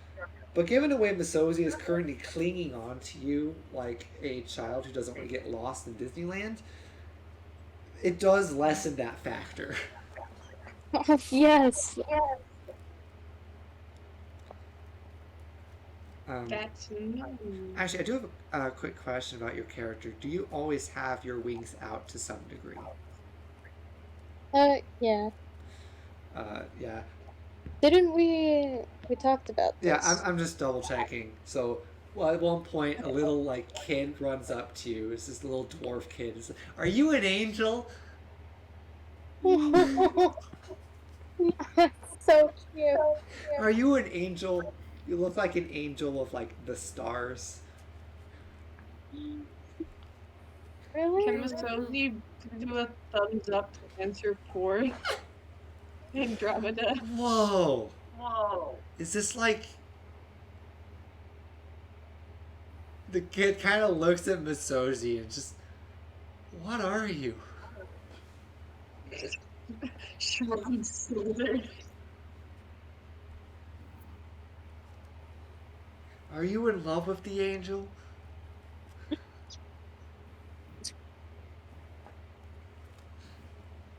But given the way Masozi is currently clinging on to you like a child who doesn't want to get lost in Disneyland, it does lessen that factor. Yes. That's me. Actually, I do have a quick question about your character. Do you always have your wings out to some degree? Yeah. Yeah. Didn't we talked about this? Yeah, I'm just double checking. So Well, at one point, a little like kid runs up to you. It's this little dwarf kid. It's like, "Are you an angel?" So cute. Are you an angel? You look like an angel of like the stars. Really? Can Masozi do a thumbs up to answer for Andromeda? Whoa! Whoa. Is this like? The kid kind of looks at Masozi and just, "What are you?" Shrugs shoulders. Are you in love with the angel?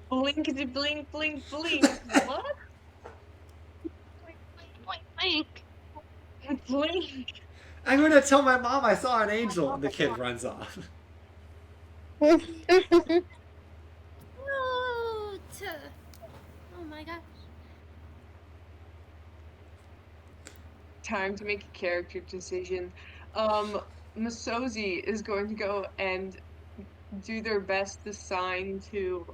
Blinkety blink, blink, blink. What? Blink. Blink. I'm gonna tell my mom I saw an angel, and the kid runs off. Oh, oh my gosh. Time to make a character decision. Masozi is going to go and do their best to sign to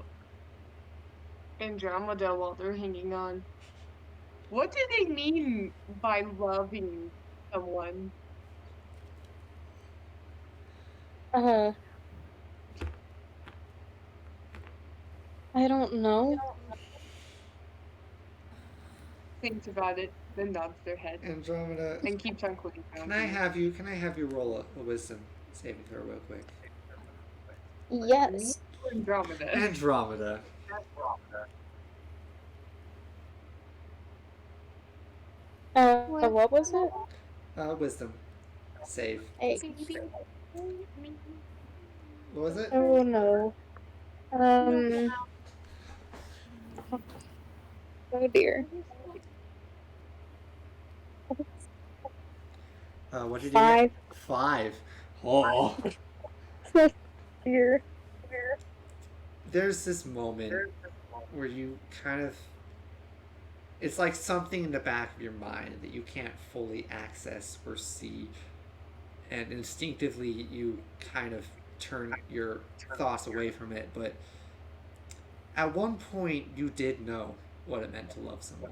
Andromeda while they're hanging on. What do they mean by loving someone? I don't know. Thinks about it, then nods their head Andromeda, and keeps on clicking down. can I have you roll a wisdom saving throw real quick? Yes. Andromeda. Andromeda. What was it? Wisdom save. 8. What was it? Oh no. Oh dear. What did you 5. get? 5. Oh. Dear. There's this moment where you kind of, it's like something in the back of your mind that you can't fully access or see, and instinctively you kind of turn your thoughts away from it, but at one point you did know what it meant to love someone.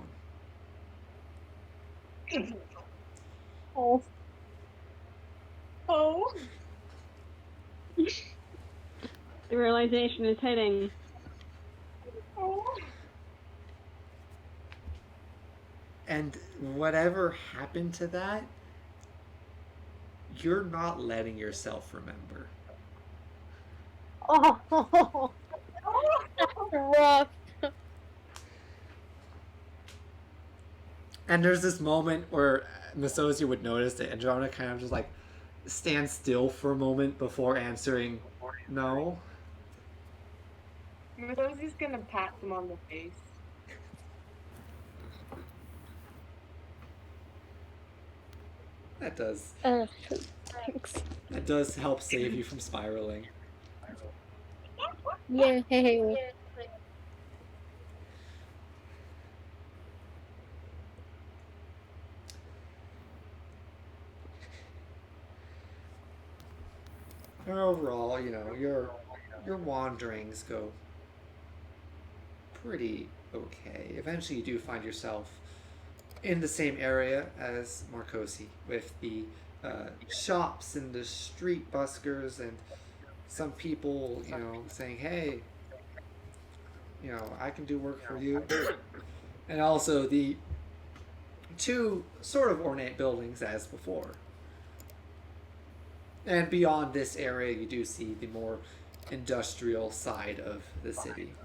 Oh. Oh. The realization is hitting. Oh. And whatever happened to that, you're not letting yourself remember. Oh. Rough. And there's this moment where Masozi would notice that Andromeda kind of just like stands still for a moment before answering no. Masozi's gonna pat them on the face. That does Thanks. that does help save you from spiraling. Yay. And overall, you know, your wanderings go pretty okay. Eventually you do find yourself in the same area as Marcosi, with the shops and the street buskers and some people, you know, saying, "Hey, you know, I can do work for you," and also the two sort of ornate buildings as before. And beyond this area, you do see the more industrial side of the city.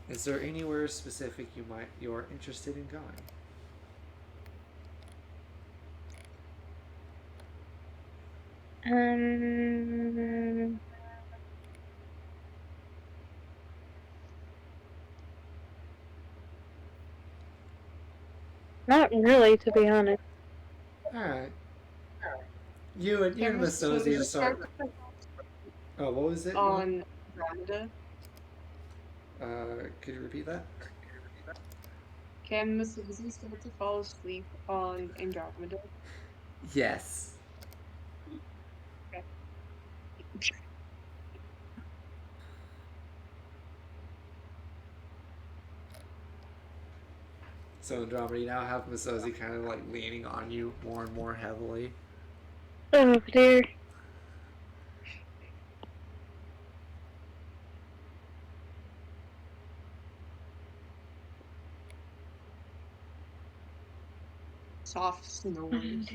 Is there anywhere specific you're interested in going? Not really, to be honest. All right. You and Masozi just start. Oh, what was it? on Andromeda. Could you repeat that? Can Masozi start to fall asleep on Andromeda? Yes. Okay. So Andromeda, you now have Masozi kind of like leaning on you more and more heavily. Oh dear. Soft snores.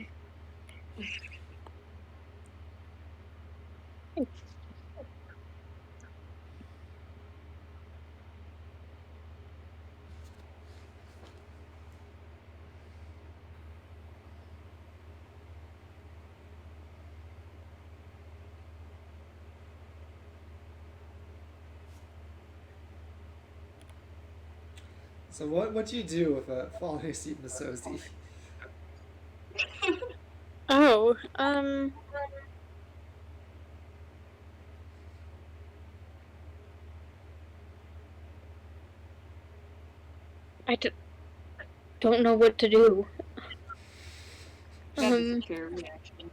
So what do you do with a falling asleep Masozi? Oh, don't know what to do. That is a fair reaction.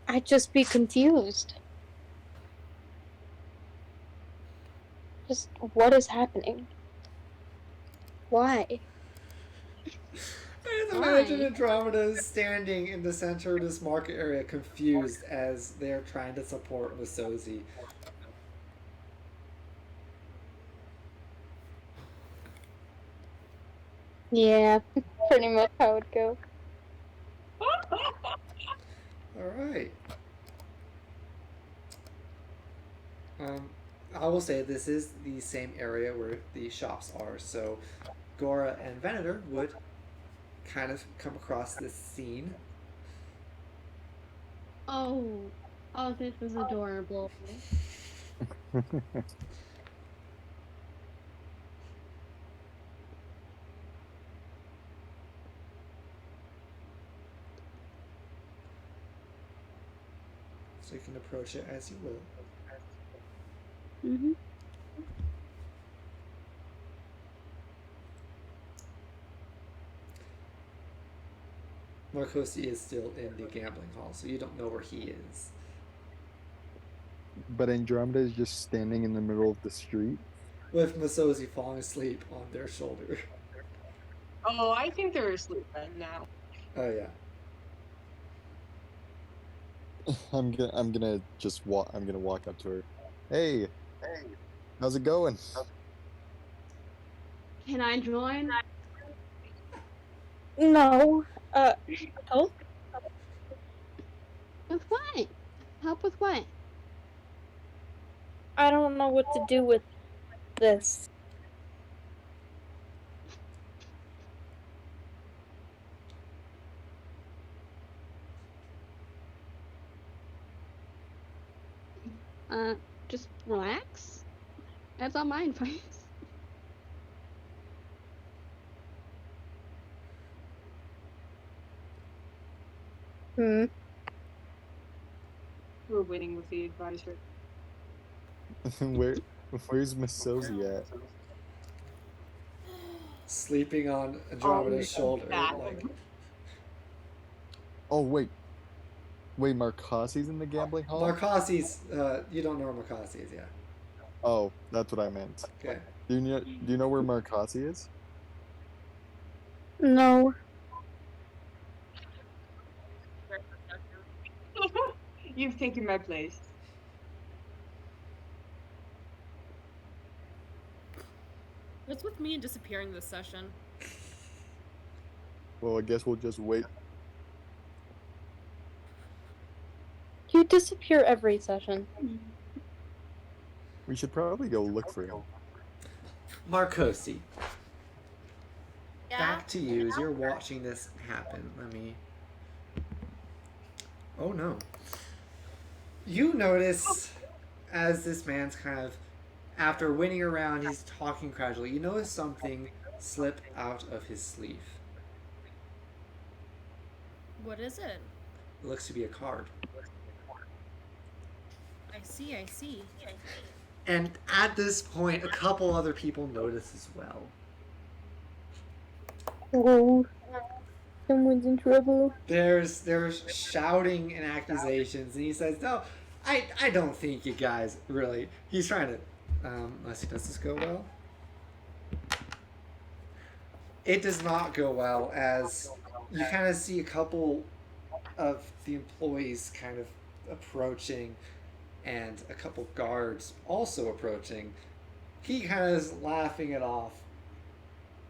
I'd just be confused. Just, what is happening? Why? I just imagine Andromeda standing in the center of this market area, confused as they're trying to support Masozi. Yeah, pretty much how it goes. All right. I will say this is the same area where the shops are, so Gora and Venator would kind of come across this scene. Oh, this is adorable. So you can approach it as you will. Mm-hmm. Marcosi is still in the gambling hall, so you don't know where he is. But Andromeda is just standing in the middle of the street. With Masozi falling asleep on their shoulder. Oh, I think they're asleep right now. Oh yeah. I'm gonna just walk. I'm gonna walk up to her. Hey, how's it going? Can I join? No, help? With what? Help with what? I don't know what to do with this. Just relax. That's all my advice. Hmm. We're waiting with the advisor. Where's Masozi at? Sleeping on Andromeda's shoulder. that. Like, Oh wait, Marcosi's in the gambling hall. Marcosi's, you don't know where Marcosi is, yeah. Oh, that's what I meant. Okay. Do you know where Marcosi is? No. You've taken my place. What's with me and disappearing this session? Well, I guess we'll just wait. You disappear every session. We should probably go look for him. Marcosi, Yeah. back to you as you're watching this happen. Let me. Oh no. You notice as this man's kind of, after winning around, he's talking casually. You notice something slip out of his sleeve. What is it? It looks to be a card. I see, I see. And at this point, a couple other people notice as well. Oh, someone's in trouble. There's shouting and accusations, and he says, "No, I don't think you guys really." He's trying to, let's see, does this go well? It does not go well, as you kind of see a couple of the employees kind of approaching, and a couple guards also approaching. He kind of is laughing it off,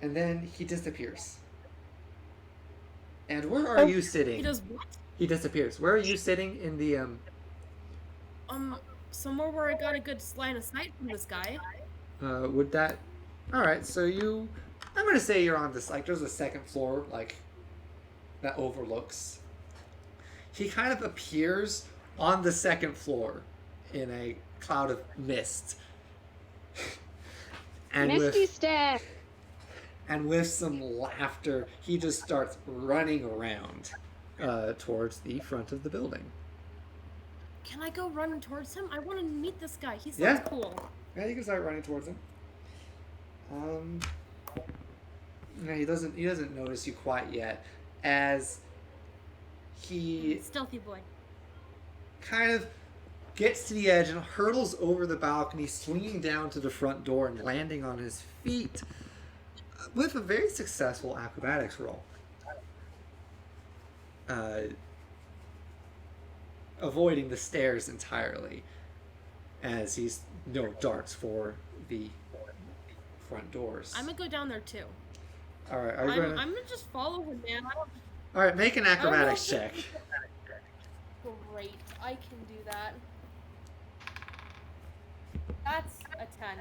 and then he disappears. And where are you sitting? He does what? He disappears. Where are you sitting in the Somewhere where I got a good line of sight from this guy. would that? All right, so you, I'm gonna say you're on this, like, there's a second floor, like, that overlooks. He kind of appears on the second floor in a cloud of mist. And Misty step. and with some laughter, he just starts running around towards the front of the building. Can I go running towards him? I want to meet this guy. He sounds Yeah. cool. Yeah, you can start running towards him. No, he doesn't notice you quite yet, as he Stealthy boy. kind of gets to the edge and hurtles over the balcony, swinging down to the front door and landing on his feet with a very successful acrobatics roll. Avoiding the stairs entirely, as he's darts for the front doors. I'm gonna go down there too. All right, are you going? I'm gonna just follow him, man. All right, make an acrobatics check. Great, I can do that. That's a 10.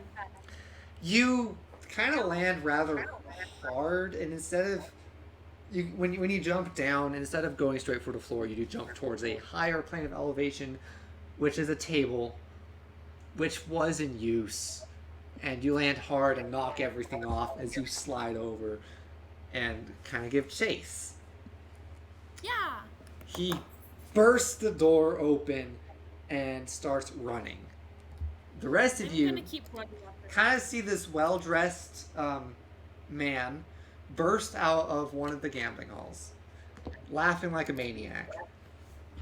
You kind of land rather hard, and instead of when you jump down, instead of going straight for the floor, you do jump towards a higher plane of elevation, which is a table, which was in use, and you land hard and knock everything off as you slide over and kind of give chase. Yeah. He bursts the door open and starts running. The rest of I'm you gonna keep running after him. kind of see this well-dressed man burst out of one of the gambling halls, laughing like a maniac.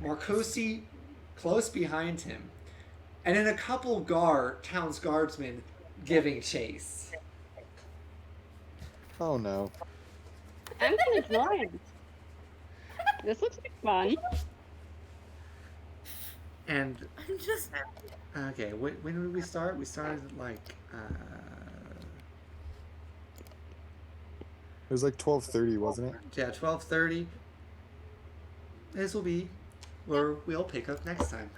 Marcosi close behind him, and then a couple town's guardsmen giving chase. Oh no. I'm gonna join. This looks like fun. And I'm just. okay, when did we start? We started at like It was like 12:30, wasn't it? yeah, 12:30. This will be where we'll pick up next time.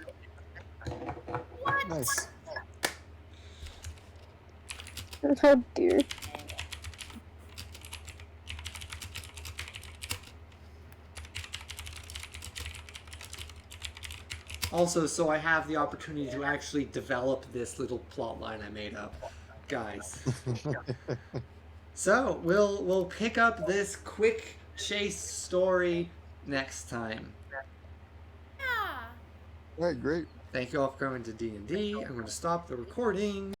Nice. Oh dear. Also, so I have the opportunity to actually develop this little plot line I made up, guys. So we'll pick up this quick chase story next time. Yeah. Alright, great. Thank you all for coming to D&D. I'm going to stop the recording.